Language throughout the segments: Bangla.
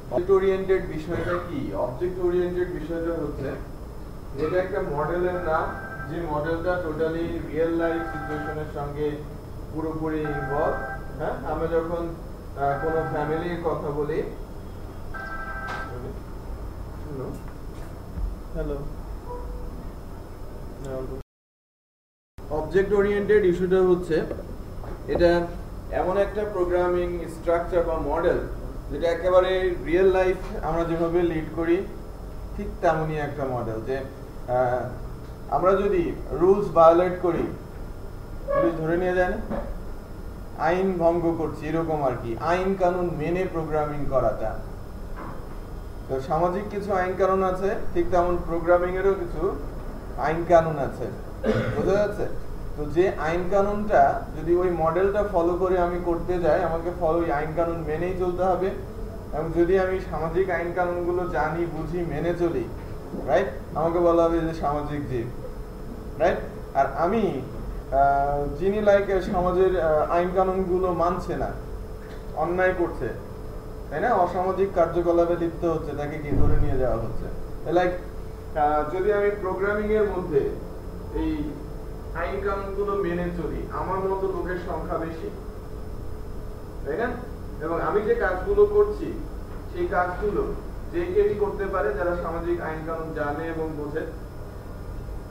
অবজেক্ট ওরিয়েন্টেড বিষয়টা কি? অবজেক্ট ওরিয়েন্টেড বিষয়টা হচ্ছে এটা একটা মডেলের নাম, যে মডেলটা টোটালি রিয়েল লাইফ সিচুয়েশনের সঙ্গে পুরোপুরি ইনভলভ। হ্যাঁ, আমরা যখন কোনো ফ্যামিলির কথা বলি, হ্যালো, অবজেক্ট ওরিয়েন্টেড ইস্যুটা হচ্ছে এটা এমন একটা প্রোগ্রামিং স্ট্রাকচার বা মডেল যেটা একেবারে রিয়েল লাইফ আমরা যেভাবে লিড করি ঠিক তেমনই একটা মডেল। যে আমরা যদি রুলস ভায়োলেট করি, পুলিশ ধরে নিয়ে যায় না, আইন ভঙ্গ করছি, এরকম আর কি। আইন কানুন মেনে প্রোগ্রামিং করাটা, তো সামাজিক কিছু আইন কানুন আছে, ঠিক তেমন প্রোগ্রামিং এরও কিছু আইন কানুন আছে। বোঝা যাচ্ছে? তো যে আইন কানুনটা যদি ওই মডেলটা ফলো করে আমি করতে যাই, আমাকে ওই আইন কানুন মেনেই চলতে হবে। এবং যদি আমি সামাজিক আইন কানুনগুলো জানি, বুঝি, মেনে চলি, রাইট, আমাকে বলা হবে যে সামাজিক জীব, রাইট। আর আমি যিনি লাইক সমাজের আইন কানুনগুলো মানছে না, অন্যায় করছে, তাই না, অসামাজিক কার্যকলাপে লিপ্ত হচ্ছে, তাকে কি ধরে নিয়ে যাওয়া হচ্ছে। লাইক যদি আমি প্রোগ্রামিং এর মধ্যে এই আইন কানুনগুলো মেনে চলি, আমার মতো লোকের সংখ্যা বেশি, তাই না, এবং আমি যে কাজগুলো করছি সেই কাজগুলো যে কেউই করতে পারে যারা সামাজিক আইন কানুন জানে এবং বোঝে,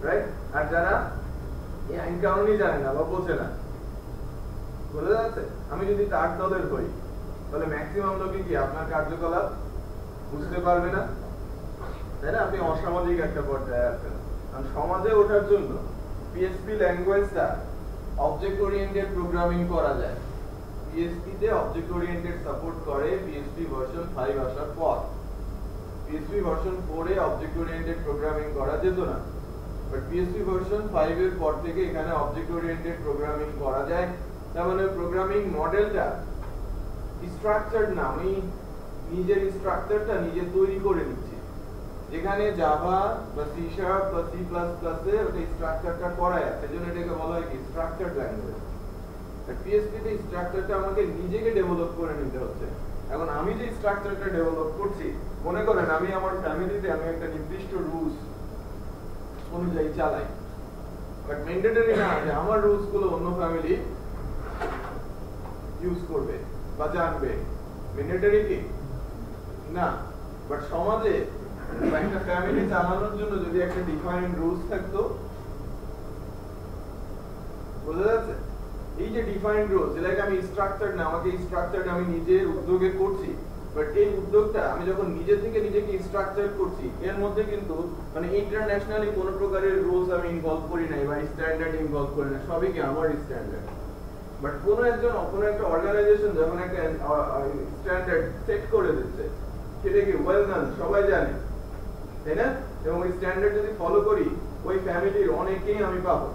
রাইট। আর যারা এই আইন কানুনই জানে না বা বোঝে না, বোঝা যাচ্ছে, আমি যদি তার দলের হই, তাহলে ম্যাক্সিমাম লোকে কি আপনার কার্যকলাপ বুঝতে পারবে না, তাই না, আপনি অসামাজিক একটা পর্যায়ে আছেন। কারণ সমাজে ওঠার জন্য পিএইচপি ল্যাঙ্গুয়েজটা অবজেক্ট ওরিয়েন্টেড প্রোগ্রামিং করা যায়। পিএইচপি তে অবজেক্ট ওরিয়েন্টেড সাপোর্ট করে পিএইচপি ভার্সন 5 আসার পর। পিএইচপি ভার্সন 4 এ অবজেক্ট ওরিয়েন্টেড প্রোগ্রামিং করা যেত না, বাট পিএইচপি ভার্সন 5 এর পর থেকে এখানে অবজেক্ট ওরিয়েন্টেড প্রোগ্রামিং করা যায়। তার মানে প্রোগ্রামিং মডেলটা স্ট্রাকচারড না, আমি নিজের স্ট্রাকচারটা নিজে তৈরি করে নিচ্ছি। যেখানে জাভা বা সি শার্প বা সি প্লাস প্লাস এ ওটা স্ট্রাকচারটা করা আছে, সেজন্য এটাকে বলা হয় কি স্ট্রাকচারড ল্যাঙ্গুয়েজ। আর পিএইচপি তে স্ট্রাকচারটা আমাকে নিজেকে ডেভেলপ করে নিতে হচ্ছে। এখন আমি যে স্ট্রাকচারটা ডেভেলপ করছি, মনে করেন আমি আমার ফ্যামিলিতে আমি একটা নির্দিষ্ট রুলস অনুযায়ী চালাই, বাট ম্যান্ডেটরি না যে আমার রুলস গুলো অন্য ফ্যামিলি ইউজ করবে বা জানবে। ম্যান্ডেটরি কি না, বাট সমাজে একটা ফ্যামিলি চালানোর জন্য যদি একটা ডিফাইন্ড রুলস থাকতো, বোঝা যাচ্ছে, এই যে ডিফাইন্ড রুলস, এটাকে আমি স্ট্রাকচার না, আমাকে স্ট্রাকচারটা আমি নিজের উদ্যোগে করছি, বাট এই উদ্যোগটা আমি যখন নিজে থেকে নিজেকে স্ট্রাকচার করছি, এর মধ্যে কিন্তু মানে ইন্টারন্যাশনালি কোনো প্রকারের রুলস আমি ইনভলভ করি নাই বা স্ট্যান্ডার্ড ইনভলভ করি না, সবই কি আমার স্ট্যান্ডার্ড। বাট কোনো একটা অর্গানাইজেশন যখন একটা স্ট্যান্ডার্ড সেট করে দিচ্ছে, সেটা কি ওয়েল নন, সবাই জানে, তাই না, এবং ওই স্ট্যান্ডার্ড যদি ফলো করি ওই ফ্যামিলির অনেকেই আমি পাবো।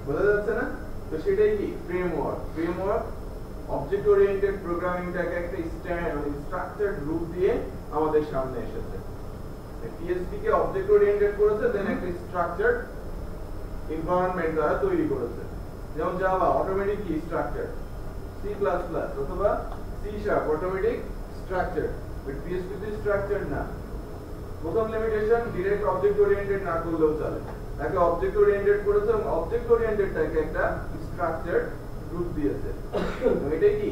বোঝা যাচ্ছে না? তো সেটাই কি ফ্রেমওয়ার্ক অবজেক্ট ওরিয়েন্টেড প্রোগ্রামিংটাকে একটা স্ট্রাকচারড রূপ দিয়ে আমাদের সামনে এসেছে। পিএইচপি কে অবজেক্ট ওরিয়েন্টেড করেছে, দেন একটা স্ট্রাকচারড এনভায়রনমেন্ট দ্বারা তৈরি করেছে। যেমন জাভা অটোমেটিক কি স্ট্রাকচার, সি প্লাস প্লাস অথবা C sharp automatic structure, but PHP তে স্ট্রাকচার না। প্রথম লিমিটেশন, ডিরেক্ট অবজেক্ট ওরিয়েন্টেড না করলেও চলে, তাকে অবজেক্ট ওরিয়েন্টেড করেছে এবং অবজেক্ট ওরিয়েন্টেডটাকে একটা স্ট্রাকচার রূপ দিয়েছে। এটাই কি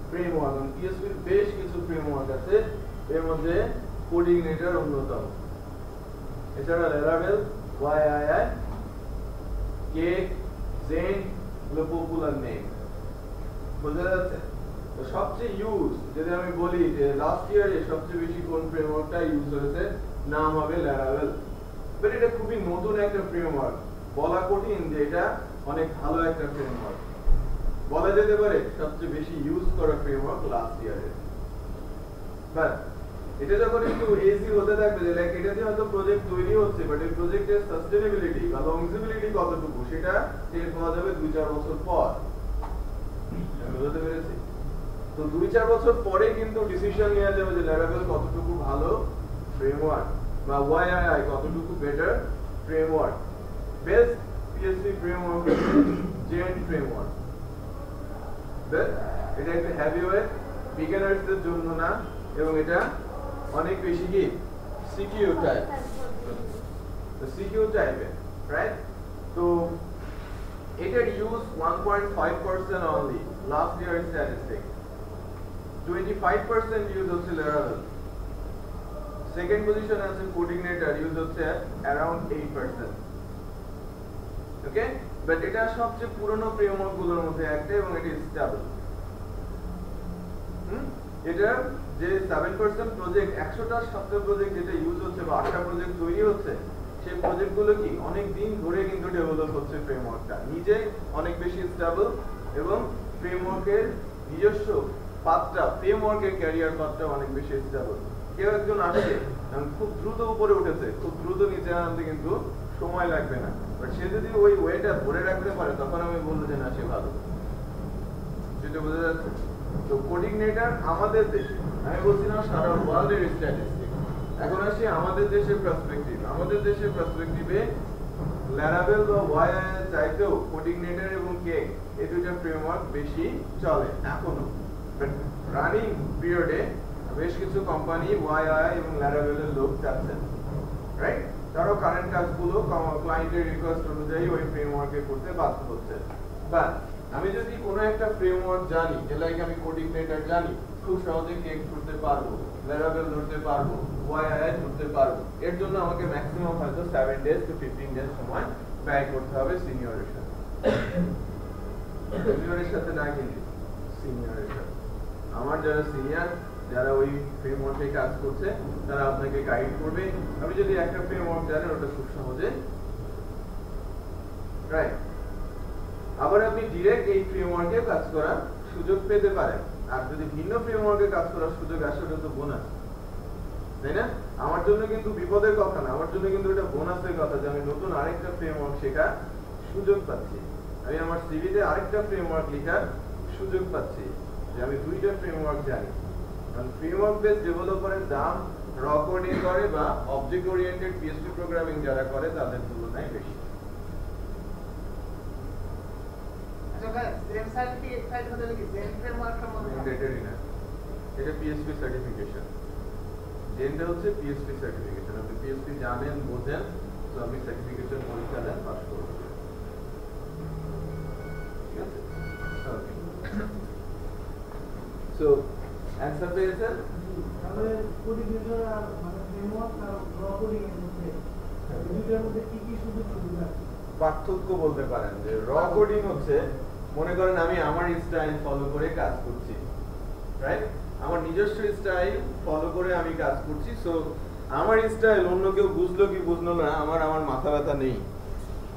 ফ্রেমওয়ার্ক। পিএইচপি এর বেশ কিছু ফ্রেমওয়ার্ক আছে, এর মধ্যে কোডিগনেটর অন্যতম। এছাড়া ল্যারাভেল, ওয়াইআইআই, কেক, জেন, এগুলো পপুলার নেম। বোঝা যাচ্ছে? তো সবচেয়ে ইউজ যদি আমি বলি যে লাস্ট ইয়ারে সবচেয়ে বেশি কোন ফ্রেমওয়ার্কটা ইউজ হয়েছে, নাম হবে ল্যারাভেল। বাট এটা খুবই নতুন একটা ফ্রেমওয়ার্ক, বলা কঠিন যে এটা অনেক ভালো একটা ফ্রেমওয়ার্ক। বলা যেতে পারে সবচেয়ে বেশি ইউজ করা ফ্রেমওয়ার্ক লাস্ট ইয়ারে। বাট এটা যখন একটু ইজি হতে থাকবে, যে লাইক এটা দিয়ে হয়তো প্রজেক্ট তৈরি হচ্ছে, বাট এই প্রজেক্টের সাস্টেনেবিলিটি বা লংজিবিলিটি কতটুকু সেটা টের পাওয়া যাবে 2-4 বছর পর। বুঝতে পেরেছি? তো 2-4 বছর পরে কিন্তু ডিসিশন নেওয়া যাবে যে ল্যারাভেল কতটুকু ভালো ফ্রেমওয়ার্ক বা ওয়াইআইআই কতটুকু better framework. Best PHP framework Zend framework. এটা একটা হেভিওয়েট বিগিনারসদের জন্য না, এবং এটা অনেক বেশি কি সিকিউর টাইপ, তো সিকিউর টাইপের, রাইট? তো এটার use 1.5% only last year statistic, 25% use হচ্ছে Laravel, সেকেন্ড পজিশন আছে কোডিনেটর, ইউজ হচ্ছে অ্যারাউন্ড 8%, ওকে? বাট এটা সবচেয়ে পুরনো ফ্রেমওয়ার্ক গুলোর মধ্যে একটা, এবং এটা স্টেবল। এটা যে 7% প্রজেক্ট, 100টা সফটওয়্যার প্রজেক্ট যেটা ইউজ হচ্ছে বা 8টা প্রজেক্ট তৈরি হচ্ছে, সেই প্রজেক্টগুলো কি অনেক দিন ধরে কিন্তু ডেভেলপ হচ্ছে, ফ্রেমওয়ার্কটা নিজে অনেক বেশি স্টেবল, এবং ফ্রেমওয়ার্কের নিজস্ব পাথটা, ফ্রেমওয়ার্কের ক্যারিয়ার পাথটা অনেক বেশি স্টেবল। কেউ একজন আসছে খুব দ্রুত উপরে উঠেছে, খুব দ্রুত নিচে নামতে কিন্তু সময় লাগবে না, বাট সে যদি ওই ওয়েটা ধরে রাখতে পারে, তখন আমি বলবো যে না, সে ভালো। যেটা বোঝা যাচ্ছে? তো কোডিনেটর আমাদের দেশে, আমি বলছি না সারা ওয়ার্ল্ডের স্ট্যাটিস্টিক, এখন আসি আমাদের দেশের পার্সপেক্টিভ। আমাদের দেশের পার্সপেক্টিভে Laravel বা YAI চাইতেও কোডিনেটর এবং কেক, এই দুইটা ফ্রেমওয়ার্ক বেশি চলে এখনো, বাট রানিং পিরিয়ডে বেশ কিছু কোম্পানি YAI এবং Laravel এর লোক চাচ্ছেন, রাইট? তারাও কারেন্ট কাজগুলো ক্লায়েন্টের রিকোয়েস্ট অনুযায়ী ওই ফ্রেমওয়ার্কে করতে বাধ্য হচ্ছে। বাট আমি যদি কোনো একটা ফ্রেমওয়ার্ক জানি, লাইক আমি কোডিনেটর জানি, খুব সহজে কেক ধরতে পারবো, Laravel ধরতে পারবো, YAI ধরতে পারবো, এর জন্য আমাকে ম্যাক্সিমাম হয়তো 7 days to 15 days সময় ব্যয় করতে হবে সিনিয়রের সাথে, জুনিয়রের সাথে না, কিন্তু সিনিয়রের সাথে। আমার যারা সিনিয়র, যারা ওই ফ্রেমওয়ার্কে কাজ করছে, তারা আপনাকে গাইড করবে। আমি যদি একটা ফ্রেমওয়ার্ক জানেন, ওটা খুব সহজে, রাইট? আবার আপনি ডিরেক্ট এই ফ্রেমওয়ার্কে কাজ করার সুযোগ পেতে পারেন, আর যদি ভিন্ন ফ্রেমওয়ার্কে কাজ করার সুযোগ আসে, ওটা তো বোনাস, তাই না? আমার জন্য কিন্তু বিপদের কথা না, আমার জন্য কিন্তু এটা বোনাসের কথা, যে আমি নতুন আরেকটা ফ্রেমওয়ার্ক শেখার সুযোগ পাচ্ছি, আমি আমার সিভিতে আরেকটা ফ্রেমওয়ার্ক লেখার সুযোগ পাচ্ছি, যে আমি দুইটা ফ্রেমওয়ার্ক জানি। কারণ ফ্রেমওয়ার্ক বেস ডেভেলপারের দাম র কোডিং করে বা অবজেক্ট ওরিয়েন্টেড PHP প্রোগ্রামিং যারা করে, তাদের তুলনায় বেশি। এটা PHP সার্টিফিকেশন, জেনটা হচ্ছে PHP সার্টিফিকেশন। আপনি PHP জানেন, বোঝেন, তো আপনি সার্টিফিকেশন পরীক্ষা দেন, পাস করবেন, ঠিক আছে? ওকে, সো অ্যানসার পেয়েছেন? তাহলে কোডিনেটর আর মানে ফ্রেমওয়ার্ক আর র কোডিং এর মধ্যে দুইটার মধ্যে কি কি সুযোগ সুবিধা আছে? পার্থক্য বলতে পারেন যে র কোডিং হচ্ছে, মনে করেন আমি আমার স্টাইল ফলো করে কাজ করছি, রাইট? আমার নিজস্ব স্টাইল ফলো করে আমি কাজ করছি, সো আমার স্টাইল অন্য কেউ বুঝলো কি বুঝলো না, আমার মাথা ব্যথা নেই,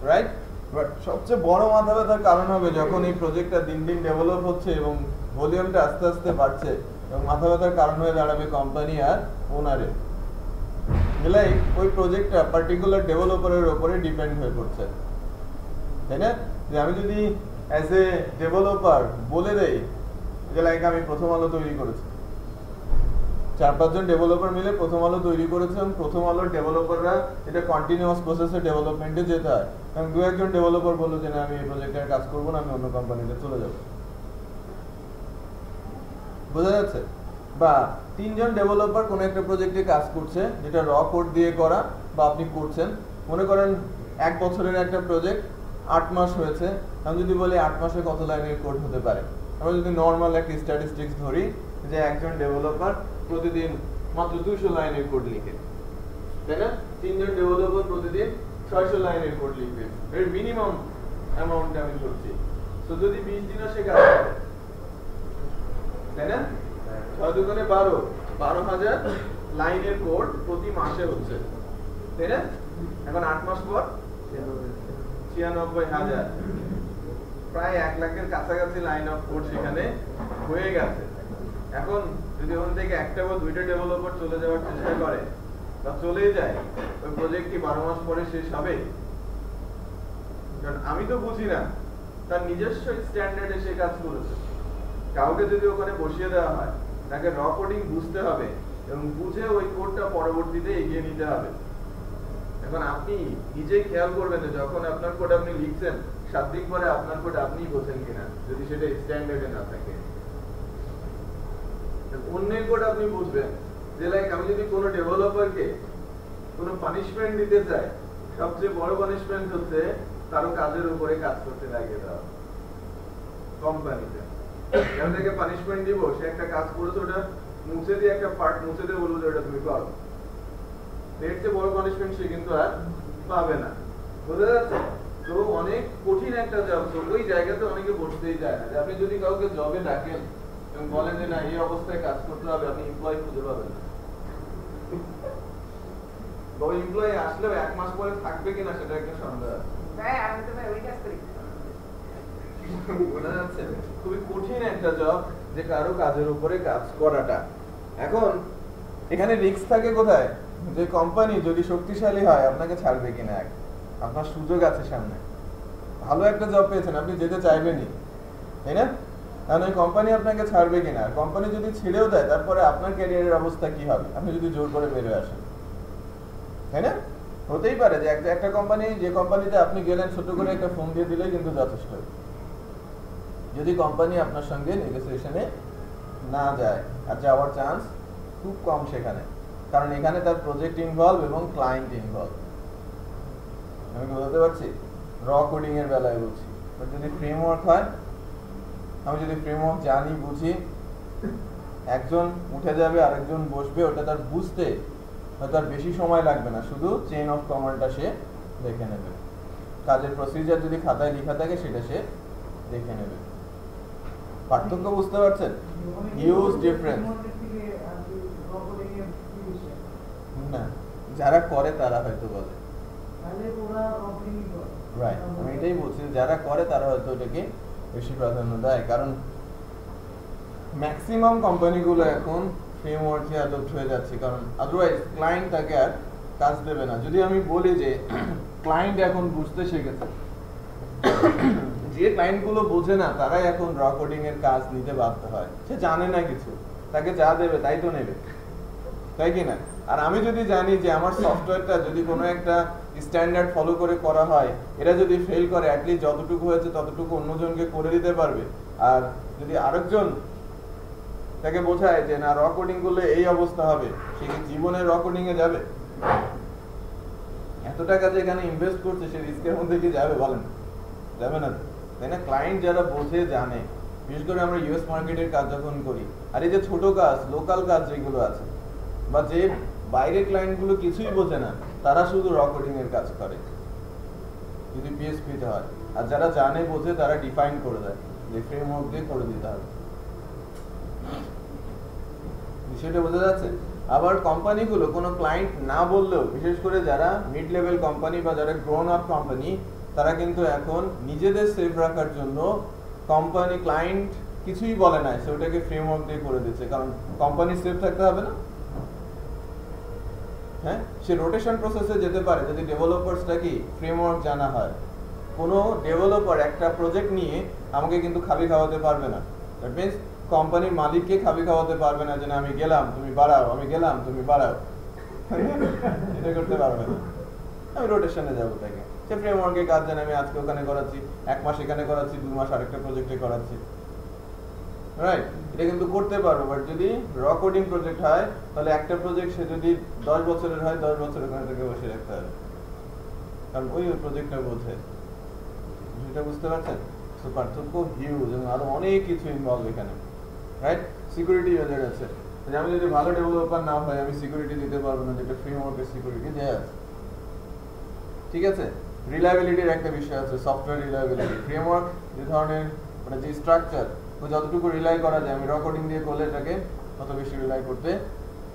রাইট? বাট সবচেয়ে বড় মাথা ব্যথার কারণ হবে যখন এই প্রজেক্টটা দিন দিন ডেভেলপ হচ্ছে এবং ভলিউমটা আস্তে আস্তে বাড়ছে, এবং মাথা ব্যথার কারণ হয়ে দাঁড়াবে কোম্পানি আর ওনারের, লাইক ওই প্রজেক্টটা পার্টিকুলার ডেভেলপারের উপরে ডিপেন্ড হয়ে পড়ছে, তাই না? যে আমি যদি অ্যাজ এ ডেভেলপার বলে দেই যে লাইক আমি প্রথম আলো তৈরি করেছি, 4-5 জন ডেভেলপার মিলে প্রথম আলো তৈরি করেছে, এবং প্রথম আলোর ডেভেলপাররা এটা কন্টিনিউয়াস প্রসেসে ডেভেলপমেন্টে যেতে হয়, এবং 2-1 জন ডেভেলপার বললো যে না, আমি এই প্রজেক্টে কাজ করবো না, আমি অন্য কোম্পানিতে চলে যাব, বোঝা যাচ্ছে? বা 3 জন ডেভেলপার কোনো একটা প্রজেক্টে কাজ করছে, যেটা র কোড দিয়ে করা, বা আপনি করছেন, মনে করেন 1 বছরের একটা প্রজেক্ট, 8 মাস হয়েছে। আমি যদি বলি 8 মাসে কত লাইনের কোড হতে পারে, আমরা যদি নর্মাল একটা স্ট্যাটিস্টিক্স ধরি যে একজন ডেভেলপার প্রতিদিন মাত্র 200 লাইনের কোড লিখে, তাই না? 3 জন ডেভেলপার প্রতিদিন 600 লাইনের কোড লিখবে, এর মিনিমাম অ্যামাউন্ট আমি ধরছি। তো যদি 20 দিনও সে কাজ করে, তাই না? 6 দুগুণে 12,000 লাইনের কোড প্রতি মাসে হচ্ছে, তাই না? এখন 8 মাস পর 96,000, প্রায় 1 লাখের কাছাকাছি লাইন অফ কোড সেখানে হয়ে গেছে। এখন যদি ওখান থেকে একটা বা দুইটা ডেভেলপার চলে যাওয়ার চেষ্টা করে বা চলেই যায়, ওই প্রজেক্ট কি 12 মাস পরে শেষ হবে? কারণ আমি তো বুঝি না, তার নিজস্ব স্ট্যান্ডার্ডে সে কাজ করেছে। কাউকে যদি ওখানে বসিয়ে দেওয়া হয়, তাকে র কোডিং বুঝতে হবে এবং বুঝে ওই কোডটা পরবর্তীতে এগিয়ে নিতে হবে। এখন আপনি নিজেই খেয়াল করবেন যে যখন আপনার কোড আপনি লিখছেন, 7 দিন পরে আপনার কোড আপনিই বোঝেন কিনা, যদি সেটা স্ট্যান্ডার্ডে না থাকে। অন্যের কোড আপনি বুঝবেন যে লাইক আমি যদি কোনো ডেভেলপারকে কোনো পানিশমেন্ট দিতে চাই, সবচেয়ে বড় পানিশমেন্ট হচ্ছে কারো কাজের উপরে কাজ করতে লাগিয়ে দেওয়া কোম্পানিতে। আমি তাকে পানিশমেন্ট দিব, সে একটা কাজ করেছে ওটা মুছে দিয়ে একটা পার্ট মুছে দিয়ে বলবো যে ওটা তুমি করো, এর চেয়ে বড় পানিশমেন্ট সে কিন্তু আর পাবে না। বোঝা যাচ্ছে? তো অনেক কঠিন একটা জব, তো ওই জায়গাতে অনেকে বসতেই যায় না। যে আপনি যদি কাউকে জবে ডাকেন এবং বলেন যে না এই অবস্থায় কাজ করতে হবে, আপনি এমপ্লয়ি খুঁজে পাবেন না। ওই এমপ্লয়ি আসলেও 1 মাস পরে থাকবে কিনা সেটা একটা সন্দেহ আছে। বোঝা যাচ্ছে? খুবই কঠিন একটা জব যে কারো কাজের উপরে কাজ করাটা। এখন এখানে রিস্ক থাকে কোথায়? যে কোম্পানি যদি শক্তিশালী হয় আপনাকে ছাড়বে কিনা, আপনার সুযোগ আছে সামনে, ভালো একটা জব পেয়েছেন, আপনি যেতে চাইবেনই, তাই না? কারণ ওই কোম্পানি আপনাকে ছাড়বে কিনা, কোম্পানি যদি ছেড়েও দেয় তারপরে আপনার ক্যারিয়ারের অবস্থা কি হবে আপনি যদি জোর করে বেরোয় আসেন, তাই না? হতেই পারে যে একটা কোম্পানি, যে কোম্পানিতে আপনি গেলেন ছোট করে একটা ফোন দিয়ে দিলেই কিন্তু যথেষ্ট, যদি কোম্পানি আপনার সঙ্গে নেগোসিয়েশনে না যায়, আর যাওয়ার চান্স খুব কম সেখানে, কারণ এখানে তার প্রজেক্ট ইনভলভ এবং ক্লায়েন্ট ইনভলভ। আমি বলতে পারছি র কোডিং এর বেলায় বলছি, যদি ফ্রেমওয়ার্ক হয়, আমি যদি ফ্রেমওয়ার্ক জানি বুঝি, একজন উঠে যাবে আরেকজন বসবে, ওটা তার বুঝতে হয়তো আর বেশি সময় লাগবে না, শুধু চেইন অফ কমান্ডটা সে দেখে নেবে, কাজের প্রসিজার যদি খাতায় লেখা থাকে সেটা সে দেখে নেবে। পার্থক্য বুঝতে পারছেন? Huge difference. না, যারা করে তারা হয়তো বলে, রাইট, আমি এটাই বলছি, যারা করে তারা হয়তো এটাকে বেশি প্রাধান্য দেয়, কারণ ম্যাক্সিমাম কোম্পানিগুলো এখন ফ্রেমওয়ার্কে অ্যাডপ্ট হয়ে যাচ্ছে, কারণ আদারওয়াইজ ক্লায়েন্ট তাকে আর কাজ দেবে না। যদি আমি বলি যে ক্লায়েন্ট এখন বুঝতে শিখেছে, যে ক্লায়েন্টগুলো বোঝে না তারাই এখন র কোডিং এর কাজ নিতে বাধ্য হয়, সে জানে না কিছু, তাকে যা দেবে তাই তো নেবে, তাই কি না? আর আমি যদি জানি যে আমার সফটওয়্যারটা যদি কোনো একটা স্ট্যান্ডার্ড ফলো করে করা হয়, এরা যদি ফেল করে অ্যাটলিস্ট যতটুকু হয়েছে ততটুকু অন্যজনকে করে দিতে পারবে, আর যদি আরেকজন তাকে বোঝায় যে না র কোডিং করলে এই অবস্থা হবে, সে কি জীবনে র কোডিং এ যাবে? এত টাকা যে এখানে ইনভেস্ট করছে সে রিস্কের মধ্যে কি যাবে বলেন? যাবে না, তাই না? ক্লায়েন্ট যারা বোঝে জানে, বিশেষ করে আমরা ইউএস মার্কেটের কাজ যখন করি, আর এই যে ছোট কাজ লোকাল কাজ যেগুলো আছে, বা যে বাইরের ক্লায়েন্টগুলো কিছুই বোঝে না, তারা শুধু র কোডিং এর কাজ করে যদি পিএসপি তে হয়, আর যারা জানে বোঝে তারা ডিফাইন করে দেয় যে ফ্রেমওয়ার্ক দিয়ে করে দিতে হবে। বিষয়টা বোঝা যাচ্ছে? আবার কোম্পানিগুলো কোনো ক্লায়েন্ট না বললেও, বিশেষ করে যারা মিড লেভেল কোম্পানি বা যারা গ্রোন আপ কোম্পানি, তারা কিন্তু এখন নিজেদের সেফ রাখার জন্য কোম্পানি ক্লায়েন্ট কিছুই বলে না, সে ওটাকে ফ্রেমওয়ার্ক দিয়ে করে দিচ্ছে, কারণ কোম্পানি সেফ থাকতে হবে না। হ্যাঁ, সে রোটেশন প্রসেসে যেতে পারে যদি ডেভেলপার্সটা কি ফ্রেমওয়ার্ক জানা হয়। কোনো ডেভেলপার একটা প্রজেক্ট নিয়ে আমাকে কিন্তু খাবি খাওয়াতে পারবে না, দ্যাট মিনস কোম্পানির মালিককে খাবি খাওয়াতে পারবে না যে না আমি গেলাম তুমি বাড়াও, আমি গেলাম তুমি বাড়াও, এটা করতে পারবে না। আমি রোটেশনে যাবো তাকে, সে ফ্রেমওয়ার্কের কাজ জানে, আমি আজকে ওখানে করাচ্ছি, 1 মাস এখানে করাচ্ছি, 2 মাস আরেকটা প্রজেক্টে করাচ্ছি, রাইট? এটা কিন্তু করতে পারবো। বাট যদি র কোডিং প্রজেক্ট হয়, তাহলে একটা প্রজেক্ট সে যদি 10 বছরের হয়, 10 বছর ওখানে থেকে বসে রাখতে হবে, কারণ ওই প্রজেক্টটা বোঝে। সেটা বুঝতে পারছেন? সো পার্থক্য হিউজ, এবং আরো অনেক কিছু ইনভলভ এখানে, রাইট? সিকিউরিটি মেজার আছে, আমি যদি ভালো ডেভেলপার না হয় আমি সিকিউরিটি দিতে পারবো না, যেটা ফ্রেমওয়ার্কের সিকিউরিটি দেয়া আছে, ঠিক আছে? রিলায়েবিলিটির একটা বিষয় আছে, সফটওয়্যার রিলায়েবিলিটি। ফ্রেমওয়ার্ক যে ধরনের মানে যে স্ট্রাকচার, ও যতটুকু রিলাই করা যায়, আমি র কোডিং দিয়ে করলে এটাকে অত বেশি রিলাই করতে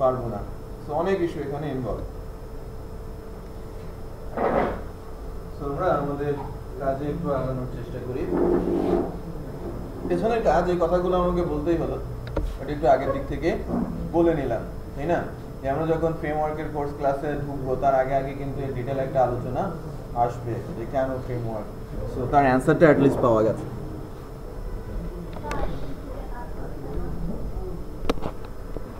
পারবো না। সো অনেক ইস্যু এখানে ইনভলভ। সো আমরা আমাদের কাজে একটু আগানোর চেষ্টা করি। পেছনের কাজ, এই কথাগুলো আমাকে বলতেই হলো, এটা একটু আগের দিক থেকে বলে নিলাম, তাই না? যে আমরা যখন ফ্রেমওয়ার্কের কোর্স ক্লাসে ঢুকবো তার আগে আগে কিন্তু এর ডিটেইল একটা আলোচনা আসবে যে কেন ফ্রেমওয়ার্ক। সো তার অ্যানসারটা অ্যাট লিস্ট পাওয়া গেছে।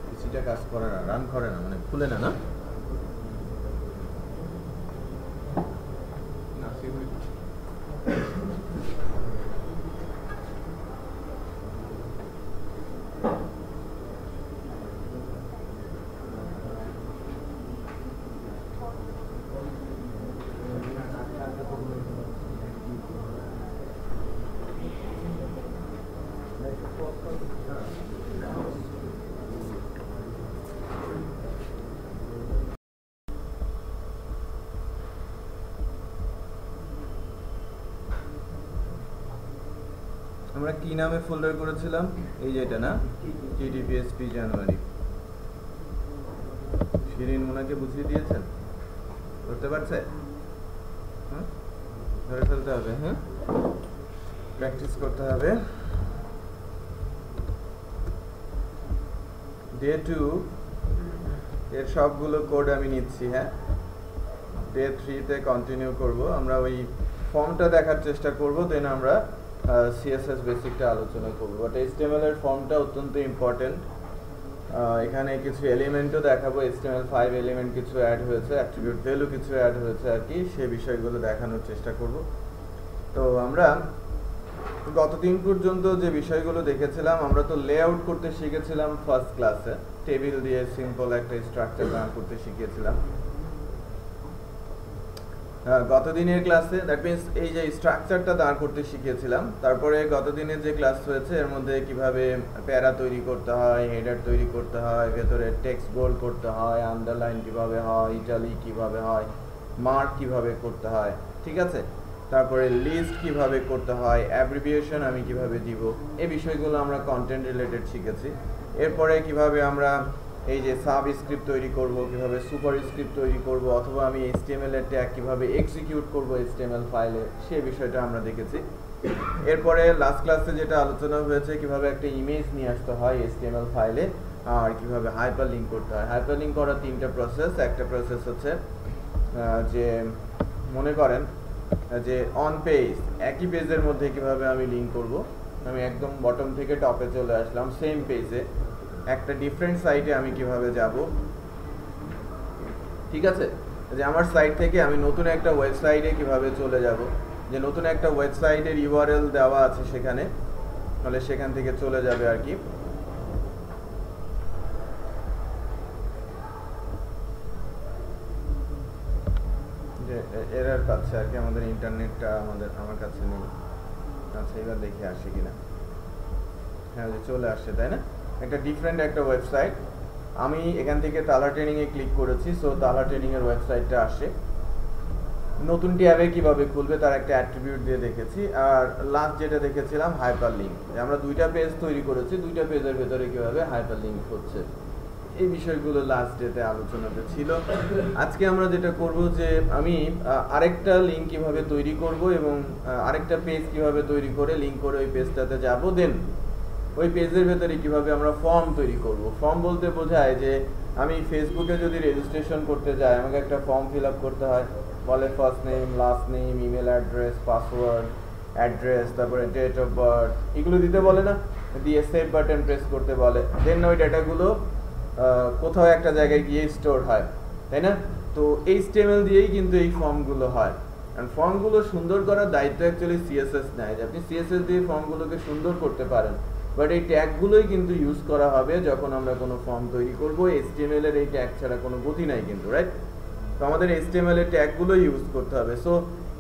কিছুটা কাজ করে না, রান করে না, মানে খুলে না, না আমরা কি নামে ফোল্ডার করেছিলাম? এই যে এটা না, টিটিপিএসপি জানুয়ারি। শিরিন ওনাকে বুঝিয়ে দিয়েছেন? ধরতে পারছে? হ্যাঁ, ধরে ফেলতে হবে। হ্যাঁ, প্র্যাকটিস করতে হবে। ডে 2 এর সবগুলো কোড আমি নিচ্ছি। হ্যাঁ, ডে 3 তে কন্টিনিউ করব। আমরা ওই ফর্মটা দেখার চেষ্টা করব, দেন আমরা সিএসএস বেসিকটা আলোচনা করব। বাট এইচটিএমএল এর ফর্মটা অত্যন্ত ইম্পর্টেন্ট। এখানে কিছু এলিমেন্টও দেখাবো, HTML5 এলিমেন্ট কিছু অ্যাড হয়েছে, অ্যাট্রিবিউট ভ্যালু কিছু অ্যাড হয়েছে আর কি, সেই বিষয়গুলো দেখানোর চেষ্টা করব। তো আমরা গত দিন পর্যন্ত যে বিষয়গুলো দেখেছিলাম, আমরা তো লেআউট করতে শিখেছিলাম ফার্স্ট ক্লাসে, টেবিল দিয়ে সিম্পল একটা স্ট্রাকচার দাঁড় করতে শিখেছিলাম গত দিনের ক্লাসে। দ্যাট মিনস এই যে স্ট্রাকচারটা দাঁড় করতে শিখেছিলাম। তারপরে গত দিনের যে ক্লাস হয়েছে এর মধ্যে কিভাবে প্যারা তৈরি করতে হয়, হেডার তৈরি করতে হয়, ভেতরে টেক্সট বোল্ড করতে হয়, আন্ডারলাইন কিভাবে হয়, ইটালি কিভাবে হয়, মার্ক কিভাবে করতে হয়, ঠিক আছে, তারপরে লিস্ট কিভাবে করতে হয়, অ্যাব্রিভিয়েশন আমি কিভাবে দিব, এই বিষয়গুলো আমরা কন্টেন্ট রিলেটেড শিখেছি। এরপরে কিভাবে আমরা এই যে সাব স্ক্রিপ্ট তৈরি করব, কিভাবে সুপার স্ক্রিপ্ট তৈরি করব, অথবা আমি HTML এর ট্যাগ কিভাবে এক্সিকিউট করব HTML ফাইলে, সেই বিষয়টা আমরা দেখেছি। এরপরে লাস্ট ক্লাসে যেটা আলোচনা হয়েছে, কিভাবে একটা ইমেজ নিয়ে আসতে হয় HTML ফাইলে, আর কিভাবে হাইপারলিংক করতে হয়। হাইপারলিংক করার তিনটা প্রসেস। একটা প্রসেস হচ্ছে যে মনে করেন যে অন পেজ, একই পেজের মধ্যে কিভাবে আমি লিংক করব। আমি একদম বটম থেকে টপে চলে আসলাম, সেম পেজে একটা ডিফারেন্ট সাইটে আমি কিভাবে যাব, ঠিক আছে, যে আমার সাইট থেকে আমি নতুন একটা ওয়েবসাইটে কিভাবে চলে যাব, যে নতুন একটা ওয়েবসাইটের ইউআরএল দেওয়া আছে সেখানে, তাহলে সেখান থেকে চলে যাবে আর কি। যে এরর পাচ্ছে আর কি, আমাদের ইন্টারনেটটা আমার কাছে নেই। আচ্ছা, এবার দেখে আসে কিনা। হ্যাঁ, চলে আসছে, তাই না? একটা ডিফারেন্ট একটা ওয়েবসাইট, আমি এখান থেকে তালা ট্রেনিং এ ক্লিক করেছি, সো তালা ট্রেনিং এর ওয়েবসাইটটা আসে। নতুন ট্যাবে কিভাবে খুলবে তার একটা অ্যাট্রিবিউট দিয়ে দেখেছি। আর লাস্ট যেটা দেখেছিলাম হাইপারলিংক, আমরা দুইটা পেজ তৈরি করেছি, দুইটা পেজের ভেতরে কিভাবে হাইপারলিংক হচ্ছে, এই বিষয়গুলো লাস্ট ডেতে আলোচনাতে ছিল। আজকে আমরা যেটা করব যে আমি আরেকটা লিংক কিভাবে তৈরি করব এবং আরেকটা পেজ কিভাবে তৈরি করে লিংক করে ওই পেজটাতে যাব, দেন ওই পেজের ভেতরে কিভাবে আমরা ফর্ম তৈরি করব। ফর্ম বলতে বোঝায় যে আমি ফেসবুকে যদি রেজিস্ট্রেশন করতে যাই, আমাকে একটা ফর্ম ফিল আপ করতে হয়, বলে first name, last name, email address, password, address, তারপরে ডেট অফ বার্থ, এগুলো দিতে বলে না, দিয়ে সেভ বাটন প্রেস করতে বলে, দেন ওই ডাটাগুলো কোথাও একটা জায়গায় গিয়ে স্টোর হয়, তাই না? তো HTML দিয়েই কিন্তু এই ফর্মগুলো হয়। আর ফর্মগুলো সুন্দর করার দায়িত্ব অ্যাকচুয়ালি CSS নেয়, যে আপনি CSS দিয়ে ফর্মগুলোকে সুন্দর করতে পারেন, বাট এই ট্যাগগুলোই কিন্তু ইউজ করা হবে যখন আমরা কোনো ফর্ম তৈরি করব। HTML এর এই ট্যাগ ছাড়া কোনো গতি নাই কিন্তু, রাইট? তো আমাদের HTML এর ট্যাগগুলো ইউজ করতে হবে। সো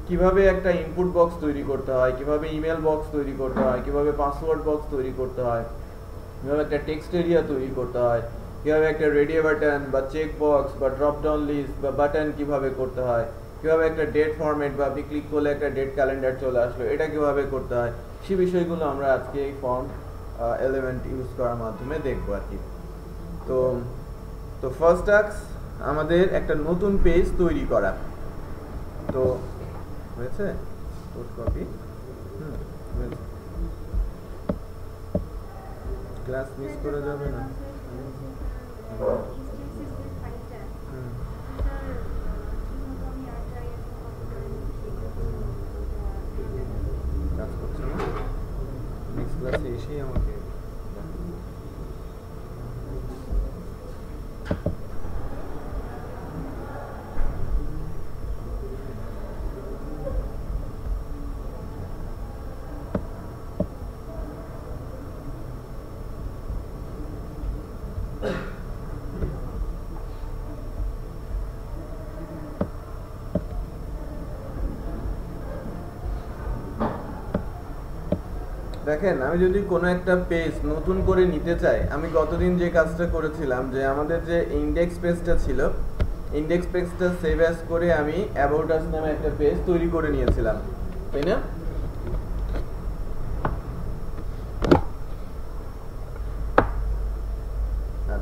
কিভাবে একটা ইনপুট বক্স তৈরি করতে হয়, কিভাবে ইমেল বক্স তৈরি করতে হয়, কিভাবে পাসওয়ার্ড বক্স তৈরি করতে হয়, কিভাবে একটা টেক্সট এরিয়া তৈরি করতে হয়, কিভাবে একটা রেডিও বাটন বা চেক বক্স বা ড্রপ ডাউন লিস্ট বা বাটন কিভাবে করতে হয়, কিভাবে একটা ডেট ফরম্যাট বা আপনি ক্লিক করলে একটা ডেট ক্যালেন্ডার চলে আসলো, এটা কিভাবে করতে হয়, সেই বিষয়গুলো আমরা আজকে এই ফর্ম এলিমেন্ট ইউজ করার মাধ্যমে দেখবো আর কি। তো ফার্স্ট টাস্ক আমাদের একটা নতুন পেজ তৈরি করা। তো হয়েছে কোড কপি, ক্লাস মিস করে যাবে না। কাজ করছে না, নেক্সট ক্লাসে এসেই আমাকে দেখেন, আমি যদি কোনো একটা পেজ নতুন করে নিতে চাই, আমি গতদিন যে কাজটা করেছিলাম যে আমাদের যে ইন্ডেক্স পেজটা ছিল, ইন্ডেক্স পেজটা সেভ অ্যাজ করে আমি অ্যাবাউট আস নামে একটা পেজ তৈরি করে নিয়েছিলাম, তাই না?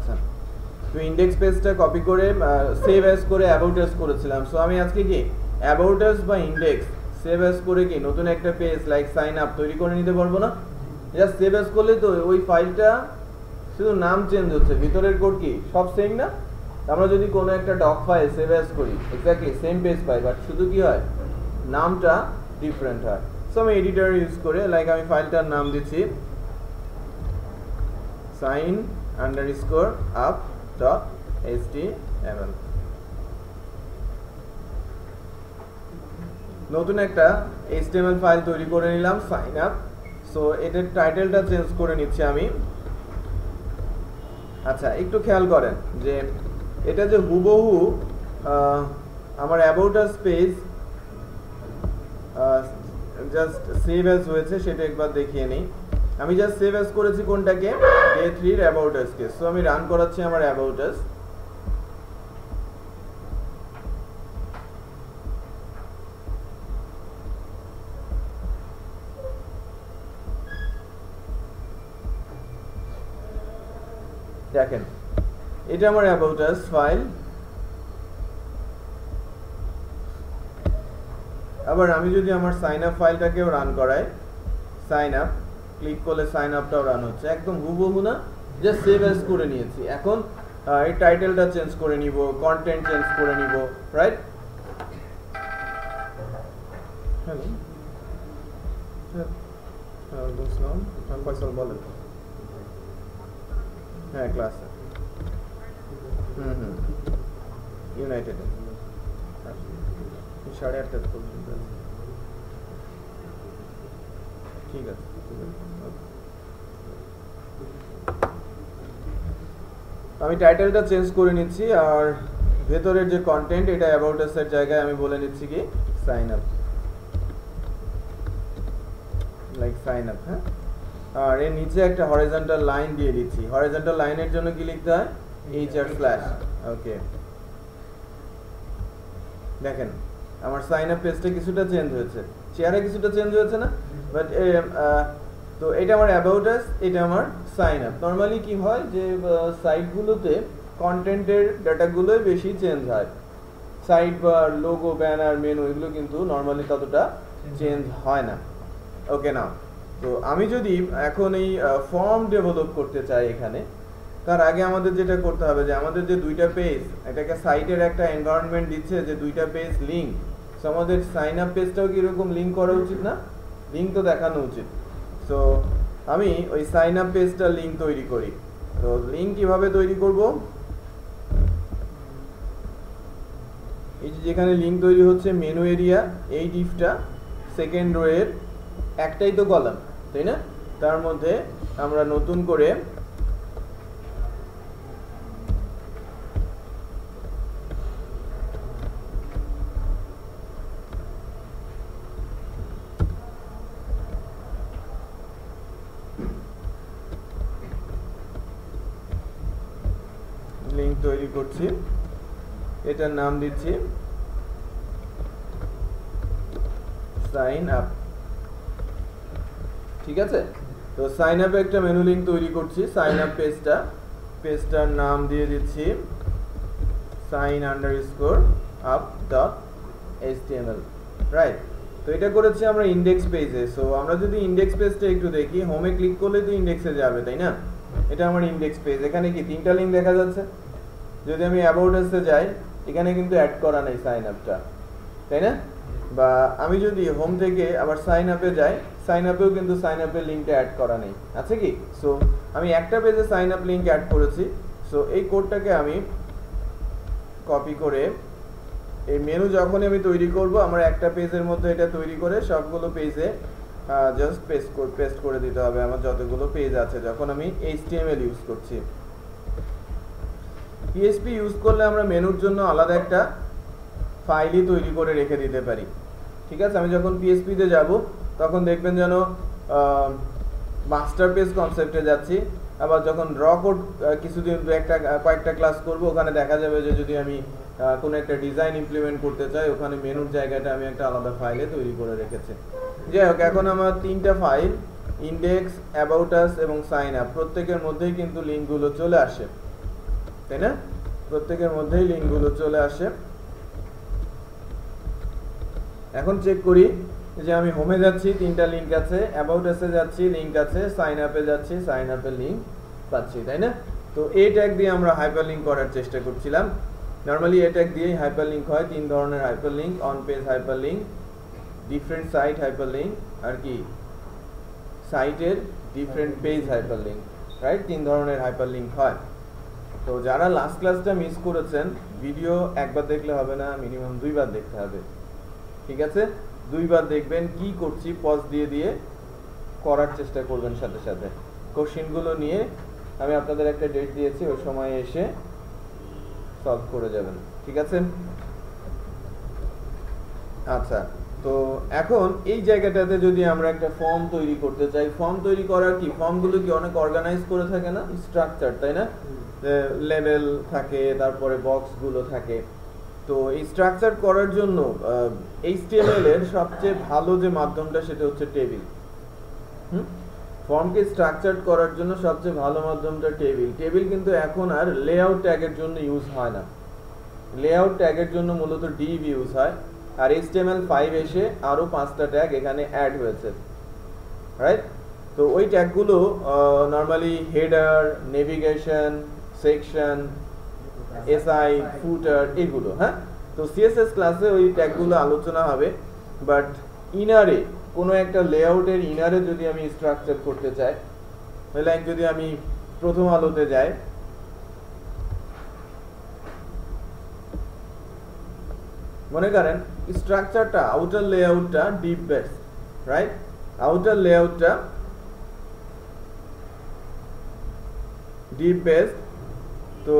আচ্ছা, তো ইন্ডেক্স পেজটা কপি করে সেভ অ্যাজ করে অ্যাবাউট আস করেছিলাম। সো আমি আজকে কি অ্যাবাউট আস বা ইন্ডেক্স সেভ অ্যাজ করে কি নতুন একটা পেজ লাইক সাইন আপ তৈরি করে নিতে পারবো না? জাস্ট সেভ অ্যাজ করলে তো ওই ফাইলটা শুধু নাম চেঞ্জ হচ্ছে, ভিতরের কোড কি সব সেম না? আমরা যদি কোনো একটা ডক ফাইল সেভ অ্যাজ করি exactly same page pi, but শুধু কি হয় নামটা ডিফারেন্ট হয়। সো আমি এডিটর ইউজ করে লাইক আমি ফাইলটার নাম দিচ্ছি sign_up.html। নতুন একটা HTML ফাইল তৈরি করে নিলাম সাইন আপ। সো এটার টাইটেলটা চেঞ্জ করে নিচ্ছি আমি। আচ্ছা, একটু খেয়াল করেন যে এটা যে হুবহু আমার about us page just save as হয়েছে সেটা একবার দেখিয়ে নিই। আমি জাস্ট সেভ অ্যাজ করেছি কোনটাকে, ডে 3 এর অ্যাবাউট আস কে। সো আমি রান করাচ্ছি আমার অ্যাবাউট আস। দেখেন এটা আমার অ্যাবাউট আস ফাইল। আবার আমি যদি আমার সাইন আপ ফাইলটাকেও রান করাই, সাইন আপ ক্লিক করলে সাইন আপটাও রান হচ্ছে, একদম হুবহু না, জাস্ট সেভ অ্যাজ করে নিয়েছি। এখন এই টাইটেলটা চেঞ্জ করে নিব, কন্টেন্ট চেঞ্জ করে নিব, রাইট? হ্যালো ওয়ালাইকুম আসসালাম, আমি ফয়সাল, বলেন। হ্যাঁ ক্লাসে ইউনাইটেড 8:30 পর্যন্ত। ঠিক আছে, আমি টাইটেলটা চেঞ্জ করে নিচ্ছি আর ভেতরের যে কন্টেন্ট এটা অ্যাবাউট আস এর জায়গায় আমি বলে নিচ্ছি কি sign up, like sign up. হ্যাঁ, আর এর নিচে একটা হরিজন্টাল লাইন দিয়ে দিচ্ছি। হরিজন্টাল লাইনের জন্য কি লিখতে হয়? HR/। ওকে, দেখেন আমার সাইন আপ পেজটা কিছুটা চেঞ্জ হয়েছে, চেয়ারে কিছুটা চেঞ্জ হয়েছে না? বাট তো এটা আমার অ্যাবাউট আস, এটা আমার সাইন আপ। নর্মালি কি হয় যে সাইটগুলোতে কন্টেন্টের ডাটাগুলোই বেশি চেঞ্জ হয়, সাইট বা লোগো, ব্যানার, মেনু এগুলো কিন্তু নর্মালি ততটা চেঞ্জ হয় না। ওকে, না তো আমি যদি এখন এই ফর্ম ডেভেলপ করতে চাই এখানে, তার আগে আমাদের যেটা করতে হবে যে আমাদের যে দুইটা পেজ, এটাকে সাইটের একটা এনভায়রনমেন্ট দিচ্ছে যে দুইটা পেজ লিঙ্ক। সো আমাদের সাইন আপ পেজটাও কি এরকম লিঙ্ক করা উচিত না? লিঙ্ক তো দেখানো উচিত। সো আমি ওই সাইন আপ পেজটা লিঙ্ক তৈরি করি। তো লিঙ্ক কিভাবে তৈরি করব? এই যে যেখানে লিঙ্ক তৈরি হচ্ছে মেনু এরিয়া, এই ডিফটা সেকেন্ড রো এর একটাই তো কলাম, তাই না? তার মধ্যে আমরা নতুন করে লিঙ্ক তৈরি করছি, এটার নাম দিচ্ছি সাইন আপ। ঠিক আছে, তো সাইন আপে একটা মেনু লিঙ্ক তৈরি করছি। সাইন আপ পেজটার নাম দিয়ে দিচ্ছি sign_up.html, রাইট? তো এটা করেছি আমরা ইন্ডেক্স পেজে। সো আমরা যদি ইন্ডেক্স পেজটা একটু দেখি, হোমে ক্লিক করলে তো ইন্ডেক্সে যাবে, তাই না? এটা আমার ইন্ডেক্স পেজ। এখানে কি তিনটা লিঙ্ক দেখা যাচ্ছে? যদি আমি অ্যাবাউট আস এ যাই, এখানে কিন্তু অ্যাড করা নেই সাইন আপটা, তাই না? বা আমি যদি হোম থেকে আবার সাইন আপে যাই, সাইন আপেও কিন্তু সাইন আপের লিঙ্কটা অ্যাড করা নেই, আছে কি? সো আমি একটা পেজে সাইন আপ লিঙ্ক অ্যাড করেছি। সো এই কোডটাকে আমি কপি করে এই মেনু যখনই আমি তৈরি করব, আমার একটা পেজের মধ্যে এটা তৈরি করে সবগুলো পেজে জাস্ট পেস্ট করে দিতে হবে আমার যতগুলো পেজ আছে, যখন আমি HTML ইউজ করছি। PHP ইউজ করলে আমরা মেনুর জন্য আলাদা একটা ফাইলই তৈরি করে রেখে দিতে পারি। ঠিক আছে, আমি যখন PHP তে যাব তখন দেখবেন যেন মাস্টার পেজ কনসেপ্টে যাচ্ছি। আবার যখন র কোড কিছুদিন কয়েকটা ক্লাস করব, ওখানে দেখা যাবে যে যদি আমি কোনো একটা ডিজাইন ইমপ্লিমেন্ট করতে চাই, ওখানে মেনুর জায়গাটা আমি একটা আলাদা ফাইলে তৈরি করে রেখেছি। যাই হোক, এখন আমার তিনটা ফাইল, ইন্ডেক্স, অ্যাবাউট আস এবং সাইন আপ, প্রত্যেকের মধ্যেই কিন্তু লিঙ্কগুলো চলে আসে। তাই না? প্রত্যেকের মধ্যেই লিঙ্কগুলো চলে আসে। এখন চেক করি যে আমি হোমে যাচ্ছি, 3টা লিঙ্ক আছে, অ্যাবাউট এসে যাচ্ছি, লিঙ্ক আছে, সাইন আপে যাচ্ছি, সাইন আপের লিঙ্ক পাচ্ছি, তাই না? তো এই ট্যাগ দিয়ে আমরা হাইপারলিংক করার চেষ্টা করছিলাম। নর্মালি এই ট্যাগ দিয়েই হাইপারলিংক হয়, 3 ধরনের hyperlink, on page hyperlink, different site hyperlink, আর কি সাইটের ডিফারেন্ট পেজ হাইপারলিংক, রাইট? 3 ধরনের হাইপারলিংক হয়। তো যারা লাস্ট ক্লাসটা মিস করেছেন, ভিডিও একবার দেখলে হবে না, মিনিমাম 2 বার দেখতে হবে, ঠিক আছে? 2 বার দেখবেন, কি করছি পজ দিয়ে দিয়ে করার চেষ্টা করবেন, সাথে সাথে কোশ্চেনগুলো নিয়ে আমি আপনাদের একটা ডেট দিয়েছি, ওই সময় এসে সলভ করে যাবেন, ঠিক আছে? আচ্ছা, তো এখন এই জায়গাটাতে যদি আমরা একটা ফর্ম তৈরি করতে চাই, ফর্ম তৈরি করার কি, ফর্মগুলো কি অনেক অর্গানাইজ করে থাকে না, স্ট্রাকচার, তাই না? লেভেল থাকে, তারপরে বক্সগুলো থাকে। তো এই স্ট্রাকচার করার জন্য HTML এর সবচেয়ে ভালো যে মাধ্যমটা সেটা হচ্ছে টেবিল। ফর্মকে স্ট্রাকচার করার জন্য সবচেয়ে ভালো মাধ্যমটা টেবিল। টেবিল কিন্তু এখন আর লেআউট ট্যাগের জন্য ইউজ হয় না, লেআউট ট্যাগের জন্য মূলত div ইউজ হয়। আর HTML5 এসে আরো 5টা ট্যাগ এখানে অ্যাড হয়েছে, রাইট? তো ওই ট্যাগগুলো normally header, navigation, section, SI, footer, এগুলো, হ্যাঁ? তো CSS ক্লাসে ওই ট্যাগগুলো আলোচনা হবে। বাট ইনারে কোনো একটা লেআউটের ইনারে যদি আমি স্ট্রাকচার করতে চাই, লাইক যদি আমি প্রথম আলোতে যাই, মনে করেন স্ট্রাকচারটা, আউটার লেআউটটা ডিপ বেস, রাইট? আউটার লেআউটটা ডিপ বেস। তো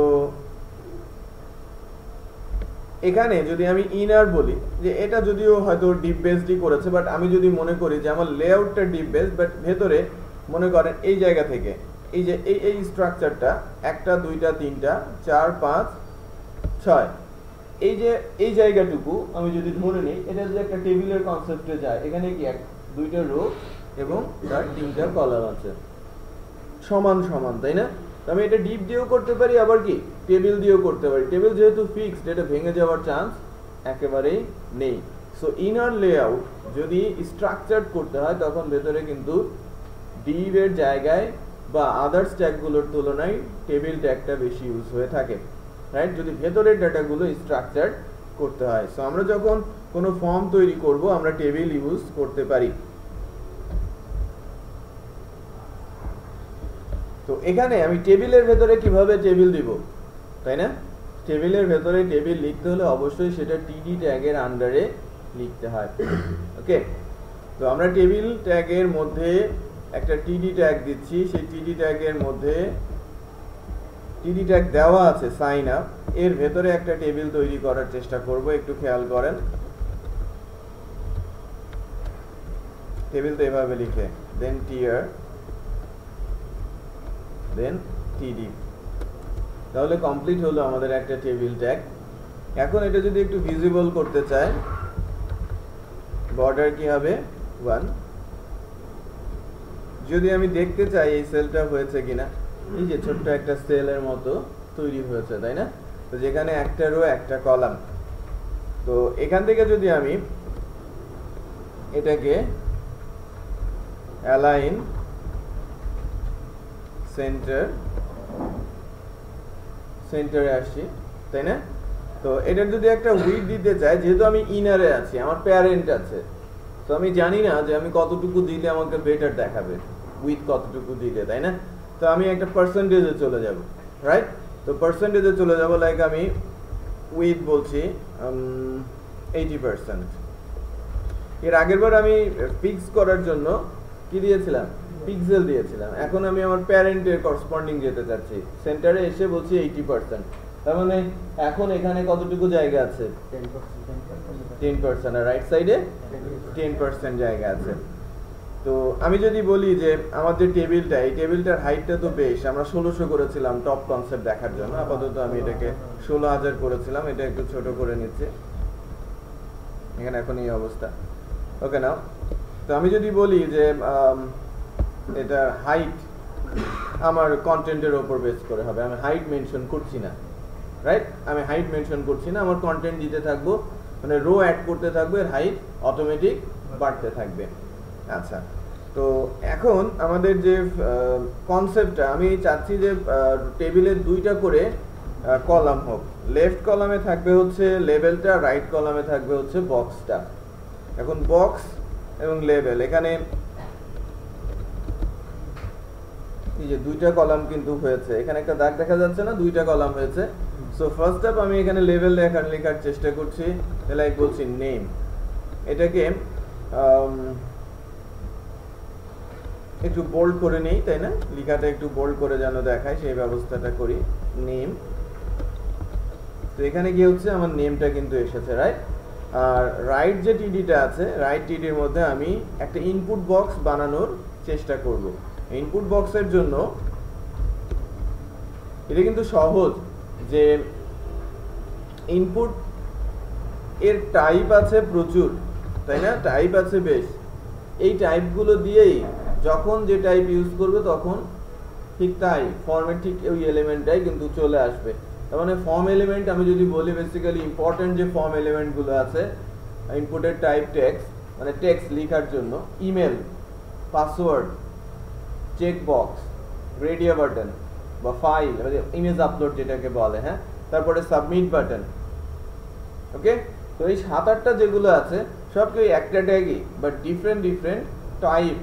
এখানে যদি আমি ইনার বলি, যে এটা যদিও হয়তো ডিপ বেসডই করেছে, বাট আমি যদি মনে করি যে আমার লেআউটটা ডিপ বেস, বাট ভেতরে মনে করেন এই জায়গা থেকে এই যে এই স্ট্রাকচারটা 1টা 2টা 3টা 4 5 6, এই যে এই জায়গাটুকু আমি যদি ধরে নিই, এটা যদি একটা টেবিলের কনসেপ্টে যায়, এখানে কি 2টা রো এবং তার 3টা কলাম আছে, সমান সমান, তাই না? আমি এটা ডিপ দিয়েও করতে পারি, আবার কি টেবিল দিয়েও করতে পারি। টেবিল যেহেতু ফিক্সড, এটা ভেঙে যাওয়ার চান্স একেবারেই নেই। সো ইনার লেআউট যদি স্ট্রাকচার করতে হয়, তখন ভেতরে কিন্তু ডিভ এর জায়গায় বা আদার্স ট্যাগগুলোর তুলনায় টেবিল ট্যাগটা বেশি ইউজ হয়ে থাকে, রাইট? যদি ভেতরের ডাটাগুলো স্ট্রাকচার করতে হয়। সো আমরা যখন কোনো ফর্ম তৈরি করব, আমরা টেবিল ইউজ করতে পারি। তো এখানে আমি টেবিলের ভেতরে কিভাবে টেবিল দিব, তাই না? টেবিলের ভেতরে টেবিল লিখতে হলে অবশ্যই সেটা টিডি ট্যাগের আন্ডারে লিখতে হয়, ওকে? তো আমরা টেবিল ট্যাগের মধ্যে একটা টিডি ট্যাগ দিচ্ছি, সেই টিডি ট্যাগের মধ্যে টিডি ট্যাগ দেওয়া আছে সাইন আপ, এর ভেতরে একটা টেবিল তৈরি করার চেষ্টা করব। একটু খেয়াল করেন, টেবিল তো এভাবে লিখে দেন টিয়ার দেন টিডি, তাহলে কমপ্লিট হলো আমাদের একটা টেবিল ট্যাগ। এখন এটা যদি একটু ভিজিবল করতে চাই, বর্ডার কি হবে 1। যদি আমি দেখতে চাই এই সেলটা হয়েছে কিনা, এই যে ছোট্ট একটা সেলের মতো তৈরি হয়েছে, তাই না? তো যেখানে একটা রো একটা কলাম, তো এখান থেকে যদি আমি এটাকে অ্যালাইন সেন্টারে আসি, তাই না? তো এটার যদি একটা উইডথ দিতে চাই, যেহেতু আমি ইনারে আছি, আমার প্যারেন্ট আছে, তো আমি জানি না যে আমি কতটুকু দিলে আমাকে বেটার দেখাবে, উইথ কতটুকু দিলে, তাই না? তো আমি একটা পার্সেন্টেজে চলে যাব, রাইট? তো পার্সেন্টেজে চলে যাব, লাইক আমি উইথ বলছি 80%। এর আগের বার আমি ফিক্স করার জন্য কি দিয়েছিলাম, পিক্সেল দিয়েছিলাম। এখন আমি আমার প্যারেন্টের করসপন্ডিং যেতে চাচ্ছি, সেন্টারে এসে বলছি 80%। তার মানে এখন এখানে কতটুকু জায়গা আছে, 10%, আর রাইট সাইডে 10% জায়গা আছে। তো আমি যদি বলি যে আমাদের টেবিলটা, এই টেবিলটার হাইটটা তো বেশ, আমরা 1600 করেছিলাম টপ কনসেপ্ট দেখার জন্য, আপাতত আমি এটাকে 16000 করেছিলাম, এটা একটু ছোট করে নিচ্ছি, এখানে এখন এই অবস্থা, ওকে নাও। তো আমি যদি বলি যে এটার হাইট আমার কন্টেন্টের ওপর বেস করে হবে, আমি হাইট মেনশন করছি না, রাইট? আমি হাইট মেনশন করছি না, আমার কন্টেন্ট দিতে থাকবো, মানে রো অ্যাড করতে থাকবো, এর হাইট অটোমেটিক বাড়তে থাকবে। আচ্ছা, তো এখন আমাদের যে কনসেপ্টটা, আমি চাচ্ছি যে টেবিলের 2টা করে কলাম হোক। লেফট কলামে থাকবে হচ্ছে লেভেলটা, রাইট কলামে থাকবে হচ্ছে বক্সটা। এখন বক্স এবং লেভেল, এখানে এই যে 2টা কলাম কিন্তু হয়েছে, এখানে একটা দাগ দেখা যাচ্ছে না, 2টা কলাম হয়েছে। সো ফার্স্ট স্টেপ আমি এখানে লেভেল লেখার চেষ্টা করছি, লাইক বলছি নেম, এটাকে একটু বোল্ড করে নেই, তাই না? লেখাটা একটু বোল্ড করে যেন দেখায় সেই ব্যবস্থাটা করি, নেম। তো এখানে কি হচ্ছে, আমার নেমটা কিন্তু এসেছে, রাইট? আর রাইট যে টিডিটা আছে, রাইট টিডির মধ্যে আমি একটা ইনপুট বক্স বানানোর চেষ্টা করব। ইনপুট বক্সের জন্য এটা কিন্তু সহজ, যে ইনপুট এর টাইপ আছে প্রচুর, তাই না? টাইপ আছে বেশ, এই টাইপগুলো দিয়েই যখন যে টাইপ ইউজ করবে তখন ঠিক তাই ফর্মের ঠিক ওই এলিমেন্টটাই কিন্তু চলে আসবে। তার মানে ফর্ম এলিমেন্ট আমি যদি বলি, বেসিক্যালি ইম্পর্টেন্ট যে ফর্ম এলিমেন্টগুলো আছে ইনপুটের টাইপ টেক্সট, মানে টেক্সট লেখার জন্য email, password, check box, radio button বা ফাইল, ইমেজ আপলোড যেটাকে বলে, হ্যাঁ, তারপরে সাবমিট বাটন, ওকে? তো এই 7-8টা যেগুলো আছে সব কি একটা ট্যাগই, বাট ডিফারেন্ট টাইপ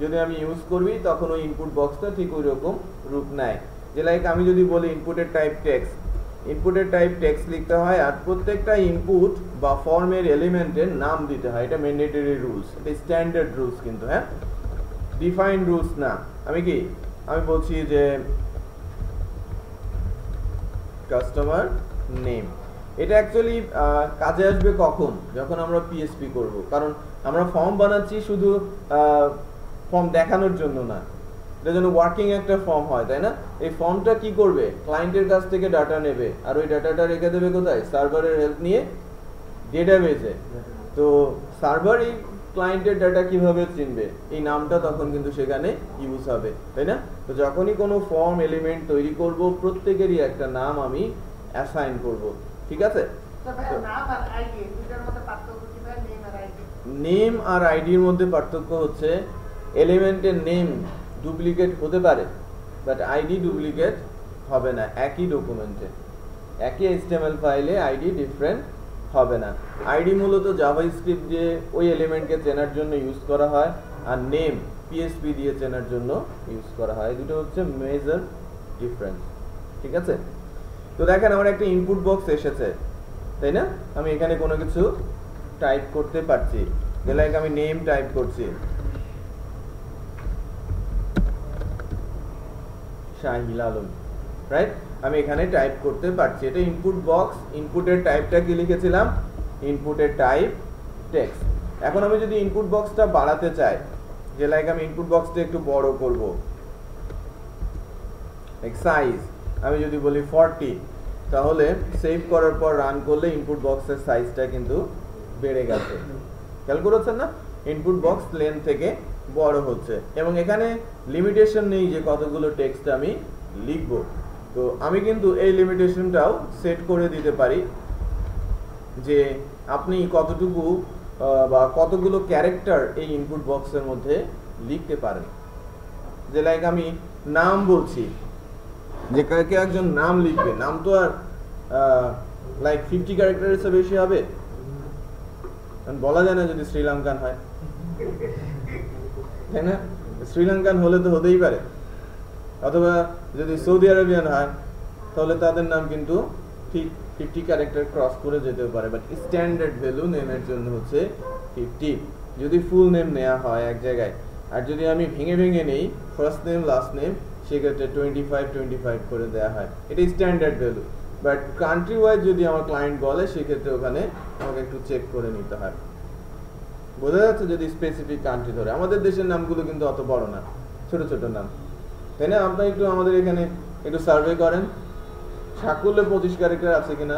যদি আমি ইউজ করবি তখন ওই ইনপুট বক্সটা ঠিক ওই রকম রূপ নেয়। যে লাইক আমি যদি বলি ইনপুটের টাইপ টেক্সট, ইনপুটের টাইপ টেক্সট লিখতে হয়, আর প্রত্যেকটা ইনপুট বা ফর্মের এলিমেন্টের নাম দিতে হয়, এটা ম্যান্ডেটরি রুলস, এটা স্ট্যান্ডার্ড রুলস কিন্তু, হ্যাঁ, ডিফাইন্ড রুলস না। আমি বলছি যে কাস্টমার নেম, এটা অ্যাকচুয়ালি কাজে আসবে কখন, যখন আমরা পিএসপি করব, কারণ আমরা ফর্ম বানাচ্ছি শুধু ফর্ম দেখানোর জন্য না, এটা যেন ওয়ার্কিং একটা ফর্ম হয়, তাই না? এই ফর্মটা কি করবে, ক্লায়েন্টের কাছ থেকে ডাটা নেবে, আর ওই ডাটাটা রেখে দেবে কোথায়, সার্ভারের হেল্প নিয়ে ডেটাবেসে। তো সার্ভার এই ক্লায়েন্টের ডাটা কিভাবে চিনবে, এই নামটা তখন কিন্তু সেখানে ইউজ হবে, তাই না? তো যখনই কোনো ফর্ম এলিমেন্ট তৈরি করব, প্রত্যেকেরই একটা নাম আমি অ্যাসাইন করব, ঠিক আছে? নেম আর আইডির মধ্যে পার্থক্য হচ্ছে এলিমেন্টের নেম ডুপ্লিকেট হতে পারে, বাট আইডি ডুপ্লিকেট হবে না। একই ডকুমেন্টে, একই HTML ফাইলে আইডি ডিফারেন্ট হবে না। আইডি মূলত জাভাস্ক্রিপ্ট দিয়ে ওই এলিমেন্টকে চেনার জন্য ইউজ করা হয়, আর নেম PHP দিয়ে চেনার জন্য ইউজ করা হয়। দুটো হচ্ছে মেজর ডিফারেন্স, ঠিক আছে? তো দেখেন আমার একটা ইনপুট বক্স এসেছে, তাই না? আমি এখানে কোনো কিছু টাইপ করতে পারছি, লাইক আমি নেম টাইপ করছি, শাহিল আলম, রাইট? আমি এখানে টাইপ করতে পারছি, এটা ইনপুট বক্স। ইনপুটের টাইপটা কি লিখেছিলাম, ইনপুটের টাইপ টেক্সট। এখন আমি যদি ইনপুট বক্সটা বাড়াতে চাই, যে লাইক আমি ইনপুট বক্সটা একটু বড় করব, লাইক সাইজ আমি যদি বলি 40, তাহলে সেভ করার পর রান করলে ইনপুট বক্সের সাইজটা কিন্তু বেড়ে গেছে। খেয়াল করেছেন না, ইনপুট বক্স লেন থেকে বড় হচ্ছে, এবং এখানে লিমিটেশন নেই যে কতগুলো টেক্সট আমি লিখব। তো আমি কিন্তু এই লিমিটেশনটাও সেট করে দিতে পারি, যে আপনি কতটুকু বা কতগুলো ক্যারেক্টার এই ইনপুট বক্সের মধ্যে লিখতে পারেন। যে লাইক আমি নাম বলছি, যে কেউ একজন নাম লিখবে, নাম তো আর লাইক 50 ক্যারেক্টারের চেয়ে বেশি হবে, বলা যায় না যদি শ্রীলঙ্কান হয়, তাই না? শ্রীলঙ্কান হলে তো হতেই পারে, অথবা যদি সৌদি আরবিয়ান হয় তাহলে তাদের নাম কিন্তু ঠিক 50 ক্যারেক্টার ক্রস করে যেতেও পারে, বাট স্ট্যান্ডার্ড ভ্যালু নেমের জন্য হচ্ছে 50 যদি ফুল নেম নেওয়া হয় এক জায়গায়। আর যদি আমি ভেঙে ভেঙে নেই, ফার্স্ট নেম লাস্ট নেম, সেক্ষেত্রে 25 করে দেওয়া হয়, এটা standard value. But country wise যদি আমার ক্লায়েন্ট বলে, সেক্ষেত্রে ওখানে আমাকে একটু চেক করে নিতে হয়। বোঝা যাচ্ছে? যদি স্পেসিফিক কান্ট্রি ধরে, আমাদের দেশের নামগুলো কিন্তু অত বড় না, ছোট ছোট নাম, তাই না? আপনি একটু আমাদের এখানে একটু সার্ভে করেন, সাকুল্যে 25 ক্যারেক্টার আছে কিনা,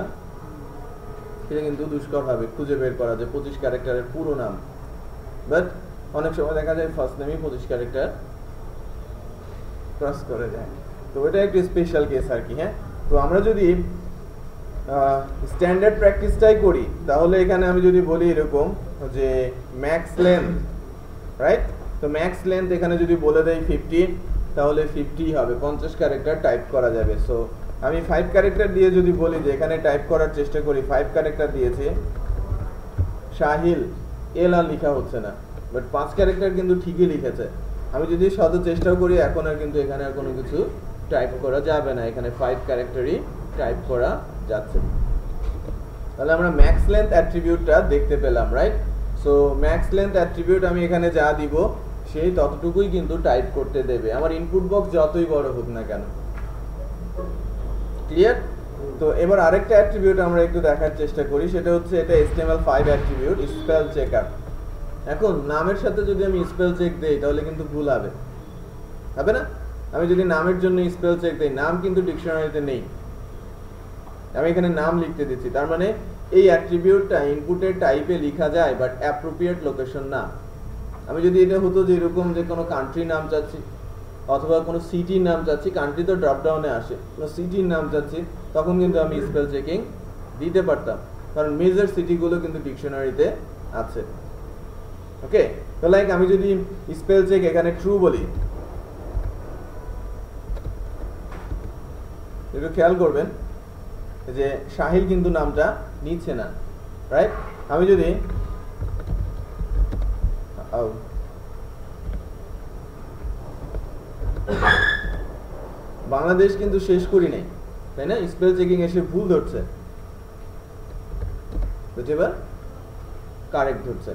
সেটা কিন্তু দুষ্কর হবে খুঁজে বের করা, যে 25 ক্যারেক্টারের পুরো নাম। বাট অনেক সময় দেখা যায় ফার্স্ট নেমই 25 ক্যারেক্টার ক্রস করে যায়। তো এটা একটু স্পেশাল কেস আর কি। হ্যাঁ, তো আমরা যদি স্ট্যান্ডার্ড প্র্যাকটিসটাই করি তাহলে এখানে আমি যদি বলি এরকম যে ম্যাক্স লেন্থ, রাইট? তো ম্যাক্স লেন্থ এখানে যদি বলে দেই 50, তাহলে 50 হবে, 50 ক্যারেক্টার টাইপ করা যাবে। সো আমি 5 ক্যারেক্টার দিয়ে যদি বলি যে এখানে টাইপ করার চেষ্টা করি, 5 ক্যারেক্টার দিয়েছে, শাহিল এল আর লেখা হচ্ছে না, বাট 5 ক্যারেক্টার কিন্তু ঠিকই লিখেছে। আমি যদি শত চেষ্টাও করি এখন আর কিন্তু এখানে আর কোনো কিছু টাইপ করা যাবে না, এখানে 5 ক্যারেক্টারই টাইপ করা যাচ্ছে। তাহলে আমরা ম্যাক্স লেন্থ অ্যাট্রিবিউটটা দেখতে পেলাম, right? So max length attribute আমি এখানে যা দিব সেই ততটুকুই কিন্তু টাইপ করতে দেবে, আমার ইনপুট বক্স যতই বড় হোক না কেন। ক্লিয়ার? তো এবার আরেকটা অ্যাট্রিবিউট আমরা একটু দেখার চেষ্টা করি, সেটা হচ্ছে এটা HTML5 অ্যাট্রিবিউট, স্পেল চেকার। এখন নামের সাথে যদি আমি স্পেল চেক দেই তাহলে কিন্তু ভুল হবে না? আমি যদি নামের জন্য স্পেল চেক দেই, নাম কিন্তু ডিকশনারিতে নেই, আমি এখানে নাম লিখতে দিচ্ছি, তার মানে এই অ্যাট্রিবিউটটা ইনপুটের টাইপে লেখা যায় বাট অ্যাপ্রোপ্রিয়েট লোকেশন না। আমি যদি এটা হতো যে এরকম যে কোনো কান্ট্রি নাম চাচ্ছি অথবা কোনো সিটির নাম চাচ্ছি, কান্ট্রি তো ড্রপ ডাউনে আসে, কোনো সিটির নাম চাচ্ছি, তখন কিন্তু আমি স্পেল চেকিং দিতে পারতাম, কারণ মেজর সিটিগুলো কিন্তু ডিকশনারিতে আছে। ওকে, তো লাইক আমি যদি স্পেল চেক এখানে ট্রু বলি, একটু খেয়াল করবেন যে শাহিল কিন্তু নামটা নিচ্ছে না, রাইট? আমি যদি বাংলাদেশ কিন্তু শেষ করি নাই, তাই না? স্পেল চেকিং এসে ভুল ধরছে, এবার কারেক্ট ধরছে।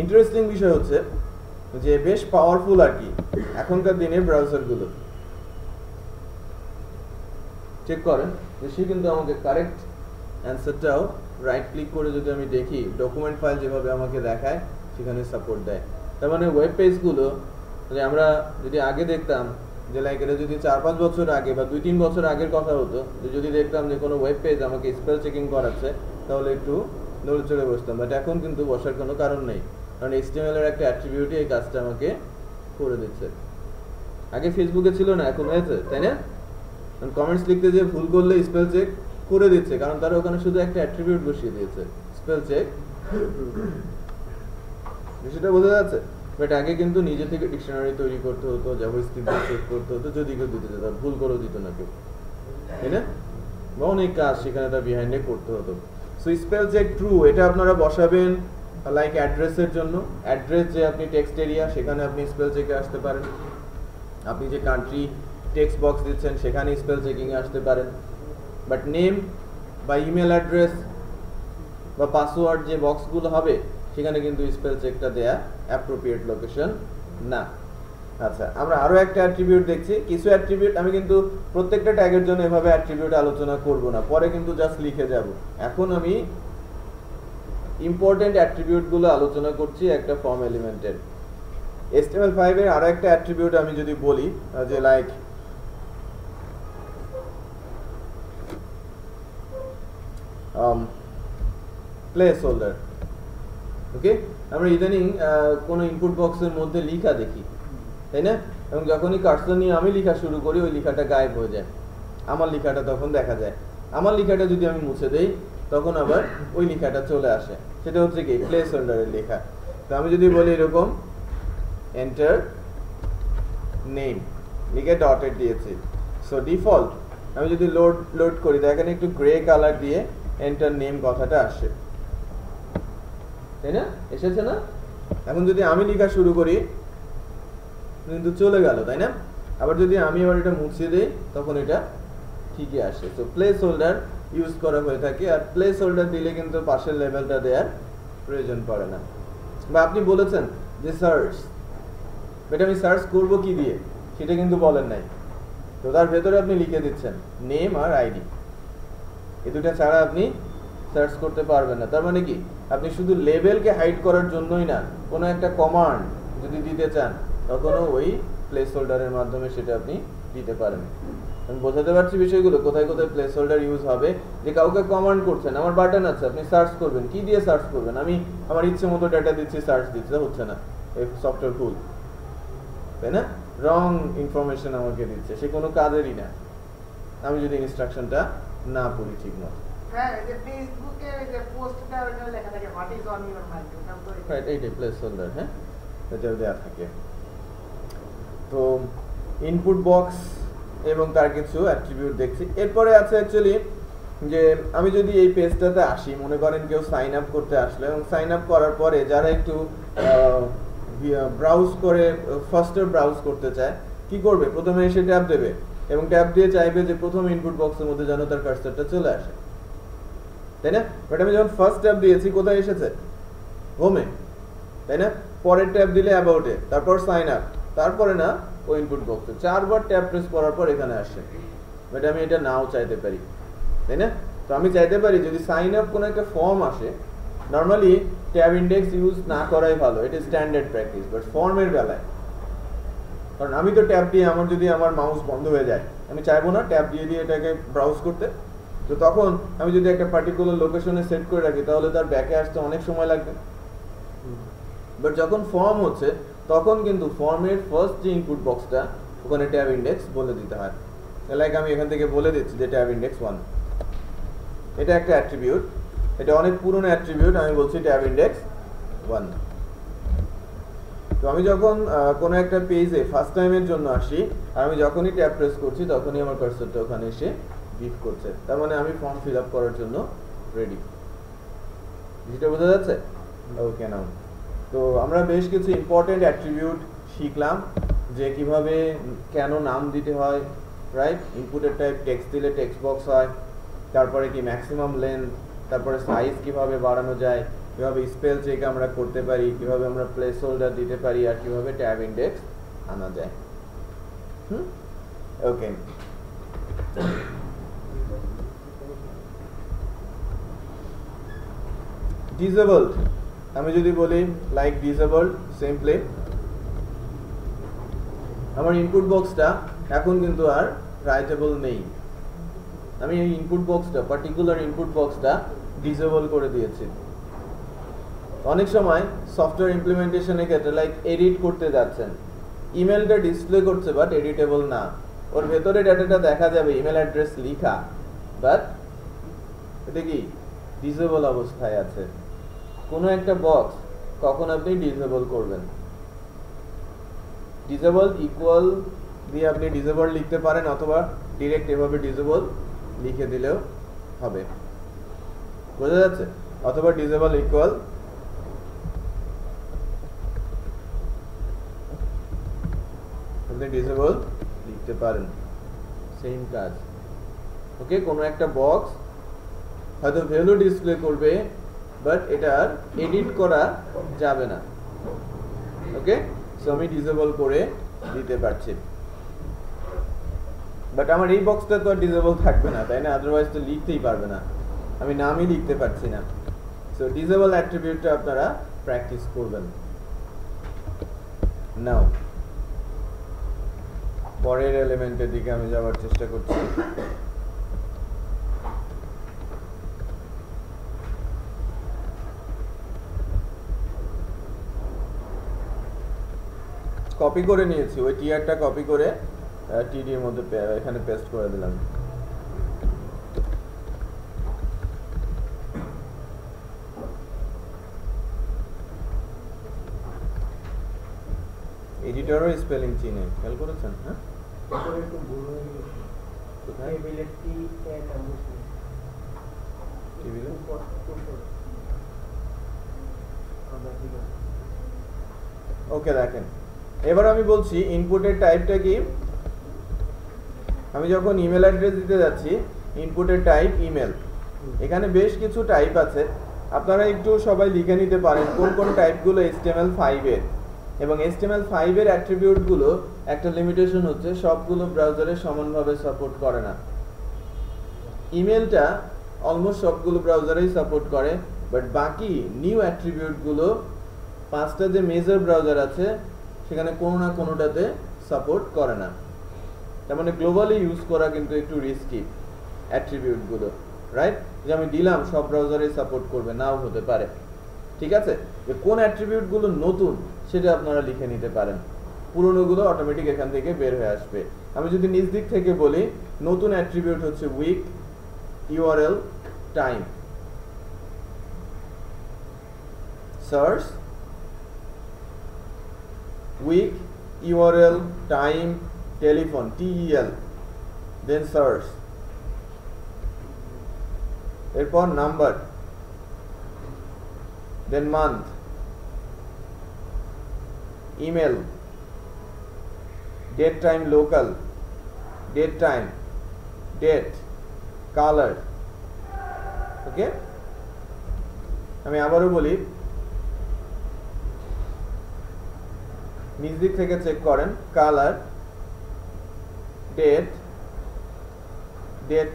ইন্টারেস্টিং বিষয় হচ্ছে যে বেশ পাওয়ারফুল আর কি এখনকার দিনে ব্রাউজারগুলো। চেক করেন যে সে কিন্তু আমাকে কারেক্ট অ্যান্সারটাও রাইট ক্লিক করে যদি আমি দেখি, ডকুমেন্ট ফাইল যেভাবে আমাকে দেখায় সেখানে সাপোর্ট দেয়। তার মানে ওয়েব পেজগুলো আমরা যদি আগে দেখতাম যে লাইক এটা যদি 4-5 বছর আগে বা 2-3 বছর আগের কথা হতো, যদি দেখতাম যে কোনো ওয়েব পেজ আমাকে স্পেল চেকিং করাচ্ছে, তাহলে একটু নড়ে চড়ে বসতাম, বাট এখন কিন্তু বসার কোনো কারণ নেই, কারণ HTML এর একটা অ্যাট্রিবিউটই এই কাজটা আমাকে করে দিচ্ছে। আগে ফেসবুকে ছিল না, এখন হয়েছে, তাই না? কমেন্টস লিখতে যে ভুল করলে স্পেল চেক করে দিচ্ছে, কারণ তারা ওখানে শুধু একটা অ্যাট্রিবিউট বসিয়ে দিয়েছে, স্পেল চেক। সেটা বোঝা যাচ্ছে? বাট আগে কিন্তু নিজে থেকে ডিকশনারি তৈরি করতে হতো, জাভাস্ক্রিপ্ট চেক করতে হতো, যদি কেউ দিতে যেত, ভুল করেও দিত না কেউ, তাই না? বা অনেক কাজ সেখানে তার বিহাইন্ডে করতে হতো। সো স্পেল চেক ট্রু এটা আপনারা বসাবেন লাইক অ্যাড্রেসের জন্য, অ্যাড্রেস যে আপনি টেক্সট এরিয়া সেখানে আপনি স্পেল চেকে আসতে পারেন, আপনি যে কান্ট্রি টেক্সট বক্স দিচ্ছেন সেখানে স্পেল চেকিংয়ে আসতে পারেন, বাট নেম বা ইমেল অ্যাড্রেস বা পাসওয়ার্ড যে বক্সগুলো হবে সেখানে কিন্তু স্পেল চেকটা দেয়া অ্যাপ্রোপ্রিয়েট লোকেশন না। আচ্ছা, আমরা আরো একটা অ্যাট্রিবিউট দেখছি। কিছু অ্যাট্রিবিউট আমি কিন্তু প্রত্যেকটা ট্যাগের জন্য এভাবে অ্যাট্রিবিউট আলোচনা করব না, পরে কিন্তু জাস্ট লিখে যাব। এখন আমি ইম্পর্টেন্ট অ্যাট্রিবিউটগুলো আলোচনা করছি একটা ফর্ম এলিমেন্টের। HTML5 এর আরো একটা অ্যাট্রিবিউট আমি যদি বলি যে লাইক প্লেস হোল্ডার। ওকে, আমরা ইদানিং কোনো ইনপুট বক্সের মধ্যে লেখা দেখি, তাই না? এবং যখনই কার্সর নিয়ে আমি লেখা শুরু করি ওই লেখাটা গায়েব হয়ে যায়, আমার লেখাটা তখন দেখা যায়। আমার লেখাটা যদি আমি মুছে দেই তখন আবার ওই লেখাটা চলে আসে, সেটা হচ্ছে কি প্লেস হোল্ডারের লেখা। তো আমি যদি বলি এরকম এন্টার নেম লিখে ডটেড দিয়েছি, সো ডিফল্ট আমি যদি লোড করি দেখেন একটু গ্রে কালার দিয়ে এন্টার নেম কথাটা আসে, তাই না? এসেছে না? এখন যদি আমি লেখা শুরু করি কিন্তু চলে গেল, তাই না? আবার যদি আমি আবার এটা মুছে দেই তখন এটা ঠিকই আসে। তো প্লেস হোল্ডার ইউজ করা হয়ে থাকে, আর প্লেস হোল্ডার দিলে কিন্তু পাশের লেভেলটা দেওয়ার প্রয়োজন পড়ে না। বা আপনি বলেছেন যে সার্চ, এটা আমি সার্চ করব কি দিয়ে সেটা কিন্তু বলেন নাই, তো তার ভেতরে আপনি লিখে দিচ্ছেন নেম আর আইডি, এই দুটা ছাড়া আপনি সার্চ করতে পারবেন না। তার মানে কি আপনি শুধু লেভেলকে হাইড করার জন্যই না, কোনো একটা কমান্ড যদি দিতে চান তখনও ওই প্লেস হোল্ডারের মাধ্যমে সেটা আপনি দিতে পারেন। আমি বোঝাতে পারছি বিষয়গুলো, কোথায় কোথায় প্লেস হোল্ডার ইউজ হবে। যে কাউকে কমান্ড করছেন, আমার বাটন আছে, আপনি সার্চ করবেন, কি দিয়ে সার্চ করবেন? আমি আমার ইচ্ছে মতো ডাটা দিচ্ছি, সার্চ দিচ্ছে, হচ্ছে না, এই সফটওয়্যার ভুল, তাই না? রং ইনফরমেশন আমাকে দিচ্ছে, সে কোনো কাজেরই না আমি যদি ইনস্ট্রাকশনটা না পড়ি ঠিক মতো। হ্যাঁ, এই যে ফেসবুকে এই যে পোস্টটা ওখানে লেখা থাকে what is on your mind, ওটা তো রাইট, এইটাই প্লেস হোল্ডার, হ্যাঁ এটা দেওয়া থাকে। তো ইনপুট বক্স এবং তার কিছু অ্যাট্রিবিউট দেখছি। এরপরে আছে অ্যাকচুয়ালি যে আমি যদি এই পেজটাতে আসি, মনে করেন কেউ সাইন আপ করতে আসলো এবং সাইন আপ করার পরে যারা একটু ব্রাউজ করে ফার্স্টে ব্রাউজ করতে চায় কি করবে, প্রথমে এসে ট্যাব দেবে এবং ট্যাব দিয়ে চাইবে যে প্রথম ইনপুট বক্সের মধ্যে যেন তার কার্সারটা চলে আসে, তাই না? বাট আমি যখন ফার্স্ট ট্যাব দিয়েছি কোথায় এসেছে, হোমে, তাই না? পরের ট্যাব দিলে অ্যাবাউটে, তারপর সাইন আপ, তারপরে না ও ইনপুট বক্সে, 4 বার ট্যাব প্রেস করার পর এখানে আসে। বাট আমি এটা নাও চাইতে পারি, তাই না? তো আমি চাইতে পারি যদি সাইন আপ কোনো একটা ফর্ম আসে, নর্মালি ট্যাব ইন্ডেক্স ইউজ না করাই ভালো, এটা স্ট্যান্ডার্ড প্র্যাকটিস। বাট ফর্মের বেলায়, কারণ আমি তো ট্যাব দিয়ে আমার যদি আমার মাউস বন্ধ হয়ে যায়, আমি চাইবো না ট্যাব দিয়ে দিয়ে এটাকে ব্রাউজ করতে। তো তখন আমি যদি একটা পার্টিকুলার লোকেশনে সেট করে রাখি তাহলে তার ব্যাকে আসতে অনেক সময় লাগবে। বাট যখন ফর্ম হচ্ছে তখন কিন্তু ফর্মের ফার্স্ট যে ইনপুট বক্সটা ওখানে ট্যাব ইন্ডেক্স বলে দিতে হয়। লাইক আমি এখান থেকে বলে দিচ্ছি যে ট্যাব ইন্ডেক্স 1, এটা একটা অ্যাট্রিবিউট, এটা অনেক পুরনো অ্যাট্রিবিউট, আমি বলছি ট্যাব ইন্ডেক্স 1। তো আমি যখন কোনো একটা পেজে ফার্স্ট টাইমের জন্য আসি আর আমি যখনই ট্যাব প্রেস করছি তখনই আমার কার্সারটা ওখানে এসে গিভ করছে, তার মানে আমি ফর্ম ফিল আপ করার জন্য রেডি। যেটা বোঝা যাচ্ছে? ওকে নাও। তো আমরা বেশ কিছু ইম্পর্টেন্ট অ্যাট্রিবিউট শিখলাম যে কিভাবে কেন নাম দিতে হয়, রাইট? ইনপুটের টাইপ টেক্সট দিলে টেক্সট বক্স হয়, তারপরে কি ম্যাক্সিমাম লেন্থ, তারপরে সাইজ কিভাবে বাড়ানো যায়, কিভাবে স্পেল চেক আমরা করতে পারি, কিভাবে আমরা প্লেস হোল্ডার দিতে পারি, আর কিভাবে ট্যাব ইন্ডেক্স আনা যায়। ওকে, ডিসেবলড আমি যদি বলি লাইক ডিসেবলড সিম্পলি আমার ইনপুট বক্সটা এখন কিন্তু আর রাইটেবল নেই, আমি এই ইনপুট বক্সটা পার্টিকুলার ইনপুট বক্সটা ডিসেবল করে দিয়েছি। অনেক সময় সফটওয়্যার ইমপ্লিমেন্টেশনের ক্ষেত্রে লাইক এডিট করতে যাচ্ছেন, ইমেলটা ডিসপ্লে করছে বাট এডিটেবল না, ওর ভেতরে ডাটাটা দেখা যাবে ইমেল অ্যাড্রেস লেখা, বাট এটা কি ডিসেবল অবস্থায় আছে। কোনো একটা বক্স কখন আপনি ডিসেবল করবেন, ডিসেবল ইকুয়াল দিয়ে আপনি ডিসেবল লিখতে পারেন অথবা ডিরেক্ট এভাবে ডিসেবল লিখে দিলেও হবে, বোঝা যাচ্ছে? অথবা ডিসেবল ইকুয়াল আপনি ডিসেবল লিখতে পারেন, সেম কাজ। ওকে, কোনো একটা বক্স হয়তো ভ্যালু ডিসপ্লে করবে বাট এটার এডিট করা যাবে না। ওকে, সো আমি ডিসেবল করে দিতে পারছি, বাট আমার এই বক্সটা তো আর ডিসেবল থাকবে না, তাই না? আদারওয়াইজ তো লিখতেই পারবে না, আমি নামই লিখতে পারছি না। সো ডিসেবল অ্যাট্রিবিউটটা আপনারা প্র্যাকটিস করবেন। নাও পরের এলিমেন্টের দিকে আমি যাওয়ার চেষ্টা করছি। কপি করে নিয়েছি, ওই টিআরটা কপি করে টিডির মধ্যে এখানে পেস্ট করে দিলাম। এডিটরও স্পেলিং চিনে, খেয়াল করেছেন? হ্যাঁ, একটু ভুল হয়ে গেছে। কোথায়? টেবিলে টি এর নাম বসে টেবিলে ওকে দেখেন, এবার আমি বলছি ইনপুটের টাইপটা কি। আমি যখন ইমেল অ্যাড্রেস দিতে যাচ্ছি ইনপুটের টাইপ ইমেল, এখানে বেশ কিছু টাইপ আছে, আপনারা একটু সবাই লিখে নিতে পারেন কোন কোন টাইপগুলো HTML5 এর, এবং HTML5 এর অ্যাট্রিবিউটগুলো একটা লিমিটেশন হচ্ছে সবগুলো ব্রাউজারে সমানভাবে সাপোর্ট করে না। ইমেলটা অলমোস্ট সবগুলো ব্রাউজারেই সাপোর্ট করে, বাট বাকি নিউ অ্যাট্রিবিউটগুলো 5টা যে মেজর ব্রাউজার আছে সেখানে কোনো না কোনোটাতে সাপোর্ট করে না। তার মানে গ্লোবালি ইউজ করা কিন্তু একটু রিস্কি অ্যাট্রিবিউটগুলো, রাইট? যে আমি দিলাম সব ব্রাউজারে সাপোর্ট করবে, নাও হতে পারে। ঠিক আছে, যে কোন অ্যাট্রিবিউটগুলো নতুন সেটা আপনারা লিখে নিতে পারেন। পুরনোগুলো অটোমেটিক এখান থেকে বের হয়ে আসবে। আমি যদি নিজ দিক থেকে বলি, নতুন অ্যাট্রিবিউট হচ্ছে week URL time, search week URL time telephone TEL, then search, এরপর number, then month, email, date time local, date time, date, colour. Okay, আমি আবারও বলি, নিজ দিক থেকে চেক করেন, colour, date, date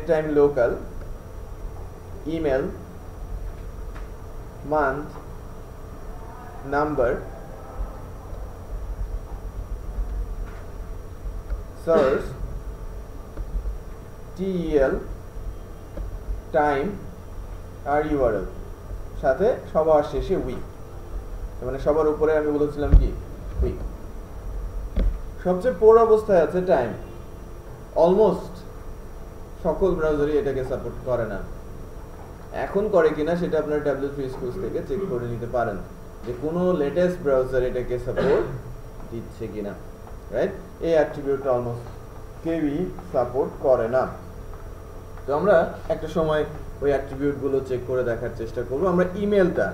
time local, email, month, number, search, TEL, time আর ইউআরএল, সাথে সবার শেষে উইক। মানে সবার উপরে আমি বলেছিলাম কি উইক। সবচেয়ে পোর অবস্থায় আছে টাইম। অলমোস্ট সকল ব্রাউজারই এটাকে সাপোর্ট করে না। এখন করে কিনা সেটা আপনার W3 Schools থেকে চেক করে নিতে পারেন যে কোনো লেটেস্ট ব্রাউজার এটাকে সাপোর্ট দিচ্ছে কিনা, রাইট? এই অ্যাট্রিবিউটটা অলমোস্ট কেউই সাপোর্ট করে না। তো আমরা একটা সময় ওই অ্যাট্রিবিউটগুলো চেক করে দেখার চেষ্টা করব। আমরা ইমেলটা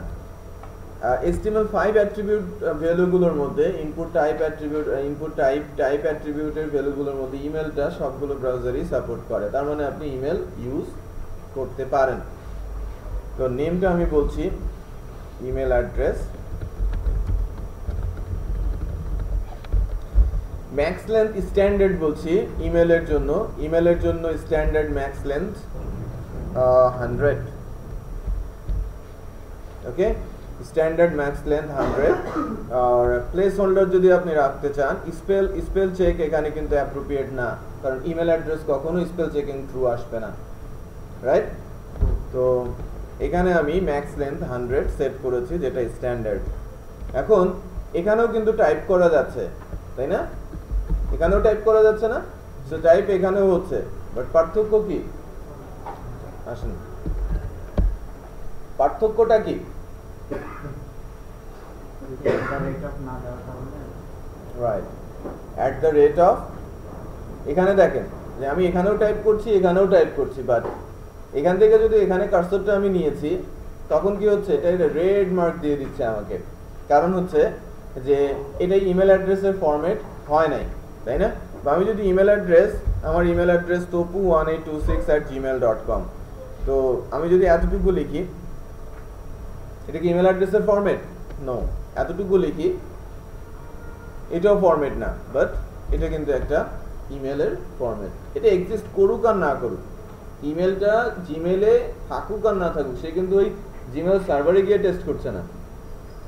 HTML5 অ্যাট্রিবিউট ভ্যালুগুলোর মধ্যে ইনপুট টাইপ অ্যাট্রিবিউটের ভ্যালুগুলোর মধ্যে ইমেলটা সবগুলো ব্রাউজারই সাপোর্ট করে। তার মানে আপনি ইমেল ইউজ করতে পারেন। তো নেমটা আমি বলছি email address, max length standard বলছি ইমেলের জন্য স্ট্যান্ডার্ড ম্যাক্স লেন্থ 100। ওকে, স্ট্যান্ডার্ড ম্যাক্স লেন্থ 100। আর প্লেস হোল্ডার যদি আপনি রাখতে চান, স্পেল চেক এখানে কিন্তু অ্যাপ্রোপ্রিয়েট না, কারণ ইমেল অ্যাড্রেস কখনো স্পেল চেকিং থ্রু আসবে না, রাইট? তো এখানে আমি ম্যাক্স লেন্থ 100 সেট করেছি, যেটা স্ট্যান্ডার্ড। এখন এখানেও কিন্তু টাইপ করা যাচ্ছে, তাই না? এখানেও টাইপ করা যাচ্ছে না? সো টাইপ এখানেও হচ্ছে, বাট পার্থক্য কি? আসেন, পার্থক্যটা কি? Right, at the rate of. এখানে দেখেন যে আমি এখানেও টাইপ করছি, এখানেও টাইপ করছি, বাট এখান থেকে যদি এখানে কার্সরটা আমি নিয়েছি, তখন কি হচ্ছে? এটা রেড মার্ক দিয়ে দিচ্ছে আমাকে। কারণ হচ্ছে যে এটা ইমেল অ্যাড্রেসের ফরম্যাট হয় নাই, তাই না? আমি যদি আমার ইমেল অ্যাড্রেস topu1826@gmail.com, তো আমি যদি এতটুকু লিখি, এটা কি ইমেল অ্যাড্রেসের ফরম্যাট? নো। এতটুকু লিখি, এটাও ফরম্যাট না, বাট এটা কিন্তু একটা ইমেলের ফরম্যাট। এটা এক্সিস্ট করুক আর না করুক, ইমেলটা জিমেলে থাকুক আর না থাকুক, সে কিন্তু ওই জিমেল সার্ভারে গিয়ে টেস্ট করছে না,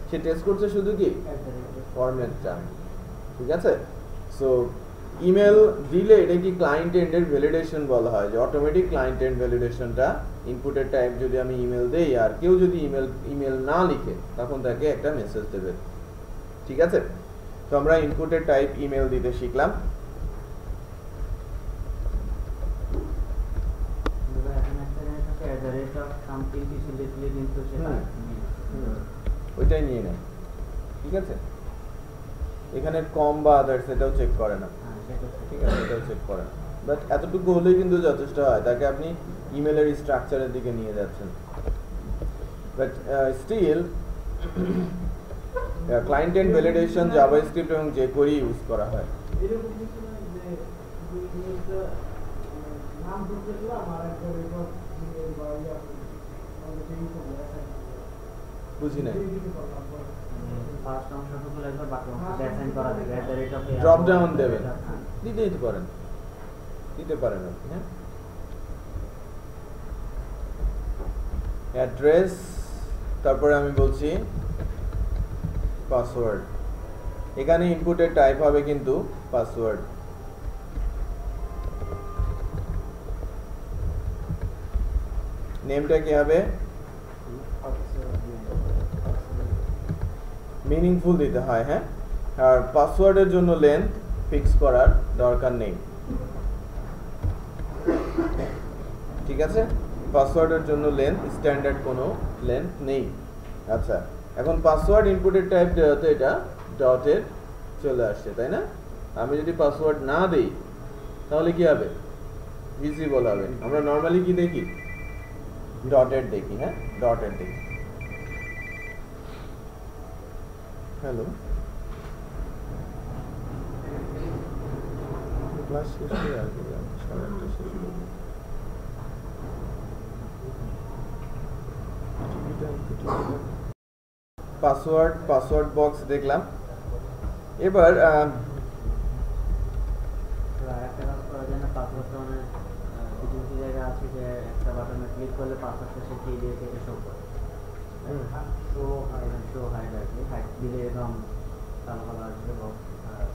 সে টেস্ট করছে শুধু কি ফরম্যাটটা। ঠিক আছে? সো ইমেল দিলে এটা কি ক্লায়েন্ট এন্ডের ভ্যালিডেশন বলা হয়, যে অটোমেটিক ক্লায়েন্ট এন্ড ভ্যালিডেশনটা ইনপুটের টাইপ যদি আমি ইমেল দেই আর কেউ যদি ইমেল না লিখে, তখন তাকে একটা মেসেজ দেবে। ঠিক আছে? তো আমরা ইনপুটের টাইপ ইমেল দিতে শিখলাম। ওইটাই নিয়ে নেয়। ঠিক আছে? এখানে কম বা আদার্স এটাও চেক করে না। ঠিক আছে, এটাও চেক করে না, বাট এতটুকু হলেই কিন্তু যথেষ্ট হয়। তাকে আপনি ইমেলের স্ট্রাকচারের দিকে নিয়ে যাচ্ছেন। But still client end validation JavaScript এবং jQuery ইউজ করা হয়। এরকম কিছু না যে ইমেলটা নাম ঢুকতে দিলাম আর একটা রেকর্ড ইমেল বা ইয়া বুঝি নাই। ফার্স্ট অংশটুকু একবার বাকি অংশটা অ্যাসাইন করা যাবে, at the rate of drop down দেবেন, দিতে পারেন আপনি। হ্যাঁ, অ্যাড্রেস, তারপরে আমি বলছি পাসওয়ার্ড। এখানে ইনপুটের টাইপ হবে কিন্তু পাসওয়ার্ড। নেমটা কি হবে? মিনিংফুল দিতে হয়, হ্যাঁ। আর পাসওয়ার্ডের জন্য লেন্থ ফিক্স করার দরকার নেই, ঠিক আছে। পাসওয়ার্ডের জন্য লেন্থ স্ট্যান্ডার্ড কোনো লেন্থ নেই। আচ্ছা, এখন পাসওয়ার্ড ইনপুটের টাইপ দেওয়াতে এটা ডটের চলে আসছে, তাই না? আমি যদি পাসওয়ার্ড না দেই তাহলে কি হবে? ভিজিবল হবে। আমরা নর্মালি কি দেখি? ডটেড দেখি, হ্যাঁ, ডটেড দেখি। হ্যালো, ক্লাস শেষ হয়ে আসবে, 8:30 শেষ হয়ে যাবে। পাসওয়ার্ড বক্স দেখলাম। এবার আরেকটা কাজ করা যায় না, পাসওয়ার্ডটা মানে কিছু কিছু জায়গা আছে যে একটা বাটনে ক্লিক করলে পাসওয়ার্ডটা সে কি দিয়ে সেটা শো করে, শো হাইড আর কি, হাইড দিলে এরকম কালো কালো আসবে বক্স, আর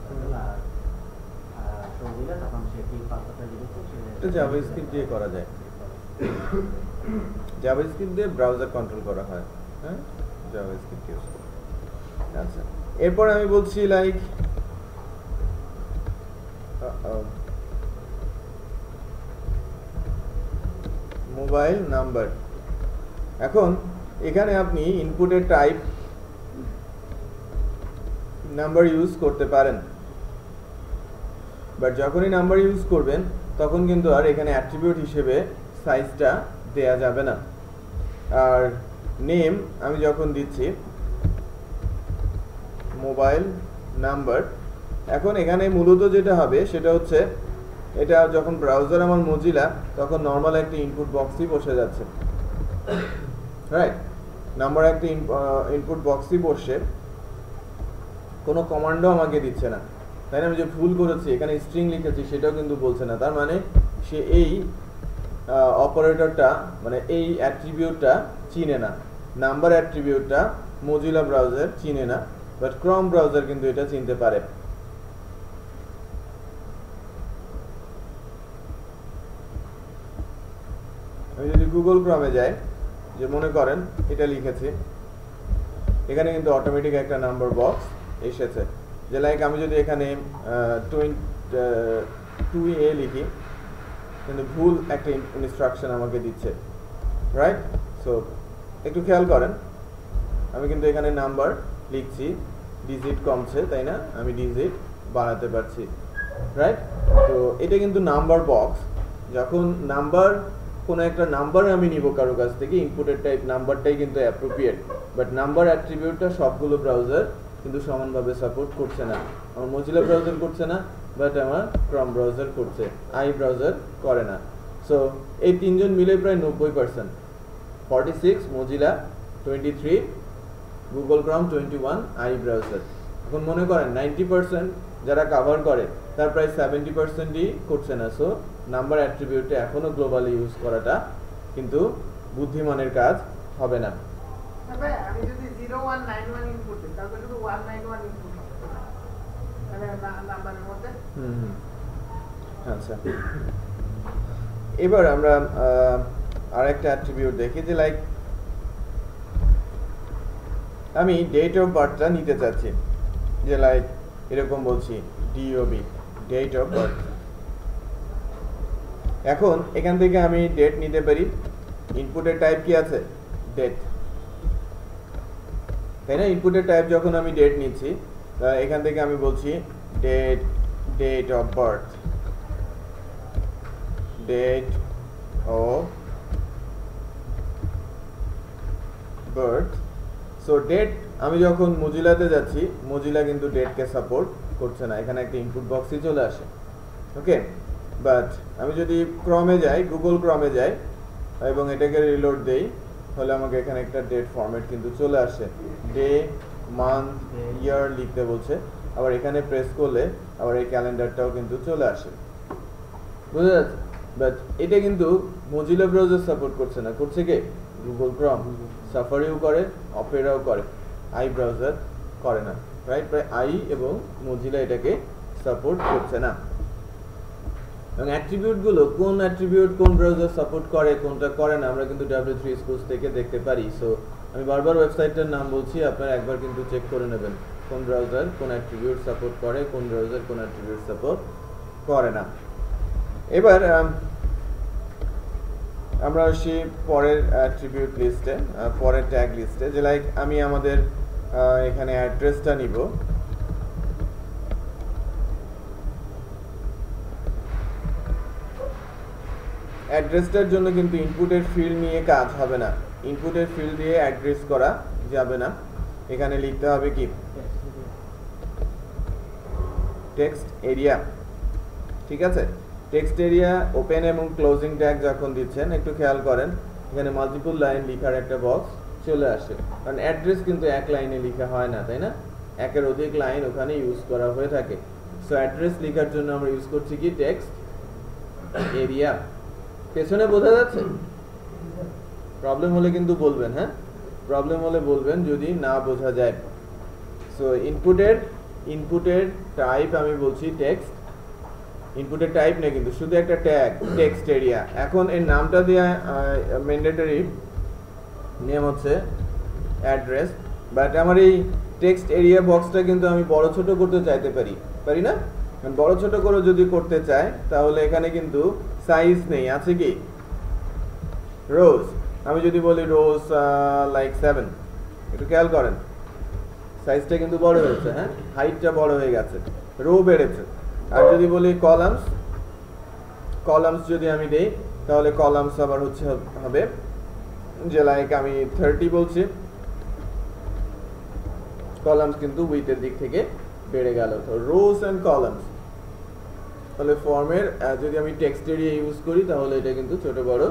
শো দিলে তখন সে কি পাসওয়ার্ডটা দিয়েছে এটা জাভাস্ক্রিপ্ট দিয়ে করা যায়। জাভাস্ক্রিপ্ট দিয়ে ব্রাউজার কন্ট্রোল করা হয়, হ্যাঁ, জাভাস্ক্রিপ্ট ইউজ করে। আচ্ছা, এরপর আমি বলছি লাইক মোবাইল নাম্বার। এখন এখানে আপনি ইনপুটের টাইপ নাম্বার ইউজ করতে পারেন, বাট যখনই নাম্বার ইউজ করবেন তখন কিন্তু আর এখানে অ্যাট্রিবিউট হিসেবে সাইজটা দেয়া যাবে না। আর নেম আমি যখন দিচ্ছি মোবাইল নাম্বার, এখন এখানে মূলত যেটা হবে সেটা হচ্ছে, এটা যখন ব্রাউজার আমার মজিলা তখন নর্মাল একটা ইনপুট বক্সই বসে যাচ্ছে, রাইট। নাম্বার একটা ইনপুট বক্সই বসে, কোনো কমান্ডও আমাকে দিচ্ছে না, তাই না? আমি যে ভুল করেছি এখানে স্ট্রিং লিখেছি সেটাও কিন্তু বলছে না। তার মানে সে এই অপারেটরটা মানে এই অ্যাট্রিবিউটটা চিনে না, নাম্বার অ্যাট্রিবিউটটা মজিলা ব্রাউজার চিনে না, বাট ক্রম ব্রাউজার কিন্তু এটা চিনতে পারে। আমি যদি গুগল ক্রমে যাই, যে মনে করেন এটা লিখেছি, এখানে কিন্তু অটোমেটিক একটা নাম্বার বক্স এসেছে। যে লাইক আমি যদি এখানে 2A লিখি কিন্তু ভুল একটা ইনস্ট্রাকশন আমাকে দিচ্ছে, রাইট। সো একটু খেয়াল করেন, আমি কিন্তু এখানে নাম্বার লিখছি, ডিজিট কমছে, তাই না? আমি ডিজিট বানাতে পারছি, রাইট। তো এটা কিন্তু নাম্বার বক্স। যখন নাম্বার, কোনো একটা নাম্বার আমি নিব কারো কাছ থেকে, ইনপুটের টাইপ নাম্বারটাই কিন্তু অ্যাপ্রোপ্রিয়েট, বাট নাম্বার অ্যাট্রিবিউটটা সবগুলো ব্রাউজার কিন্তু সমানভাবে সাপোর্ট করছে না। আমার মজিলা ব্রাউজার করছে না, বাট আমার ক্রম ব্রাউজার করছে, আই ব্রাউজার করে না। সো এই তিনজন মিলে প্রায় 90%, 46 মজিলা, 23 গুগল ক্রম, 21 আই ব্রাউজার। এখন মনে করেন 90% যারা কাভার করে তার প্রায় 70%ই করছে না। সো নাম্বার অ্যাট্রিবিউটটা এখনো গ্লোবালি ইউজ করাটা কিন্তু বুদ্ধিমানের কাজ হবে না। আমি যদি 0191 ইনপুট দিই তাহলে শুধু 191 ইনপুট হবে, মানে নাম্বারের মধ্যে। আচ্ছা, এবার আমরা আরেকটা অ্যাট্রিবিউট দেখি, যে লাইক আমি ডেট অফ বার্থটা নিতে চাচ্ছি, যে লাইক এরকম বলছি DOB, ডেট অফ বার্থ। এখন এখান থেকে আমি ডেট নিতে পারি, ইনপুটের টাইপ কি আছে? ডেট, তাই না? ইনপুটের টাইপ যখন আমি ডেট নিচ্ছি, এখান থেকে আমি বলছি date of birth, date of birth. So date আমি যখন মজিলাতে যাচ্ছি, মজিলা কিন্তু ডেটকে সাপোর্ট করছে না, এখানে একটা ইনপুট বক্সই চলে আসে, ওকে। বাট আমি যদি ক্রমে যাই, গুগল ক্রমে যাই এবং এটাকে রিলোড দেই, তাহলে আমাকে এখানে একটা ডেট ফরম্যাট কিন্তু চলে আসে, ডে, মান্থ, ইয়ার লিখতে বলছে। আবার এখানে প্রেস করলে আবার এই ক্যালেন্ডারটাও কিন্তু চলে আসে, বুঝা যাচ্ছে? বাট এটা কিন্তু মজিলা ব্রাউজার সাপোর্ট করছে না, করছে কে? গুগল ক্রম। সাফারিও করে, অপেরাও করে, আই ব্রাউজার করে না, রাইট। আই এবং মজিলা এটাকে সাপোর্ট করছে না। এবং অ্যাট্রিবিউটগুলো, কোন অ্যাট্রিবিউট কোন ব্রাউজার সাপোর্ট করে কোনটা করে না, আমরা কিন্তু W3 Schools থেকে দেখতে পারি। সো আমি বারবার ওয়েবসাইটটার নাম বলছি, আপনারা একবার কিন্তু চেক করে নেবেন কোন ব্রাউজার কোন অ্যাট্রিবিউট সাপোর্ট করে, কোন ব্রাউজার কোন অ্যাট্রিবিউট সাপোর্ট করে না। এবার আমরা আসি পরের অ্যাট্রিবিউট লিস্টে, পরের ট্যাগ লিস্টে, যে লাইক আমি আমাদের এখানে অ্যাড্রেসটা নিব। অ্যাড্রেসটার জন্য কিন্তু ইনপুটের ফিল্ড নিয়ে কাজ হবে না, ইনপুটের ফিল্ড দিয়ে অ্যাড্রেস করা যাবে না। এখানে লিখতে হবে কি টেক্সট এরিয়া, ঠিক আছে। টেক্সট এরিয়া ওপেন এবং ক্লোজিং ট্যাগ যখন দিচ্ছেন একটু খেয়াল করেন, এখানে মাল্টিপল লাইন লেখার একটা বক্স চলে আসে, কারণ অ্যাড্রেস কিন্তু এক লাইনে লেখা হয় না, তাই না, একের অধিক লাইন ওখানে ইউজ করা হয়ে থাকে। সো অ্যাড্রেস লেখার জন্য আমরা ইউজ করছি কি টেক্সট এরিয়া। পেছনে বোঝা যাচ্ছে? প্রবলেম হলে কিন্তু বলবেন, হ্যাঁ, প্রবলেম হলে বলবেন যদি না বোঝা যায়। সো ইনপুটের টাইপ আমি বলছি টেক্সট, ইনপুটের টাইপ না কিন্তু শুধু একটা ট্যাগ টেক্সট এরিয়া। এখন এর নামটা দেওয়া ম্যান্ডেটরি, নেম হচ্ছে অ্যাড্রেস, বাট আমার এই টেক্সট এরিয়া বক্সটা কিন্তু আমি বড় ছোট করতে চাইতে পারি না? বড় ছোট করে যদি করতে চাই তাহলে এখানে কিন্তু সাইজ নেই, আছে কি রোজ। আমি যদি বলি রোজ লাইক 7, একটু খেয়াল করেন সাইজটা কিন্তু বড় হয়েছে, হ্যাঁ, হাইটটা বড় হয়ে গেছে, রো বেড়েছে। আর যদি বলি কলামস যদি আমি দেই তাহলে কলামস আবার হবে যে লাইক আমি 30 বলছি, কলামস কিন্তু উইথের দিক থেকে বেড়ে গেল। তো রোজ এন্ড কলামস, তাহলে ফর্মের যদি আমি টেক্সট এরিয়া ইউজ করি তাহলে এটা কিন্তু ছোট বড়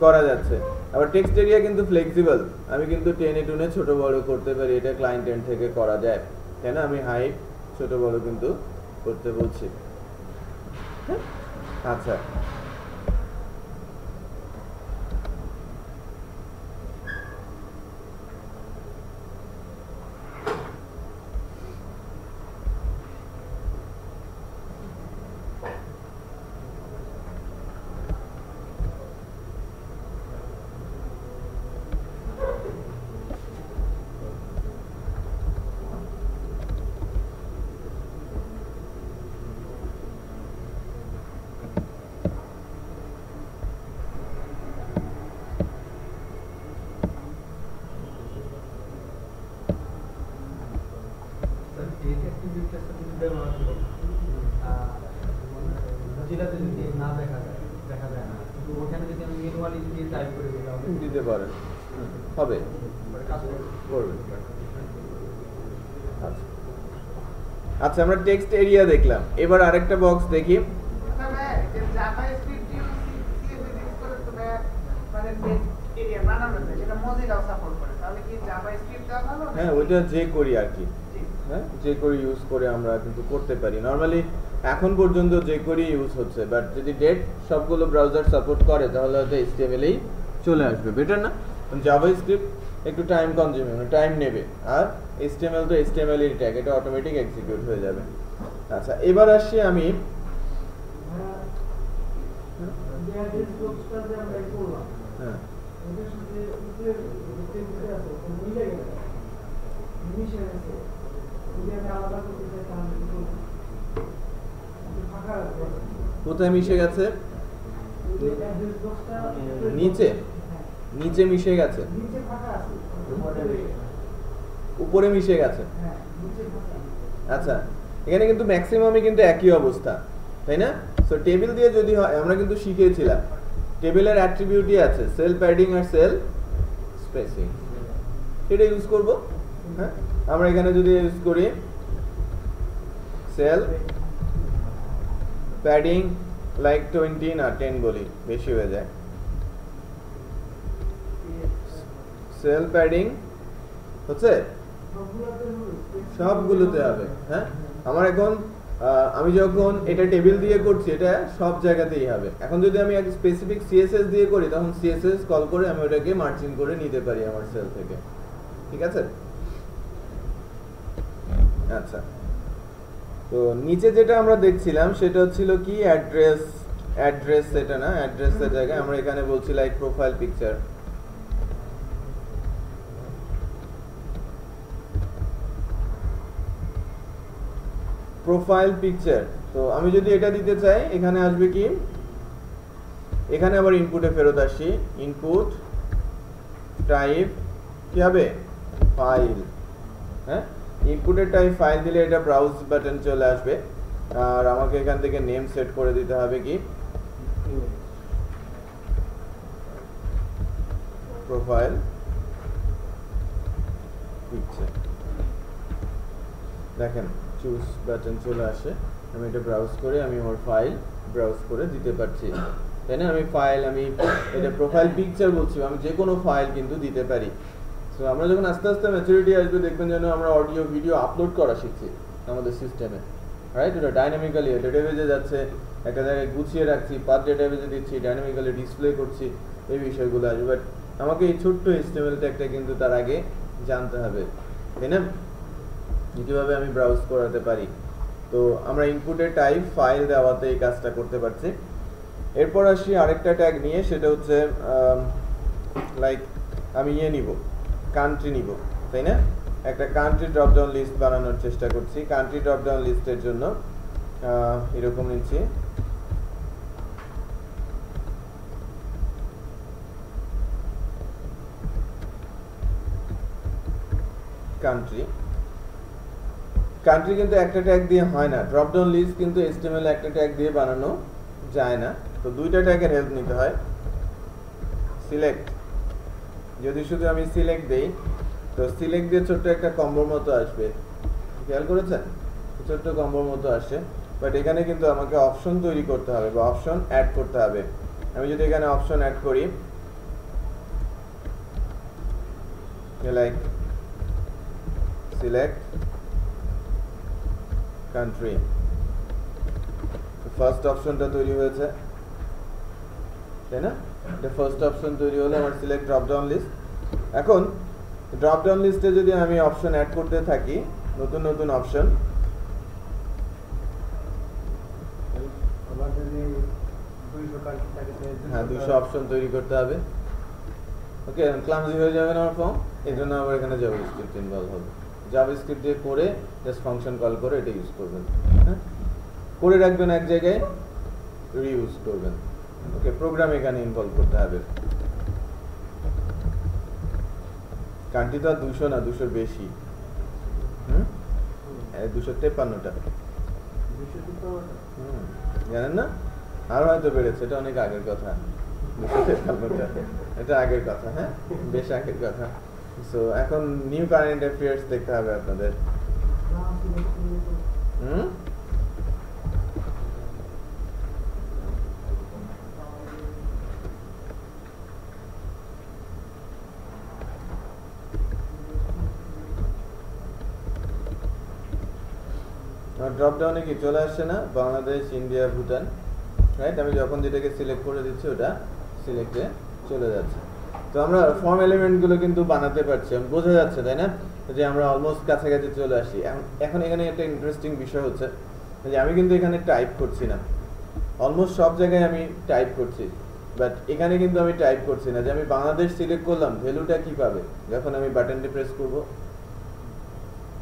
করা যাচ্ছে। আবার টেক্সট এরিয়া কিন্তু ফ্লেক্সিবল, আমি কিন্তু টেনে টুনে ছোট বড় করতে পারি, এটা ক্লায়েন্ট এন্ড থেকে করা যায়, তাই না। আমি হাইট ছোট বড় কিন্তু করতে বলছি। আচ্ছা, দিতে পারেন, হবে, করবেন। আচ্ছা, আমরা টেক্সট এরিয়া দেখলাম, এবার আরেকটা বক্স দেখি। হ্যাঁ, ওইটা যে করি আর কি, হ্যাঁ, যে করি ইউজ করে আমরা কিন্তু করতে পারি। নরমালি এখন পর্যন্ত যে করি ইউজ হচ্ছে, বাট যদি ডেট সবগুলো ব্রাউজার সাপোর্ট করে তাহলে হয়তো HTML-এই চলে আসবে, বেটার না? জাভাস্ক্রিপ্ট একটু টাইম কনজিউমিং, টাইম নেবে, আর HTML তো HTML এর ট্যাগ, এটা অটোমেটিক এক্সিকিউট হয়ে যাবে। আচ্ছা, এবার আসছি আমি হ্যাঁ কোথায় মিশে গেছে? নিচে মিশে গেছে, উপরে মিশে গেছে। আচ্ছা, এখানে কিন্তু ম্যাক্সিমামই কিন্তু একই অবস্থা, তাই না? সো টেবিল দিয়ে যদি হয়, আমরা কিন্তু শিখেছিলাম টেবিলের অ্যাট্রিবিউটই আছে সেল প্যাডিং আর সেল স্পেসিং, এটা ইউজ করব। হ্যাঁ, আমরা এখানে যদি ইউজ করি সেল প্যাডিং লাইক 20 না 10 বলি, বেশি হয়ে যায়, সেল প্যাডিং হচ্ছে সবগুলোতে হবে। হ্যাঁ, আমার এখন আমি যখন এটা টেবিল দিয়ে করছি এটা সব জায়গাতেই হবে। এখন যদি আমি এক স্পেসিফিক সিএসএস দিয়ে করি তখন সিএসএস কল করে আমি ওটাকে মার্জিন করে নিতে পারি আমার সেল থেকে, ঠিক আছে? আচ্ছা, তো নিচে যেটা আমরা দেখছিলাম সেটা হচ্ছিল কি অ্যাড্রেস, সেটা না, অ্যাড্রেসের জায়গায় আমরা এখানে বলছি like profile picture. Profile picture. তো আমি যদি এটা দিতে চাই এখানে আসবে কি, এখানে আবার ইনপুটে ফেরত আসি, ইনপুট টাইপ কি হবে, ফাইল। হ্যাঁ, ইনপুটের টাইপ ফাইল দিলে এটা ব্রাউজ বাটন চলে আসবে। আর আমাকে এখান থেকে নেম সেট করে দিতে হবে কি, প্রোফাইল পিকচার। দেখেন চুজ বাটন চলে আসে, আমি এটা ব্রাউজ করে আমি আমার ফাইল ব্রাউজ করে দিতে পারছি, তাই না? আমি ফাইল, আমি এটা প্রোফাইল পিকচার বলছি, আমি যে কোনো ফাইল কিন্তু দিতে পারি। সো আমরা যখন আস্তে আস্তে ম্যাচুরিটি আসবে দেখবেন যেন আমরা অডিও ভিডিও আপলোড করা শিখছি আমাদের সিস্টেমে, রাইট? এটা ডাইনামিক্যালি ডেটাবেজে যাচ্ছে, একটা জায়গায় গুছিয়ে রাখছি, পাথ ডেটাবেজে দিচ্ছি, ডাইনামিক্যালি ডিসপ্লে করছি, এই বিষয়গুলো আসবে। বাট আমাকে এই ছোট্ট HTML ট্যাগটা কিন্তু তার আগে জানতে হবে, তাই না? কিভাবে আমি ব্রাউজ করাতে পারি। তো আমরা ইনপুটের টাইপ ফাইল দেওয়াতে এই কাজটা করতে পারছি। এরপর আসি আরেকটা ট্যাগ নিয়ে, সেটা হচ্ছে লাইক আমি নিব, কান্ট্রি নিব, তাই না? একটা কান্ট্রি ড্রপ ডাউন লিস্ট বানানোর চেষ্টা করছি। কান্ট্রি ড্রপ ডাউন লিস্টের জন্য এরকম নিচ্ছি, কান্ট্রি। কান্ট্রি কিন্তু একটা ট্যাগ দিয়ে হয় না, ড্রপ ডাউন লিস্ট কিন্তু HTML একটা ট্যাগ দিয়ে বানানো যায় না। তো দুইটা ট্যাগের হেল্প নিতে হয়। সিলেক্ট, যদি শুধু আমি সিলেক্ট দেই তো সিলেক্ট দিয়ে ছোট্ট একটা কম্বোর মতো আসবে, খেয়াল করেছেন? ছোট্ট কম্বোর মতো আসে। বাট এখানে কিন্তু আমাকে অপশন তৈরি করতে হবে বা অপশন অ্যাড করতে হবে। আমি যদি এখানে অপশন অ্যাড করি, লাইক সিলেক্ট কান্ট্রি, ফার্স্ট অপশনটা তৈরি হয়েছে, তাই না? এটা ফার্স্ট অপশন তৈরি হলো আমার সিলেক্ট ড্রপ ডাউন লিস্ট। এখন ড্রপ ডাউন লিস্টে যদি আমি অপশন অ্যাড করতে থাকি, নতুন নতুন অপশন, হ্যাঁ 200 অপশন তৈরি করতে হবে। ওকে, ক্লামজি হয়ে যাবে না আমার ফর্ম, এই জন্য আবার এখানে জাভাস্ক্রিপ্ট ইনভলভ হবে। জাভাস্ক্রিপ্ট দিয়ে করে জাস্ট ফাংশন কল করে এটা ইউজ করবেন, হ্যাঁ, করে রাখবেন এক জায়গায়, রিইউজ করবেন। ওকে, প্রোগ্রাম এখানে ইনভলভ করতে হবে। কান্ট্রি তো আর 200 না, 200 বেশি, 253টা, জানেন না? আর হয়তো বেড়েছে, এটা অনেক আগের কথা, 253টা, এটা আগের কথা, হ্যাঁ, বেশ আগের কথা। সো এখন নিউ কারেন্ট অ্যাফেয়ার্স দেখতে হবে আপনাদের। ড্রপ ডাউনে কি চলে আসছে না, বাংলাদেশ, ইন্ডিয়া, ভুটান, রাইট? আমি যখন যেটাকে সিলেক্ট করে দিচ্ছি ওটা সিলেক্টে চলে যাচ্ছে। তো আমরা ফর্ম এলিমেন্টগুলো কিন্তু বানাতে পারছি, বোঝা যাচ্ছে, তাই না? যে আমরা অলমোস্ট কাছাকাছি চলে আসি। এখন এখানে একটা ইন্টারেস্টিং বিষয় হচ্ছে যে আমি কিন্তু এখানে টাইপ করছি না, অলমোস্ট সব জায়গায় আমি টাইপ করছি, বাট এখানে কিন্তু আমি টাইপ করছি না। যে আমি বাংলাদেশ সিলেক্ট করলাম, ভ্যালুটা কি পাবে যখন আমি বাটনটি প্রেস করব?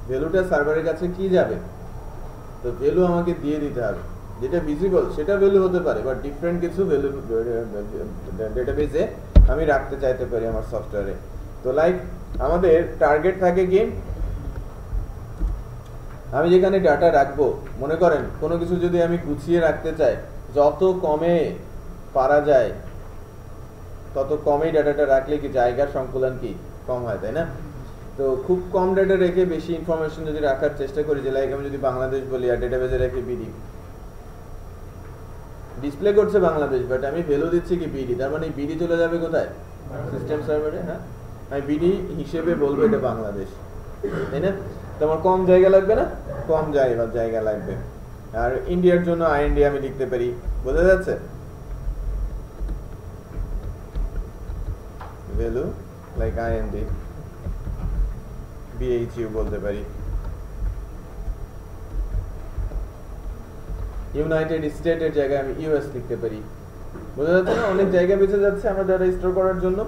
ভ্যালুটা সার্ভারের কাছে কি যাবে? তো ভ্যালু আমাকে দিয়ে দিতে হবে, যেটা ভিজিবল সেটা ভ্যালু হতে পারে, বাট ডিফারেন্ট কিছু ভ্যালু ডেটাবেজে আমি রাখতে চাইতে পারি আমার সফটওয়্যারে। তো লাইক আমাদের টার্গেট থাকে কি, আমি যেখানে ডাটা রাখবো, মনে করেন কোনো কিছু যদি আমি গুছিয়ে রাখতে চাই, যত কমে পারা যায় তত কমেই ডাটাটা রাখলে কি জায়গার সংকুলন কি কম হয়, তাই না? তো খুব কম ডাটা রেখে বেশি ইনফরমেশন যদি রাখার চেষ্টা করি, যে লাইক আমি যদি বাংলাদেশ বলি আর ডেটাবেজে রেখে বিডি, ডিসপ্লে করছে বাংলাদেশ, বাট আমি ভ্যালু দিচ্ছি কি বিডি, তার মানে বিডি চলে যাবে কোথায়? সিস্টেম সার্ভারে। হ্যাঁ, আমি বিডি হিসেবে বলবো এটা বাংলাদেশ, তাই না? তোমার কম জায়গা লাগবে না, কম জায়গা লাগবে। আর ইন্ডিয়ার জন্য IND আমি লিখতে পারি, বোঝা যাচ্ছে? ভ্যালু লাইক IND, BHU বলতে পারি, ইউনাইটেড স্টেটের জায়গায় আমি US লিখতে পারি, বোঝা যাচ্ছে না? অনেক জায়গা বেঁচে যাচ্ছে আমার ডাটা স্টোর করার জন্য।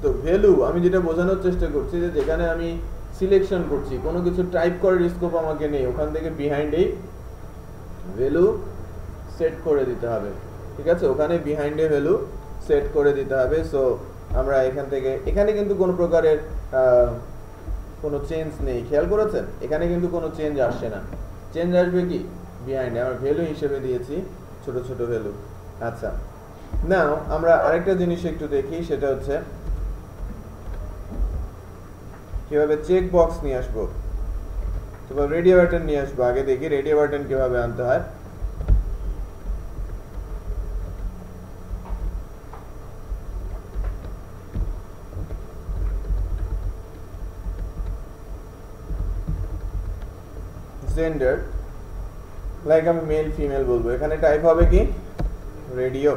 তো ভ্যালু আমি যেটা বোঝানোর চেষ্টা করছি, যে যেখানে আমি সিলেকশন করছি, কোনো কিছু টাইপ করার স্কোপ আমাকে নেই, ওখান থেকে বিহাইন্ডেই ভ্যালু সেট করে দিতে হবে। ঠিক আছে, ওখানে বিহাইন্ডে ভ্যালু সেট করে দিতে হবে। সো আমরা এখান থেকে, এখানে কিন্তু কোনো প্রকারের কোনো চেঞ্জ নেই, খেয়াল করেছেন? এখানে কিন্তু কোনো চেঞ্জ আসছে না। চেঞ্জ আসবে কি বিহাইন্ডে, আমরা ভ্যালু হিসেবে দিয়েছি ছোট ছোট ভ্যালু। আচ্ছা, নাও আমরা আরেকটা জিনিস একটু দেখি, সেটা হচ্ছে কিভাবে চেক বক্স নিয়ে আসবো। তো রেডিও বাটন নিয়ে আসবো। আগে দেখি রেডিও বাটন কিভাবে আনতে হয়। জেন্ডার, লাইক আমি মেল ফিমেল বলবো, এখানে টাইপ হবে কি রেডিও।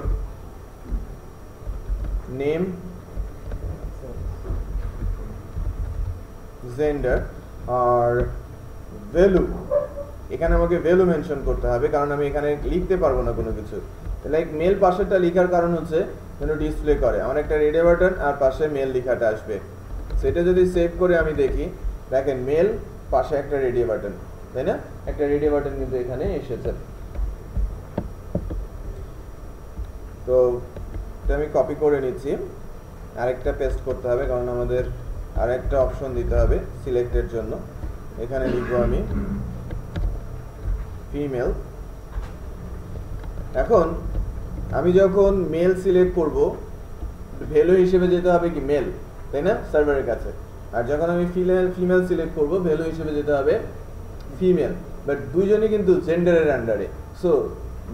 নেম, জেন্ডার, আর ভ্যালু। এখানে আমাকে ভ্যালু মেনশন করতে হবে, কারণ আমি এখানে লিখতে পারবো না কোনো কিছু। লাইক মেল পাশেরটা লেখার কারণ হচ্ছে যেন ডিসপ্লে করে, আমার একটা রেডিও বাটন আর পাশে মেল লেখাটা আসবে। সেটা যদি সেভ করে আমি দেখি, দেখেন মেল পাশে একটা রেডিও বাটন, তাই না? একটা রেডিও বাটন কিন্তু এখানে এসেছে। তো এটা আমি কপি করে নিচ্ছি, আরেকটা পেস্ট করতে হবে, কারণ আমাদের আরেকটা অপশন দিতে হবে সিলেক্টের জন্য। এখানে লিখবো আমি ফিমেল। এখন আমি যখন মেল সিলেক্ট করব, ভ্যালু হিসেবে যেতে হবে কি মেল, তাই না, সার্ভারের কাছে। আর যখন আমি ফিমেল সিলেক্ট করব, ভ্যালু হিসেবে যেতে হবে ফিমেল। বাট দুইজনই কিন্তু জেন্ডারের আন্ডারে, সো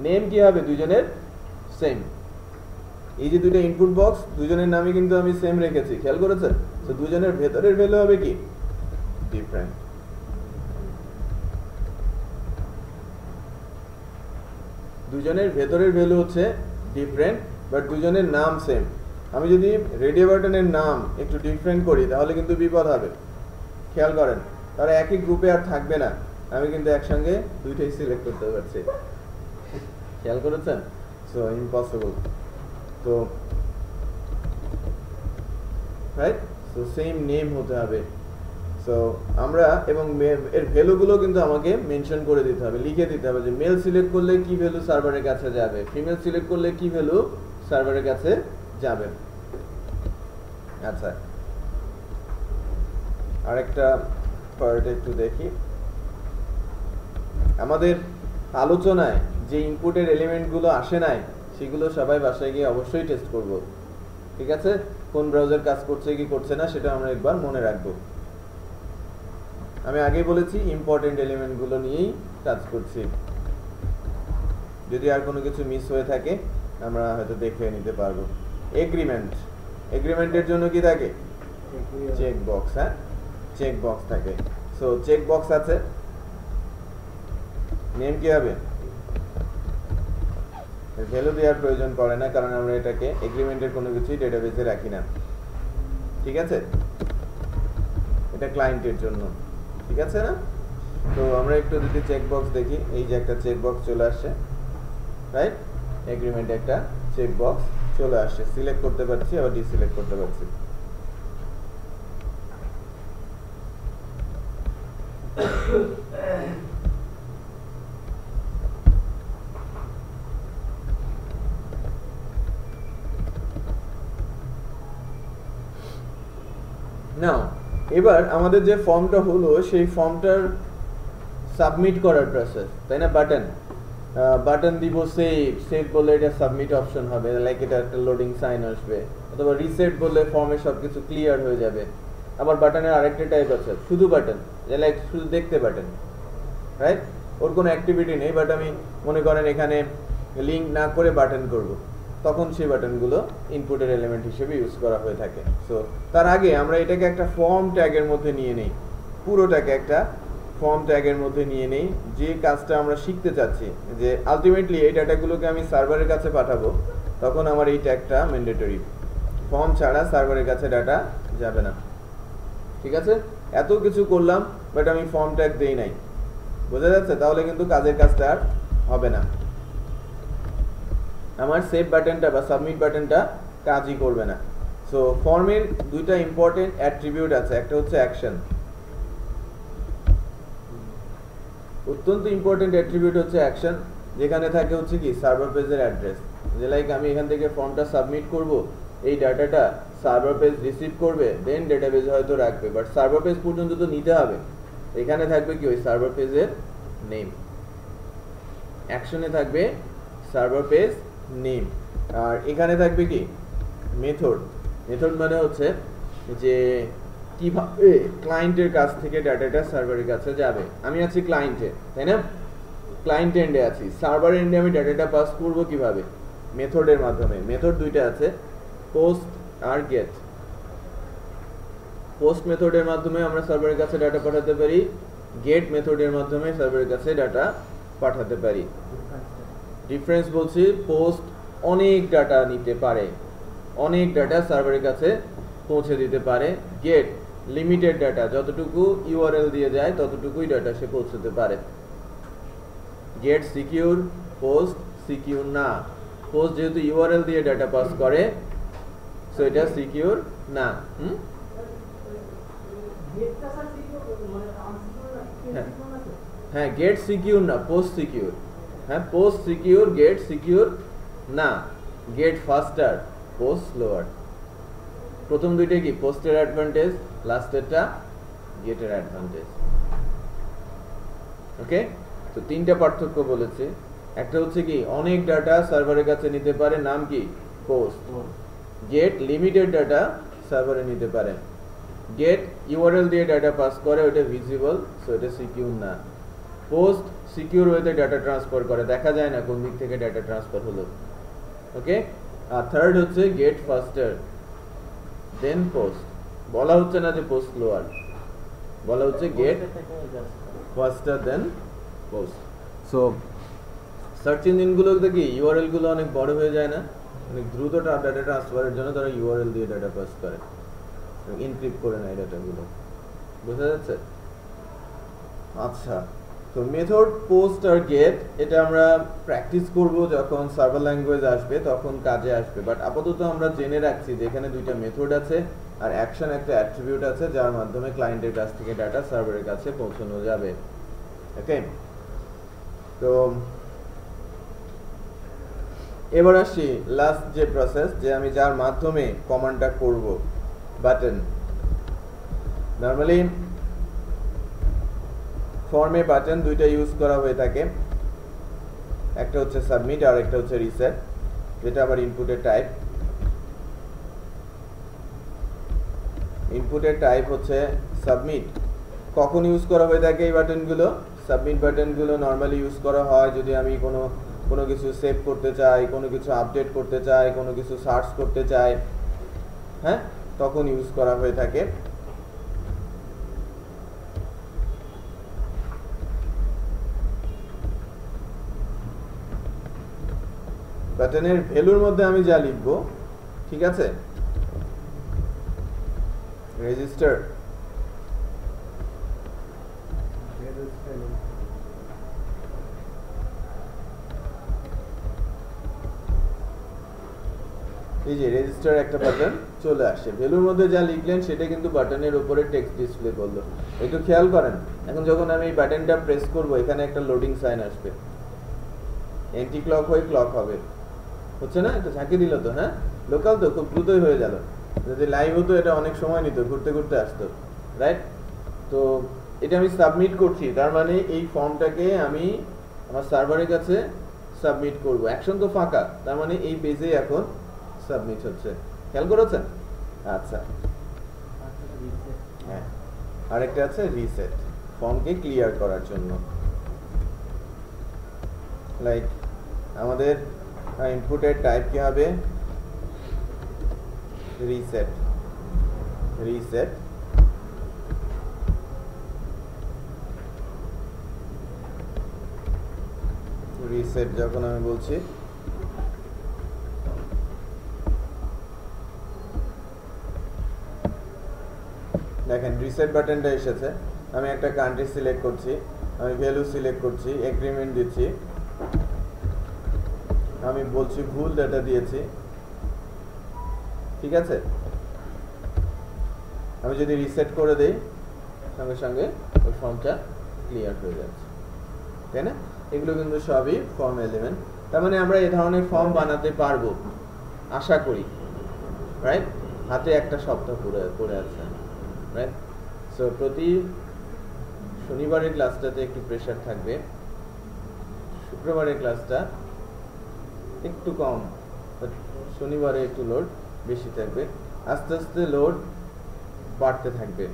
নেম কি হবে দুইজনের সেম। এই যে দুইটা ইনপুট বক্স, দুজনের নামই কিন্তু আমি সেম রেখেছি, খেয়াল করেছেন? তো দুজনের ভেতরের ভ্যালু হবে কি ডিফারেন্ট। দুজনের ভেতরের ভ্যালু হচ্ছে ডিফারেন্ট, বাট দুজনের নাম সেম। আমি যদি রেডিও বাটনের নাম একটু ডিফারেন্ট করি, তাহলে কিন্তু বিপদ হবে, খেয়াল করেন। তারা একই গ্রুপে আর থাকবে না, আমি কিন্তু একসঙ্গে দুইটাই সিলেক্ট করতে পারছি, খেয়াল করেছেন? So impossible. তো রাইট, সো সেম নেম হতে হবে। সো আমরা এবং এর ভ্যালুগুলো কিন্তু আমাকে মেনশন করে দিতে হবে, লিখে দিতে হবে যে মেল সিলেক্ট করলে কি ভ্যালু সার্ভারের কাছে যাবে, ফিমেল সিলেক্ট করলে কি ভ্যালু সার্ভারের কাছে যাবে। আচ্ছা, আরেকটা পার্ট একটু দেখি। আমাদের আলোচনায় যে ইনপুটের এলিমেন্টগুলো আসে নাই, সেগুলো সবাই বাসায় গিয়ে অবশ্যই টেস্ট করব। ঠিক আছে, কোন ব্রাউজার কাজ করছে কি করছে না সেটা আমরা একবার মনে রাখবো। আমি আগেই বলেছি ইম্পর্টেন্ট এলিমেন্টগুলো নিয়েই কাজ করছি। যদি আর কোনো কিছু মিস হয়ে থাকে আমরা হয়তো দেখে নিতে পারবো। এগ্রিমেন্ট, এগ্রিমেন্টের জন্য কি থাকে চেক বক্স। হ্যাঁ, চেক বক্স থাকে। সো চেক বক্স আছে, নেম কি হবে ভ্যালু দেওয়ার প্রয়োজন পড়ে না, কারণ আমরা এটাকে এগ্রিমেন্টের কোনো কিছুই ডেটাবেসে রাখি না। ঠিক আছে, এটা ক্লায়েন্টের জন্য। ঠিক আছে না? তো আমরা একটু যদি চেক বক্স দেখি, এই যে একটা চেক বক্স চলে আসছে, রাইট? এগ্রিমেন্টে একটা চেক বক্স চলে আসছে, সিলেক্ট করতে পারছি আবার ডিসিলেক্ট করতে পারছি। নাও এবার আমাদের যে ফর্মটা হলো, সেই ফর্মটার সাবমিট করার প্রসেস, তাই না? বাটন দিব সেভ, সেভ বললে এটা সাবমিট অপশন হবে, লাইক এটা একটা লোডিং সাইন আসবে, অথবা রিসেট বললে ফর্মে সবকিছু ক্লিয়ার হয়ে যাবে। আবার বাটনের আরেকটা টাইপ আছে শুধু বাটন, যে লাইক শুধু দেখতে বাটন, রাইট? ওর কোনো অ্যাক্টিভিটি নেই, বাট আমি মনে করেন এখানে লিঙ্ক না করে বাটন করব, তখন সেই বাটনগুলো ইনপুটের এলিমেন্ট হিসেবে ইউজ করা হয়ে থাকে। সো তার আগে আমরা এটাকে একটা ফর্ম ট্যাগের মধ্যে নিয়ে নেই, পুরোটাকে একটা ফর্ম ট্যাগের মধ্যে নিয়ে নেই। যে কাজটা আমরা শিখতে চাচ্ছি, যে আলটিমেটলি এই ডাটাগুলোকে আমি সার্ভারের কাছে পাঠাবো, তখন আমার এই ট্যাগটা ম্যান্ডেটরি। ফর্ম ছাড়া সার্ভারের কাছে ডাটা যাবে না। ঠিক আছে, এত কিছু করলাম বাট আমি ফর্ম ট্যাগ দেই নাই, বোঝা যাচ্ছে? তাহলে কিন্তু কাজের কাজটা আর হবে না, আমার সেভ বাটনটা বা সাবমিট বাটনটা কাজই করবে না। সো ফর্মের দুইটা ইম্পর্টেন্ট অ্যাট্রিবিউট আছে, একটা হচ্ছে অ্যাকশন, অত্যন্ত ইম্পর্টেন্ট অ্যাট্রিবিউট হচ্ছে অ্যাকশন, যেখানে থাকে হচ্ছে কি সার্ভার পেজের অ্যাড্রেস। যে লাইক আমি এখান থেকে ফর্মটা সাবমিট করব, এই ডাটাটা সার্ভার পেজ রিসিভ করবে, দেন ডেটাবেজ হয়তো রাখবে, বাট সার্ভার পেজ পর্যন্ত তো নিতে হবে। এখানে থাকবে কি ওই সার্ভার পেজের নেম, অ্যাকশনে থাকবে সার্ভার পেজ নেম, আর এখানে থাকবে কি মেথড। মেথড মানে হচ্ছে যে কিভাবে ক্লায়েন্টের কাছ থেকে ডাটাটা সার্ভারের কাছে যাবে। আমি আছি ক্লায়েন্টে, তাই না? ক্লায়েন্ট এন্ডে আছি, সার্ভার এন্ডে আমি ডাটাটা পাস করব কিভাবে? মেথডের মাধ্যমে। মেথড দুইটা আছে, পোস্ট আর গেট। পোস্ট মেথডের মাধ্যমে আমরা সার্ভারের কাছে ডাটা পাঠাতে পারি, গেট মেথডের মাধ্যমে সার্ভারের কাছে ডাটা পাঠাতে পারি। ডিফারেন্স বলছি, পোস্ট অনেক ডাটা নিতে পারে, অনেক ডাটা সার্ভারের কাছে পৌঁছে দিতে পারে। গেট লিমিটেড ডাটা, যতটুকু ইউআরএল দিয়ে যায় ততটুকুই ডাটা সে পৌঁছতে পারে। গেট সিকিউর, পোস্ট সিকিউর না। পোস্ট যেহেতু ইউআরএল দিয়ে ডাটা পাস করে, সো এটা সিকিউর না। হ্যাঁ, গেট সিকিউর না, পোস্ট সিকিউর। হ্যাঁ, পোস্ট সিকিউর, গেট সিকিউর না। Get faster, post slower. প্রথম দুইটা কি পোস্টের অ্যাডভান্টেজ, লাস্টেরটা গেটের অ্যাডভান্টেজ। ওকে, তো তিনটা পার্থক্য বলেছে। একটা হচ্ছে কি অনেক ডাটা সার্ভারের কাছে নিতে পারে, নাম কি পোস্ট। গেট লিমিটেড ডাটা সার্ভারে নিতে পারে। গেট ইউআরএল দিয়ে ডাটা পাস করে, ওটা ভিজিবল, সো এটা সিকিউর না। পোস্ট সিকিউর ওয়েতে ডাটা ট্রান্সফার করে, দেখা যায় না কোন দিক থেকে ডাটা ট্রান্সফার হলো। ওকে, আর থার্ড হচ্ছে গেট ফাস্টার দেন পোস্ট। বলা হচ্ছে না যে পোস্ট স্লোয়ার, বলা হচ্ছে গেট ফাস্টার দেন পোস্ট। সো সার্চ ইঞ্জিনগুলোতে কি ইউআরএল গুলো অনেক বড় হয়ে যায় না, অনেক দ্রুত ডাটা ট্রান্সফারের জন্য তারা ইউআরএল দিয়ে ডাটা পাস করে, ইনক্রিপ্ট করে নেয় ডাটাগুলো। বোঝা যাচ্ছে? আচ্ছা, তো মেথড, পোস্ট আর গেট এটা আমরা প্র্যাকটিস করব যখন সার্ভার ল্যাঙ্গুয়েজ আসবে, তখন কাজে আসবে। বাট আপাতত আমরা জেনে রাখছি যে এখানে দুইটা মেথড আছে আর অ্যাকশন একটা অ্যাট্রিবিউট আছে, যার মাধ্যমে ক্লায়েন্টের কাছ থেকে ডাটা সার্ভারের কাছে পৌঁছানো যাবে। ওকে, তো এবার আসি লাস্ট যে প্রসেস, যে আমি যার মাধ্যমে কমান্ডটা করব, বাটন। নর্মালি ফর্মে বাটন দুইটা ইউজ করা হয়ে থাকে, একটা হচ্ছে সাবমিট আর একটা হচ্ছে রিসেট, যেটা আবার ইনপুটের টাইপ। ইনপুটের টাইপ হচ্ছে সাবমিট। কখন ইউজ করা হয়ে থাকে এই বাটনগুলো? সাবমিট বাটনগুলো নর্মালি ইউজ করা হয় যদি আমি কোনো কিছু সেভ করতে চাই, কোনো কিছু আপডেট করতে চাই, কোনো কিছু সার্চ করতে চাই, হ্যাঁ, তখন ইউজ করা হয়ে থাকে। বাটনের ভ্যালুর মধ্যে আমি যা লিখব, ঠিক আছে, রেজিস্টার, এই যে রেজিস্টার একটা বাটন চলে আসে। ভ্যালুর মধ্যে যা লিখলেন সেটা কিন্তু বাটনের উপরে টেক্সট ডিসপ্লে করলো। একটু খেয়াল করেন, এখন যখন আমি এই বাটনটা প্রেস করব, এখানে একটা লোডিং সাইন আসবে, এন্টি ক্লক হয়ে ক্লক হবে, হচ্ছে না? এটা ঝাঁকি দিল তো, হ্যাঁ, লোকাল তো, খুব দ্রুতই হয়ে গেল। যদি লাইভ হতো এটা অনেক সময় নিত, ঘুরতে ঘুরতে আসতো, রাইট? তো এটা আমি সাবমিট করছি, তার মানে এই ফর্মটাকে আমি আমার সার্ভারের কাছে সাবমিট করব। অ্যাকশন তো ফাঁকা, তার মানে এই পেজে এখন সাবমিট হচ্ছে। খেয়াল করেছেন? আচ্ছা, হ্যাঁ, আরেকটা আছে রিসেট, ফর্মকে ক্লিয়ার করার জন্য। লাইক আমাদের ইনপুটের টাইপ কি হবে? রিসেট। রিসেট রিসেট যখন আমি বলছি, দেখেন রিসেট বাটনটা এসেছে। আমি একটা কান্ট্রি সিলেক্ট করছি, আমি ভ্যালু সিলেক্ট করছি, এগ্রিমেন্ট দিচ্ছি, আমি বলছি ভুল ডাটা দিয়েছি, ঠিক আছে। আমি যদি রিসেট করে দেই, সঙ্গে সঙ্গে ওই ফর্মটা ক্লিয়ার হয়ে যাচ্ছে। তাই না? এগুলো কিন্তু সবই ফর্ম এলিমেন্ট। তার মানে আমরা এই ধরনের ফর্ম বানাতে পারবো আশা করি, রাইট? হাতে একটা সপ্তাহ পড়ে আছে, রাইট? সো প্রতি শনিবারের ক্লাসটাতে একটু প্রেশার থাকবে, শুক্রবারের ক্লাসটা একটু কম, শনিবারে একটু লোড বেশি থাকবে, আস্তে আস্তে লোড বাড়তে থাকবে,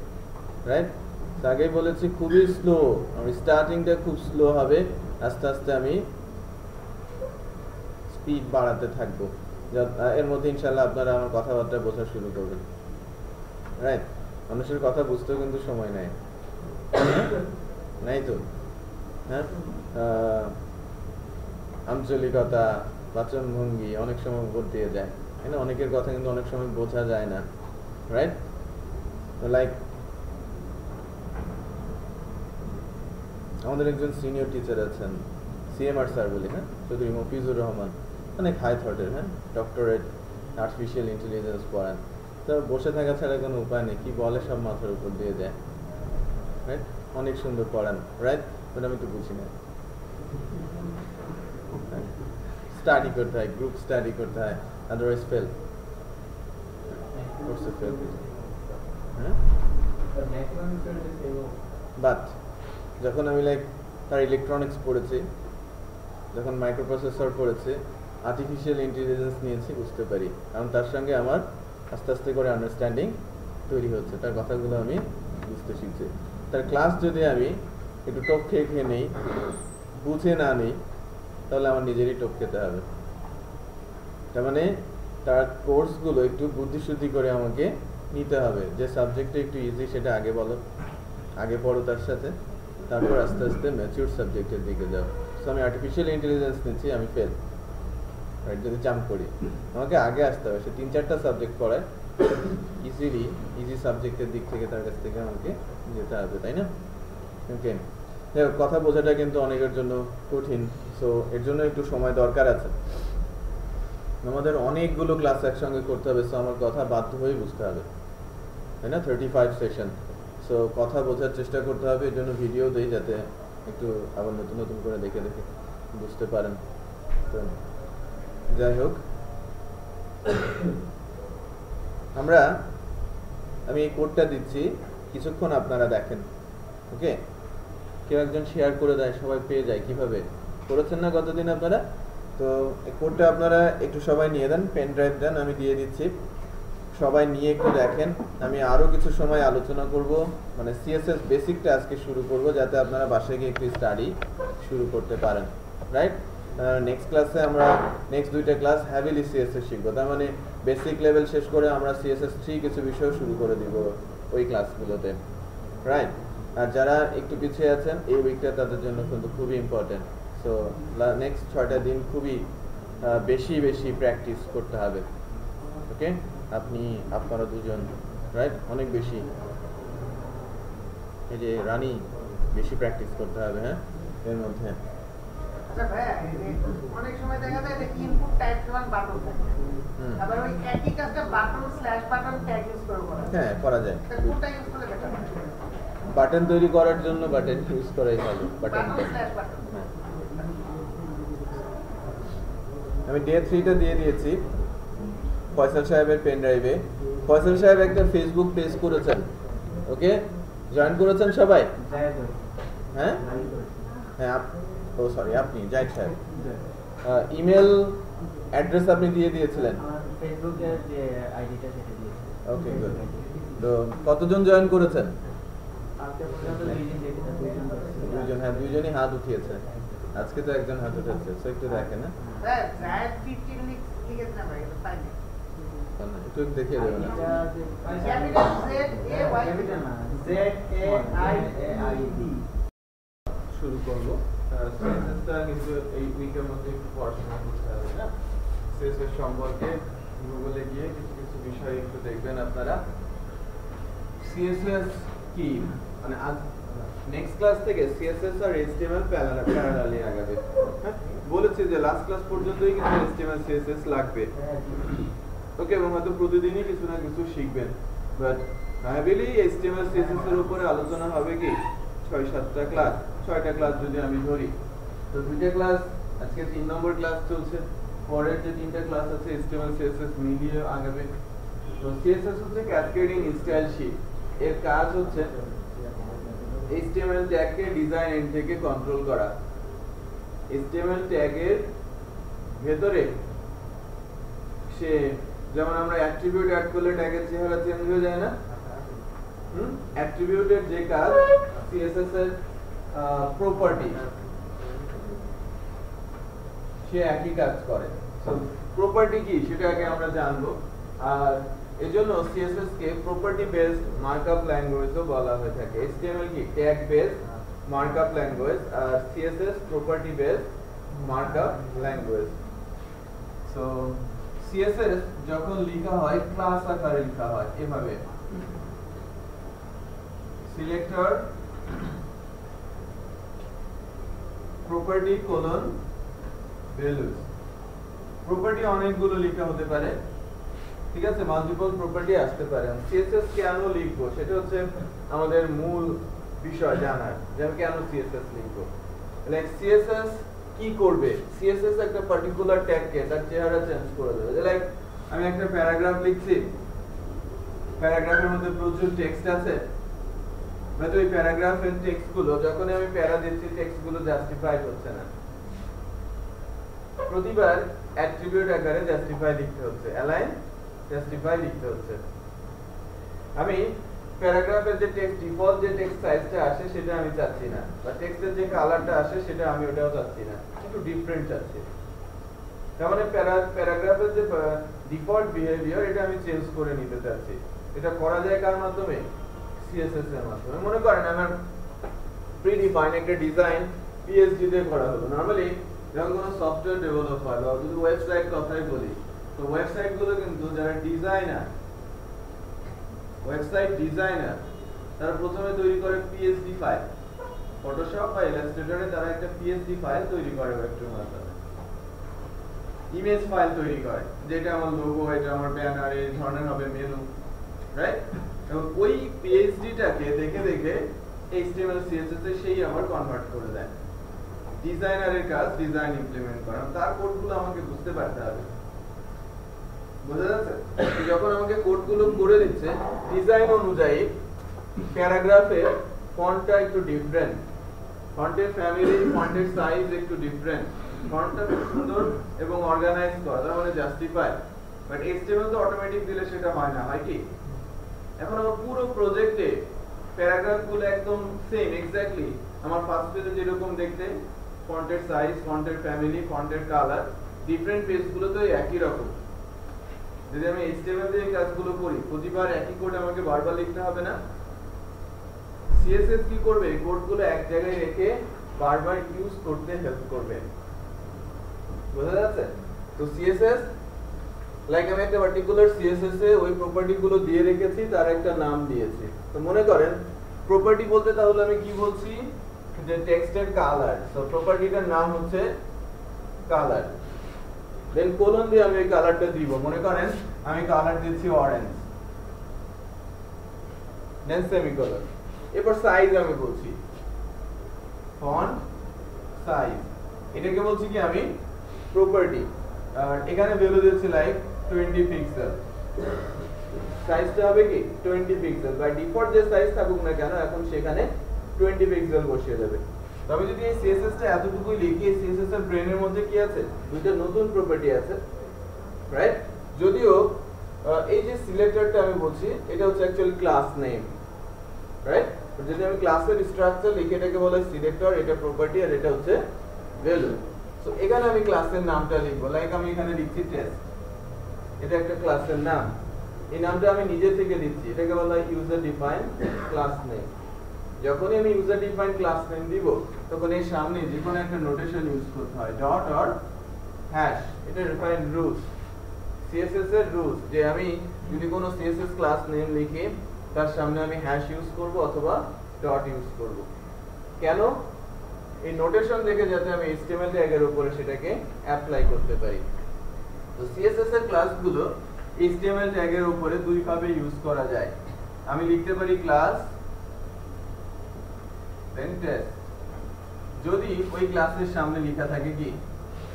রাইট? আগেই বলেছি খুবই স্লো, আমি স্টার্টিংটা খুব স্লো হবে, আস্তে আস্তে আমি স্পিড বাড়াতে থাকবো, এর মধ্যে ইনশাল্লাহ আপনারা আমার কথাবার্তা বোঝা শুরু করবেন, রাইট? মানুষের কথা বুঝতেও কিন্তু সময় নেয়, নাই তো? হ্যাঁ, আঞ্চলিকতা, বাচনভঙ্গি অনেক সময় উপর দিয়ে যায়, তাই না? অনেকের কথা কিন্তু অনেক সময় বোঝা যায় না, রাইট? লাইক আমাদের একজন সিনিয়র টিচার আছেন, সিএমআর স্যার বলি, হ্যাঁ, চৌধুরী মফিজুর রহমান, অনেক হাই থটের, হ্যাঁ, ডক্টরেট আর্টিফিশিয়াল ইন্টেলিজেন্স পড়ান। তো বসে থাকা ছাড়া কোনো উপায় নেই, কি বলে সব মাথার উপর দিয়ে যায়, রাইট? অনেক সুন্দর পড়ান, রাইট? বাট আমি তো বুঝি না। স্টাডি করতে হয়, গ্রুপ স্টাডি করতে হয়, আদারওয়াইজ ফেল। হ্যাঁ, বাট যখন আমি লাইক তার ইলেকট্রনিক্স পড়েছি, যখন মাইক্রোপ্রসেসর পড়েছি, আর্টিফিশিয়াল ইন্টেলিজেন্স নিয়েছি, বুঝতে পারি, কারণ তার সঙ্গে আমার আস্তে আস্তে করে আন্ডারস্ট্যান্ডিং তৈরি হচ্ছে, তার কথাগুলো আমি বুঝতে শিখছি। তার ক্লাস যদি আমি একটু টপ খেয়ে নেই, বুঝে না নিই, তাহলে আমার নিজেরই টপ খেতে হবে। তার মানে তার কোর্সগুলো একটু বুদ্ধিশুদ্ধি করে আমাকে নিতে হবে, যে সাবজেক্টটা একটু ইজি সেটা আগে বলো, আগে পড়ো তার সাথে, তারপর আস্তে আস্তে ম্যাচিউর সাবজেক্টের দিকে যাও। সো আমি আর্টিফিশিয়াল ইন্টেলিজেন্স নিচ্ছি, আমি ফেল, রাইট? যদি জাম্প করি, আমাকে আগে আসতে হবে, সে 3-4টা সাবজেক্ট পড়ায়, ইজি সাবজেক্টের দিক থেকে তার কাছ থেকে আমাকে যেতে হবে, তাই না? ওকে, কথা বোঝাটা কিন্তু অনেকের জন্য কঠিন, সো এর জন্য একটু সময় দরকার আছে। আমাদের অনেকগুলো ক্লাস একসঙ্গে করতে হবে, সো আমার কথা বাধ্য হয়ে বুঝতে হবে, তাই না? 35 সেশন, সো কথা বোঝার চেষ্টা করতে হবে, এর জন্য ভিডিও দেই যাতে একটু আবার নতুন নতুন করে দেখে দেখে বুঝতে পারেন। তো যাই হোক, আমি এই কোডটা দিচ্ছি, কিছুক্ষণ আপনারা দেখেন, ওকে? কেউ একজন শেয়ার করে দেয়, সবাই পেয়ে যায়, কিভাবে করেছেন না গতদিন আপনারা? তো এই কোডটা আপনারা একটু সবাই নিয়ে দেন, পেন ড্রাইভ দেন, আমি দিয়ে দিচ্ছি, সবাই নিয়ে একটু দেখেন। আমি আরো কিছু সময় আলোচনা করব, মানে সিএসএস বেসিকটা আজকে শুরু করব, যাতে আপনারা বাসায় গিয়ে একটু স্টাডি শুরু করতে পারেন, রাইট? নেক্সট ক্লাসে আমরা নেক্সট 2টা ক্লাস হ্যাভিলি সিএসএস শিখবো, তার মানে বেসিক লেভেল শেষ করে আমরা সিএসএস 3 কিছু বিষয় শুরু করে দিব ওই ক্লাসগুলোতে, রাইট? আর যারা একটু পিছিয়ে আছেন, এই উইকটা তাদের জন্য কিন্তু খুবই ইম্পর্টেন্ট। সো নেক্সট 6টা দিন খুবই বেশি বেশি প্র্যাকটিস করতে হবে, ওকে? আপনারা দুজন, রাইট? অনেক বেশি, এই যে রানী, বেশি প্র্যাকটিস করতে হবে, হ্যাঁ, এর মধ্যে। আচ্ছা ভাই, অনেক সময় দেখা যায় যে ইনপুট টাইপ এবং বাটন থাকে, আবার ওই একই কাজটা button slash button tag use করে করা যায়। হ্যাঁ, করা যায়। কোনটা ইউজ করলে বেটার হয়? বাটন তৈরি করার জন্য বাটন ইউজ করাই ভালো, বাটন স্ল্যাশ বাটন। আমি ডে 3টা দিয়ে দিয়েছি ফয়সাল সাহেবের পেন ড্রাইভে। ফয়সাল সাহেব একটা ফেসবুক পেজ করেছেন, ওকে? জয়েন করেছেন সবাই? হ্যাঁ হ্যাঁ, ও সরি, আপনি জাহিদ সাহেব, ইমেল অ্যাড্রেস আপনি দিয়ে দিয়েছিলেন? ফেসবুকের যে আইডিটা সেটা দিয়েছি। ওকে, গুড। তো কতজন জয়েন করেছেন? আজকে পর্যন্ত 2 জন দেখেছি, 2 জন। হ্যাঁ, 2 জনই হাত উঠিয়েছে, আজকে তো একজন হাত উঠেছে, সো একটু দেখেন। না হ্যাঁ, জায়েদ 15 লিখেছেন না ভাই, এটা তাই না? একটু দেখিয়ে দেবেন। ক্যাপিটাল জেড এ ওয়াই না, ZAID। শুরু করবো। সিএসএসটা কিন্তু এই উইকের মধ্যে একটু পড়াশোনা করতে হবে, না? সিএসএস সম্পর্কে গুগলে গিয়ে কিছু কিছু বিষয় একটু দেখবেন আপনারা। সিএসএস কি, মানে আজ নেক্সট ক্লাস থেকে সিএসএস আর এইচটিএমএল প্যারালালি আগাবে। হ্যাঁ, বলেছি যে লাস্ট ক্লাস পর্যন্তই কিন্তু এইচটিএমএল সিএসএস লাগবে, ওকে? এবং হয়তো প্রতিদিনই কিছু না কিছু শিখবেন, বাট হ্যাভিলি এইচটিএমএল সিএসএস এর উপরে আলোচনা হবে কি 6-7টা ক্লাস, 6টা ক্লাস যদি আমি ধরি, তো দুইটা ক্লাস আজকে 3 নম্বর ক্লাস চলছে, পরের যে তিনটা ক্লাস আছে HTML CSS মিলিয়ে আগাবে। তো CSS হচ্ছে ক্যাসকেডিং স্টাইল শীট, এর কাজ হচ্ছে HTML ট্যাগকে ডিজাইন এন্ড থেকে কন্ট্রোল করা। HTML ট্যাগের ভেতরে সে যেমন আমরা অ্যাট্রিবিউট অ্যাড করলে ট্যাগের চেহারা চেঞ্জ হয়ে যায় না, অ্যাট্রিবিউটের যে কাজ CSS এর প্রপার্টি সে একই কাজ করে। সো প্রপার্টি কি সেটা আগে আমরা জানবো। আর এজন্য CSS কে প্রপার্টি বেসড মার্কআপ ল্যাঙ্গুয়েজও বলা হয়ে থাকে। HTML কি ট্যাগ বেসড মার্কআপ ল্যাঙ্গুয়েজ, আর CSS property based markup language. So CSS যখন লেখা হয় ক্লাস আকারে লেখা হয় এভাবে, selector property colon values. Property অনেকগুলো লেখা হতে পারে, ঠিক আছে, মাল্টিপল প্রপার্টি আসতে পারে। CSS কেন লিখবো সেটা হচ্ছে আমাদের মূল বিষয় জানার, যে আমি কেন CSS লিখবো। লাইক CSS কি করবে, CSS একটা পার্টিকুলার ট্যাগকে তার চেহারা চেঞ্জ করে দেবে। লাইক আমি একটা প্যারাগ্রাফ লিখছি, প্যারাগ্রাফের মধ্যে প্রচুর টেক্সট আছে, বাট ওই প্যারাগ্রাফের টেক্সট গুলো যখন আমি প্যারা দিচ্ছি টেক্সট গুলো জাস্টিফাইড হচ্ছে না, প্রতিবার অ্যাট্রিবিউট আকারে জাস্টিফাই লিখতে হচ্ছে, অ্যালাইন জাস্টিফাই লিখতে হচ্ছে। আমি প্যারাগ্রাফের যে টেক্সট ডিফল্ট যে টেক্সট সাইজটা আসে সেটা আমি চাচ্ছি না, বা টেক্সটের যে কালারটা আসে সেটা আমি ওটাও চাচ্ছি না, একটু ডিফারেন্ট চাচ্ছি। তার মানে প্যারাগ্রাফের যে ডিফল্ট বিহেভিয়ার এটা আমি চেঞ্জ করে নিতে চাচ্ছি। এটা করা যায় কার মাধ্যমে? CSS এর মাধ্যমে। মনে করেন আমার প্রিডিফাইন একটা ডিজাইন PHP তে করা হলো। নরমালি যখন কোনো সফটওয়্যার ডেভেলপ হয় বা যদি ওয়েবসাইট কথাই বলি, তো ওয়েবসাইট গুলো কিন্তু যারা ডিজাইনার, ওয়েবসাইট ডিজাইনার তারা প্রথমে তৈরি করে PHP ফাইল, ফটোশপ বা ইলাস্ট্রেটরে তারা একটা PHP ফাইল তৈরি করে ওয়েবটার মাধ্যমে, ইমেজ ফাইল তৈরি করে, যেটা আমার লোগো, এটা আমার ব্যানার, এই ধরনের হবে মেনু, রাইট? এবং ওই PHPটাকে দেখে দেখে HTML CSS এ সেই আবার কনভার্ট করে দেয়। ডিজাইনারের কাজ ডিজাইন ইমপ্লিমেন্ট করা, তার কোডগুলো আমাকে বুঝতে পারতে হবে, বুঝা যাচ্ছে? যখন আমাকে কোডগুলো করে দিচ্ছে ডিজাইন অনুযায়ী, প্যারাগ্রাফে ফন্টটা একটু ডিফারেন্ট, ফন্টের ফ্যামিলি, ফন্টের সাইজ একটু ডিফারেন্ট, ফন্টটা খুব সুন্দর এবং অর্গানাইজ করা, তার মানে জাস্টিফাই। বাট HTML তো অটোমেটিক দিলে সেটা হয় না, হয় কি? এখন আমার পুরো প্রজেক্টে প্যারাগ্রাফগুলো একদম সেম এক্স্যাক্টলি আমার ফার্স্ট পেজে যেরকম দেখতে, ফন্টের সাইজ, ফন্টের ফ্যামিলি, ফন্টের কালার, ডিফারেন্ট পেজগুলো তো একই রকম। যদি আমি HTML দিয়ে কাজগুলো করি, প্রতিবার একই কোড আমাকে বারবার লিখতে হবে না। CSS কি করবে? কোডগুলো এক জায়গায় রেখে বারবার ইউজ করতে হেল্প করবে, বুঝা যাচ্ছে? তো CSS লাইক আমি একটা পার্টিকুলার CSS এ ওই প্রপার্টি গুলো দিয়ে রেখেছি, তার একটা নাম দিয়েছি। তো মনে করেন প্রপার্টি বলতে তাহলে আমি কি বলছি, যে টেক্সটের কালার, সো প্রপার্টিটার নাম হচ্ছে কালার, দেন কোলন দিয়ে আমি এই কালারটা দিব। মনে করেন আমি কালার দিচ্ছি অরেঞ্জ, দেন সেমিকোলন। এরপর সাইজ আমি বলছি ফন্ট সাইজ, এটাকে বলছি কি আমি প্রপার্টি, আর এখানে ভ্যালু দিচ্ছি লাইক 20 পিক্সেল। সাইজটা হবে কি 20 পিক্সেল, বাই ডিফল্ট যে সাইজ থাকুক না কেন এখন সেখানে 20 পিক্সেল বসিয়ে দেবে। তবে যদি এই CSS টা এতটুকুই লিখি, CSS এর ব্রেনের মধ্যে কি আছে, দুইটা নতুন প্রপার্টি আছে, রাইট? যদিও এই যে সিলেক্টরটা আমি বলছি এটা হচ্ছে অ্যাকচুয়ালি ক্লাস নেম, রাইট? যদি আমি ক্লাসের স্ট্রাকচার লিখি এটাকে বলে সিলেক্টর, এটা প্রপার্টি, আর এটা হচ্ছে ভ্যালু। সো এখানে আমি ক্লাসের নামটা লিখবো, লাইক আমি এখানে লিখছি টেস্ট, এটা একটা ক্লাসের নাম, এই নামটা আমি নিজে থেকে দিচ্ছি, এটাকে বলা হয় ইউজার ডিফাইন ক্লাস নেম। যখনই আমি ইউজার ডিফাইন ক্লাস নেম দিব তখন এর সামনে যে কোনো একটা নোটেশন ইউজ করতে হয়, ডট অর হ্যাশ, এটা ডিফাইন রুলস, CSS এর রুলস, যে আমি যদি কোনো CSS ক্লাস নেম লিখি তার সামনে আমি হ্যাশ ইউজ করব অথবা ডট ইউজ করব। কেন? এই নোটেশন দেখে যাতে আমি HTML ট্যাগের উপরে সেটাকে অ্যাপ্লাই করতে পারি। তো CSS এর ক্লাসগুলো HTML ট্যাগের উপরে দুই ভাবে ইউজ করা যায়। আমি লিখতে পারি ক্লাস দেন টেস্ট, যদি ওই ক্লাসের সামনে লেখা থাকে কি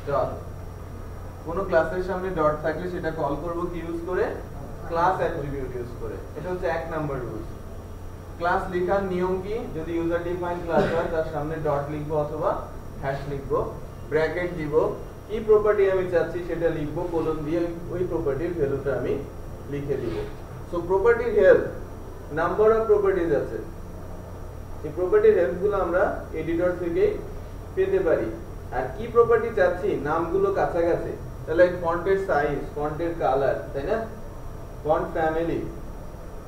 ডট, কোন ক্লাসের সামনে ডট থাকলে সেটা কল করব কি ইউজ করে, ক্লাস অ্যাট্রিবিউট ইউজ করে। এটা হচ্ছে 1 নাম্বার রুলস। ক্লাস লেখার নিয়ম কি, যদি ইউজার ডিফাইন্ড ক্লাস হয় তার সামনে ডট লিখবো অথবা হ্যাশ লিখবো, ব্র্যাকেট দিব, কি প্রপার্টি আমি চাচ্ছি সেটা লিখবো, কোলন দিয়ে ওই প্রপার্টির ভ্যালুটা আমি লিখে দিব। সো প্রপার্টির হেল্প, নাম্বার অফ প্রপার্টিজ আছে, এই প্রপার্টির হেল্পগুলো আমরা এডিটর থেকে পেতে পারি। আর কি প্রপার্টি চাচ্ছি, নামগুলো কাছাকাছি, তাহলে ফন্টের সাইজ, ফন্টের কালার, তাই না, ফন্ট ফ্যামিলি,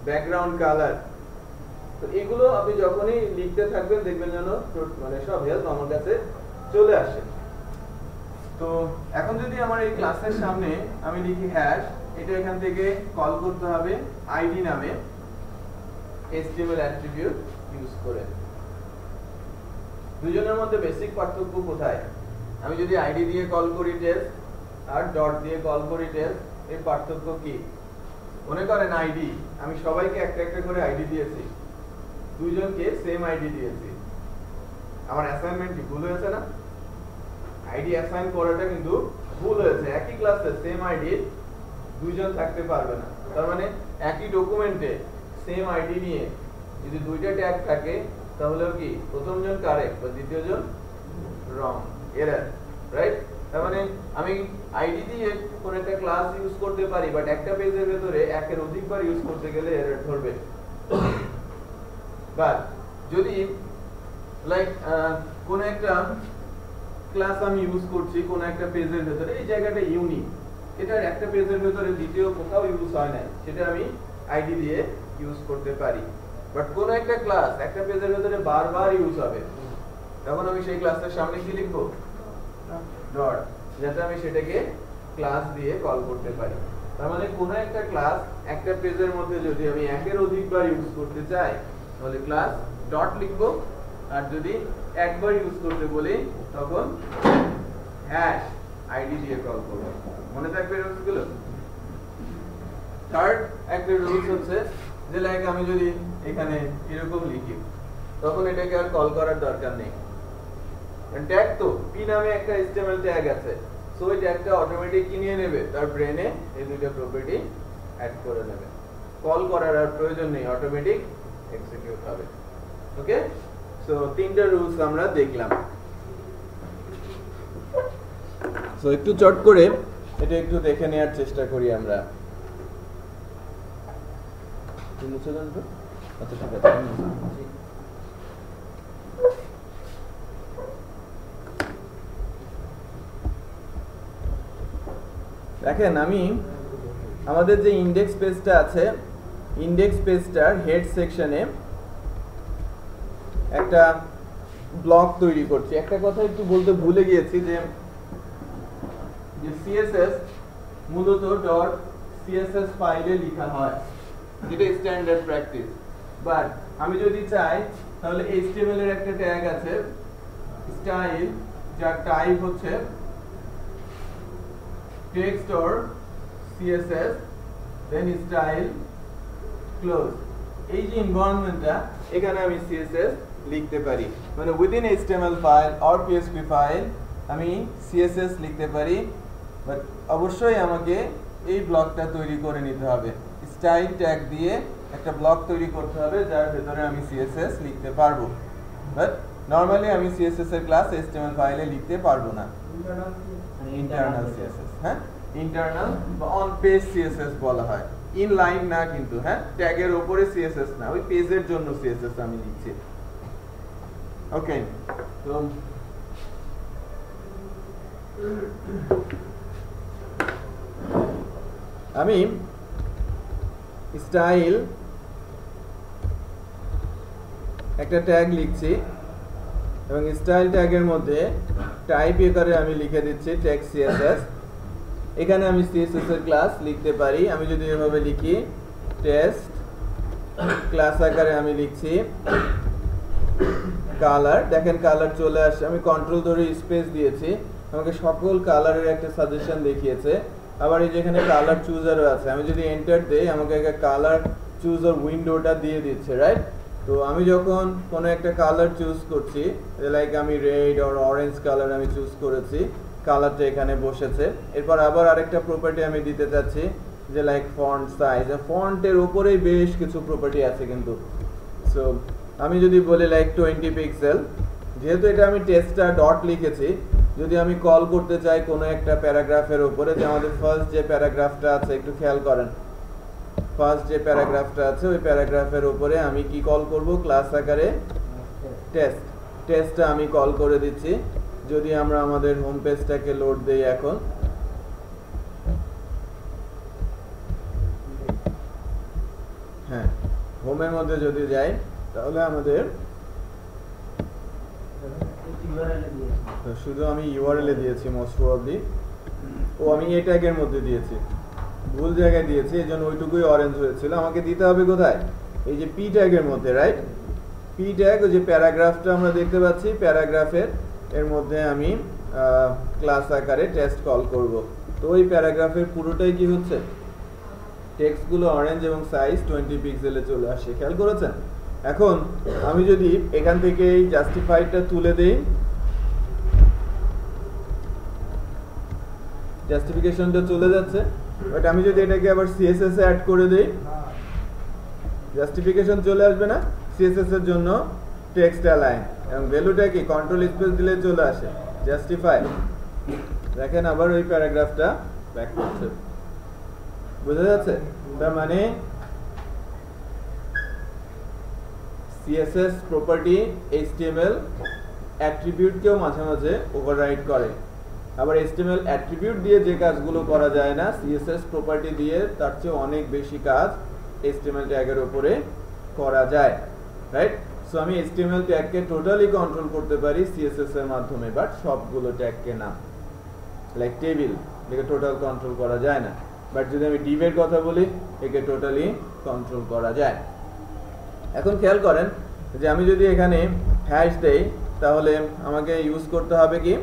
ব্যাকগ্রাউন্ড কালার, তো এগুলো আপনি যখনই লিখতে থাকবেন দেখবেন যেন মানে সব হেল্প আমার কাছে চলে আসে। তো এখন যদি আমার এই ক্লাসের সামনে আমি লিখি হ্যাশ, এটা এখান থেকে কল করতে হবে আইডি নামে HTML অ্যাট্রিবিউট ইউজ করে। দুজনের মধ্যে বেসিক পার্থক্য কোথায়, আমি যদি আইডি দিয়ে কল করি টেস্ট আর ডট দিয়ে কল করি টেস্ট, এর পার্থক্য কি? মনে করেন আইডি, আমি সবাইকে একটা একটা করে আইডি দিয়েছি, দুইজনকে সেম আইডি দিয়েছি, আমার অ্যাসাইনমেন্ট কি ভুল হয়েছে না? আইডি অ্যাসাইন করাটা কিন্তু ভুল হয়েছে। একই ক্লাসে সেম আইডি দুইজন থাকতে পারবে না, তার মানে একই ডকুমেন্টে সেম আইডি নিয়ে যদি দুইটা ট্যাগ থাকে তাহলে কি প্রথম জন কারেক্ট বা দ্বিতীয় জন রং, এরর, রাইট? তার মানে আমি আইডি দিয়ে কোন একটা ক্লাস ইউজ করতে পারি, বাট একটা পেজের ভিতরে একের অধিকবার ইউজ করতে গেলে এরর ধরবে। বাট যদি লাইক কোন একটা ক্লাস আমি ইউজ করছি কোন একটা পেজের ভিতরে, এই জায়গাটা ইউনিক, এটার একটা পেজের ভিতরে দ্বিতীয় কোথাও ইউজ হয় না, সেটা আমি আইডি দিয়ে ইউজ করতে পারি। বাট কোন একটা ক্লাস একটা পেজের ভিতরে বারবার ইউজ হবে, তখন আমি সেই ক্লাসের সামনে কি লিখবো, ডট, যাতে আমি সেটাকে ক্লাস দিয়ে কল করতে পারি। তার মানে কোন একটা ক্লাস একটা পেজের মধ্যে যদি আমি একের অধিকবার ইউজ করতে চাই তাহলে ক্লাস ডট লিখবো, আর যদি একবার ইউজ করতে বলি তখন হ্যাশ আইডি দিয়ে কল করব। মনে থাকবে রুলসগুলো। থার্ড একটা রুলস হচ্ছে যে লাইক আমি যদি এখানে এরকম লিখি তখন এটাকে আর কল করার দরকার নেই। ট্যাগ তো পি নামে একটা HTML ট্যাগ আছে, সো এই ট্যাগটা অটোমেটিক কি নিয়ে নেবে, তার ব্রেনে এই দুইটা প্রপার্টি অ্যাড করে নেবে, কল করার আর প্রয়োজন নেই, অটোমেটিক এক্সিকিউট হবে। ওকে, সো তিনটা রুলস আমরা দেখলাম। সো একটু চট করে এটা একটু দেখে নেওয়ার চেষ্টা করি আমরা। মুছে দেন তো, আচ্ছা ঠিক আছে। দেখেন আমি আমাদের যে ইন্ডেক্স পেজটা আছে, ইন্ডেক্স পেজটার হেড সেকশনে একটা ব্লক তৈরি করছি। একটা কথা একটু বলতে ভুলে গিয়েছি যে CSS মূলত .css ফাইলে লেখা হয়, যেটা স্ট্যান্ডার্ড প্র্যাকটিস। বাট আমি যদি চাই তাহলে HTML এর একটা ট্যাগ আছে স্টাইল, যার টাইপ হচ্ছে text or CSS, then style close। এই যে এনভায়রনমেন্টটা, এখানে আমি CSS লিখতে পারি, মানে within HTML file or PHP file আমি CSS লিখতে পারি। বাট অবশ্যই আমাকে এই ব্লকটা তৈরি করে নিতে হবে, স্টাইল ট্যাগ দিয়ে একটা ব্লক তৈরি করতে হবে যার ভেতরে আমি CSS লিখতে পারবো। বাট নরমালি আমি CSS এর ক্লাস HTML ফাইলে লিখতে পারবো না। ইন্টারনাল CSS, হ্যাঁ, ইন্টারনাল বা অন পেজ CSS বলা হয়, ইন লাইন না কিন্তু, হ্যাঁ, ট্যাগের উপরে CSS না, ওই পেজের জন্য CSS আমি লিখছি। ওকে, তো আমি স্টাইল একটা ট্যাগ লিখছি এবং স্টাইল ট্যাগের মধ্যে টাইপ আকারে আমি লিখে দিচ্ছি টেক্সট CSS। এখানে আমি CSS এর ক্লাস লিখতে পারি। আমি যদি এভাবে লিখি টেস্ট ক্লাস আকারে আমি লিখছি কালার, দেখেন কালার চলে আসছে। আমি কন্ট্রোল ধরে স্পেস দিয়েছি, আমাকে সকল কালারের একটা সাজেশন দেখিয়েছে। আবার এই যেখানে কালার চুজারও আছে, আমি যদি এন্টার দেই আমাকে একটা কালার চুজার উইন্ডোটা দিয়ে দিচ্ছে, রাইট? তো আমি যখন কোনো একটা কালার চুজ করছি, লাইক আমি রেড অর অরেঞ্জ কালার আমি চুজ করেছি, কালারটা এখানে বসেছে। এরপর আবার আরেকটা প্রপার্টি আমি দিতে চাচ্ছি যে লাইক ফন্ট সাইজ, ফন্টের উপরেই বেশ কিছু প্রপার্টি আছে কিন্তু। সো আমি যদি বলি লাইক 20 পিক্সেল, যেহেতু এটা আমি টেক্সটটা ডট লিখেছি, যদি আমি কল করতে চাই কোনো একটা প্যারাগ্রাফের উপরে, যে আমাদের ফার্স্ট যে প্যারাগ্রাফটা আছে একটু খেয়াল করেন, ফার্স্ট যে প্যারাগ্রাফটা আছে ওই প্যারাগ্রাফের উপরে আমি কি কল করব, ক্লাস আকারে টেস্টটা আমি কল করে দিচ্ছি। যদি আমরা আমাদের হোম পেজটাকে লোড দেই এখন, হ্যাঁ হোমের মধ্যে যদি যাই তাহলে আমাদের শুধু আমি ইউআরএল এ দিয়েছি মোস্ট প্রবাবলি, ও আমি এ ট্যাগের মধ্যে দিয়েছি, ভুল জায়গায় দিয়েছি, এই জন্য ওইটুকুই অরেঞ্জ হয়েছিল। আমাকে দিতে হবে কোথায়, এই যে পি ট্যাগের মধ্যে, রাইট? পি ট্যাগ, ওই যে প্যারাগ্রাফটা আমরা দেখতে পাচ্ছি প্যারাগ্রাফের, এর মধ্যে আমি ক্লাস আকারে টেস্ট কল করব। তো ওই প্যারাগ্রাফের পুরোটাই কি হচ্ছে, টেক্সটগুলো অরেঞ্জ এবং সাইজ 20 পিক্সেলে চলে আসে, খেয়াল করেছেন? এখন আমি যদি এখান থেকে এই জাস্টিফাইডটা তুলে দেই, জাস্টিফিকেশনটা চলে যাচ্ছে, বাট আমি যদি এটাকে আবার সিএসএস এ অ্যাড করে দেই, জাস্টিফিকেশন চলে আসবে না? সিএসএস এর জন্য টেক্সট অ্যালাইন এবং ভ্যালুটা কি কন্ট্রোল স্পেস দিলে চলে আসে, জাস্টিফাই। দেখেন আবার ওই প্যারাগ্রাফটা ব্যাক করছে, বুঝা যাচ্ছে? তার মানে সিএসএস প্রপার্টি এইচটিএমএল অ্যাট্রিবিউটকেও মাঝে মাঝে ওভাররাইড করে। আবার এইচটিএমএল অ্যাট্রিবিউট দিয়ে যে কাজগুলো করা যায় না, সিএসএস প্রপার্টি দিয়ে তার চেয়ে অনেক বেশি কাজ এইচটিএমএল ট্যাগের উপরে করা যায়, রাইট? সো আমি এইচটিএমএল ট্যাগকে টোটালি কন্ট্রোল করতে পারি সিএসএস এর মাধ্যমে, বাট সবগুলো ট্যাগকে না। লাইক টেবিল, একে টোটাল কন্ট্রোল করা যায় না, বাট যদি আমি ডিভের কথা বলি, একে টোটালি কন্ট্রোল করা যায়। এখন খেয়াল করেন যে আমি যদি এখানে হ্যাশ দেই, তাহলে আমাকে ইউজ করতে হবে কি,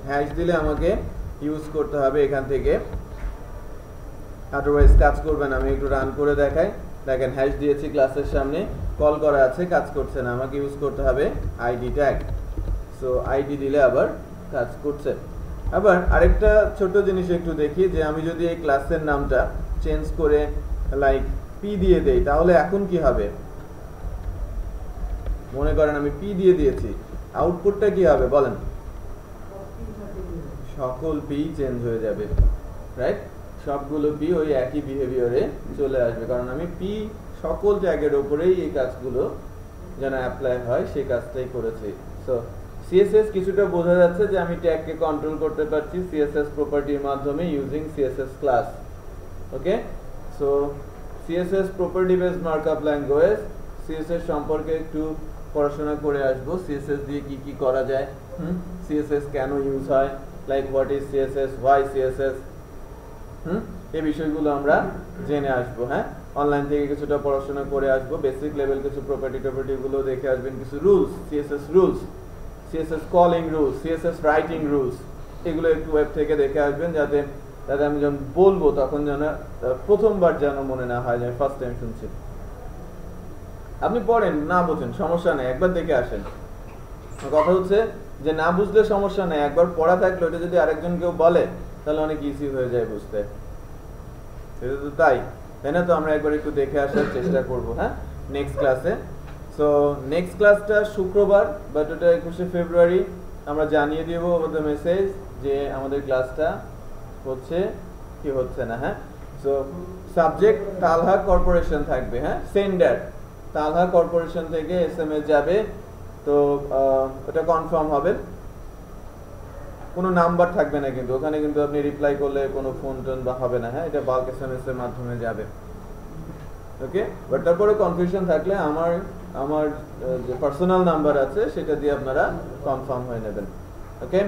হ্যাশ দিলে আমাকে ইউজ করতে হবে এখান থেকে, আদারওয়াইজ কাজ করবে না। আমি একটু রান করে দেখাই, দেখেন হ্যাশ দিয়েছি, ক্লাসের সামনে কল করা আছে, কাজ করছে না, আমাকে ইউজ করতে হবে আইডি ট্যাগ। সো আইডি দিলে আবার কাজ করছে। আবার আরেকটা ছোট জিনিস একটু দেখি, যে আমি যদি এই ক্লাসের নামটা চেঞ্জ করে লাইক পি দিয়ে দেই, তাহলে এখন কি হবে? মনে করেন আমি পি দিয়ে দিয়েছি, আউটপুটটা কি হবে বলেন? সকল পি চেঞ্জ হয়ে যাবে, রাইট? সবগুলো পি ওই একই বিহেভিয়ারে চলে আসবে, কারণ আমি পি সকল ট্যাগের উপরেই এই কাজগুলো যেন অ্যাপ্লাই হয় সেই কাজটাই করেছি। সো সিএসএস কিছুটা বোঝা যাচ্ছে যে আমি ট্যাগকে কন্ট্রোল করতে পারছি সিএসএস প্রপার্টির মাধ্যমে using CSS class. Okay, so CSS property based markup language, CSS সম্পর্কে একটু পড়াশোনা করে আসবো, সিএসএস দিয়ে কি কি করা যায়, সিএসএস কেন ইউজ হয়, like what is CSS, why CSS, এই বিষয়গুলো আমরা জেনে আসবো। হ্যাঁ, অনলাইন থেকে কিছুটা পড়াশোনা করে আসবো, বেসিক লেভেল কিছু প্রপার্টি গুলো দেখে আসবেন, কিছু rules, CSS rules, CSS calling rules, CSS writing rules, এগুলো একটু ওয়েব থেকে দেখে আসবেন, যাতে আমি যখন বলবো তখন যেন প্রথমবার যেন মনে না হয় যে ফার্স্ট টাইম শুনছি। আপনি পড়েন, না বোঝেন সমস্যা নেই, একবার দেখে আসেন। কথা হচ্ছে যে না বুঝলে সমস্যা নেই, একবার পড়া থাকলে ওটা যদি আরেকজন কেউ বলে তাহলে অনেক ইজি হয়ে যায় বুঝতে। এটা তো তাই না? তো আমরা একবার একটু দেখে আসার চেষ্টা করবো, হ্যাঁ, নেক্সট ক্লাসে। সো নেক্সট ক্লাসটা শুক্রবার, বাট ওটা 21শে ফেব্রুয়ারি আমরা জানিয়ে দিব ওভার দ্য মেসেজ যে আমাদের ক্লাসটা হচ্ছে কি হচ্ছে না। হ্যাঁ, সো সাবজেক্ট তালহা কর্পোরেশন থাকবে, হ্যাঁ, সেন্ডার তালহা কর্পোরেশন থেকে এসএমএস যাবে, তো ওটা কনফার্ম হবে, কোনো নাম্বার থাকবে না কিন্তু ওখানে, কিন্তু আপনি রিপ্লাই করলে কোনো ফোন টোন বা হবে না। হ্যাঁ, এটা বাল্ক এসএমএস এর মাধ্যমে যাবে। ওকে, বাট তারপরে কনফিউশন থাকলে আমার যে পার্সোনাল নাম্বার আছে সেটা দিয়ে আপনারা কনফার্ম হয়ে নেবেন। ওকে,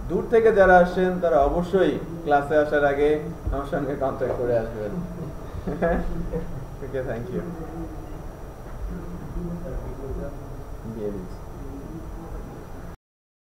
দূর থেকে যারা আসেন তারা অবশ্যই ক্লাসে আসার আগে আমার সঙ্গে কন্ট্যাক্ট করে আসবেন। ওকে, থ্যাংক ইউ।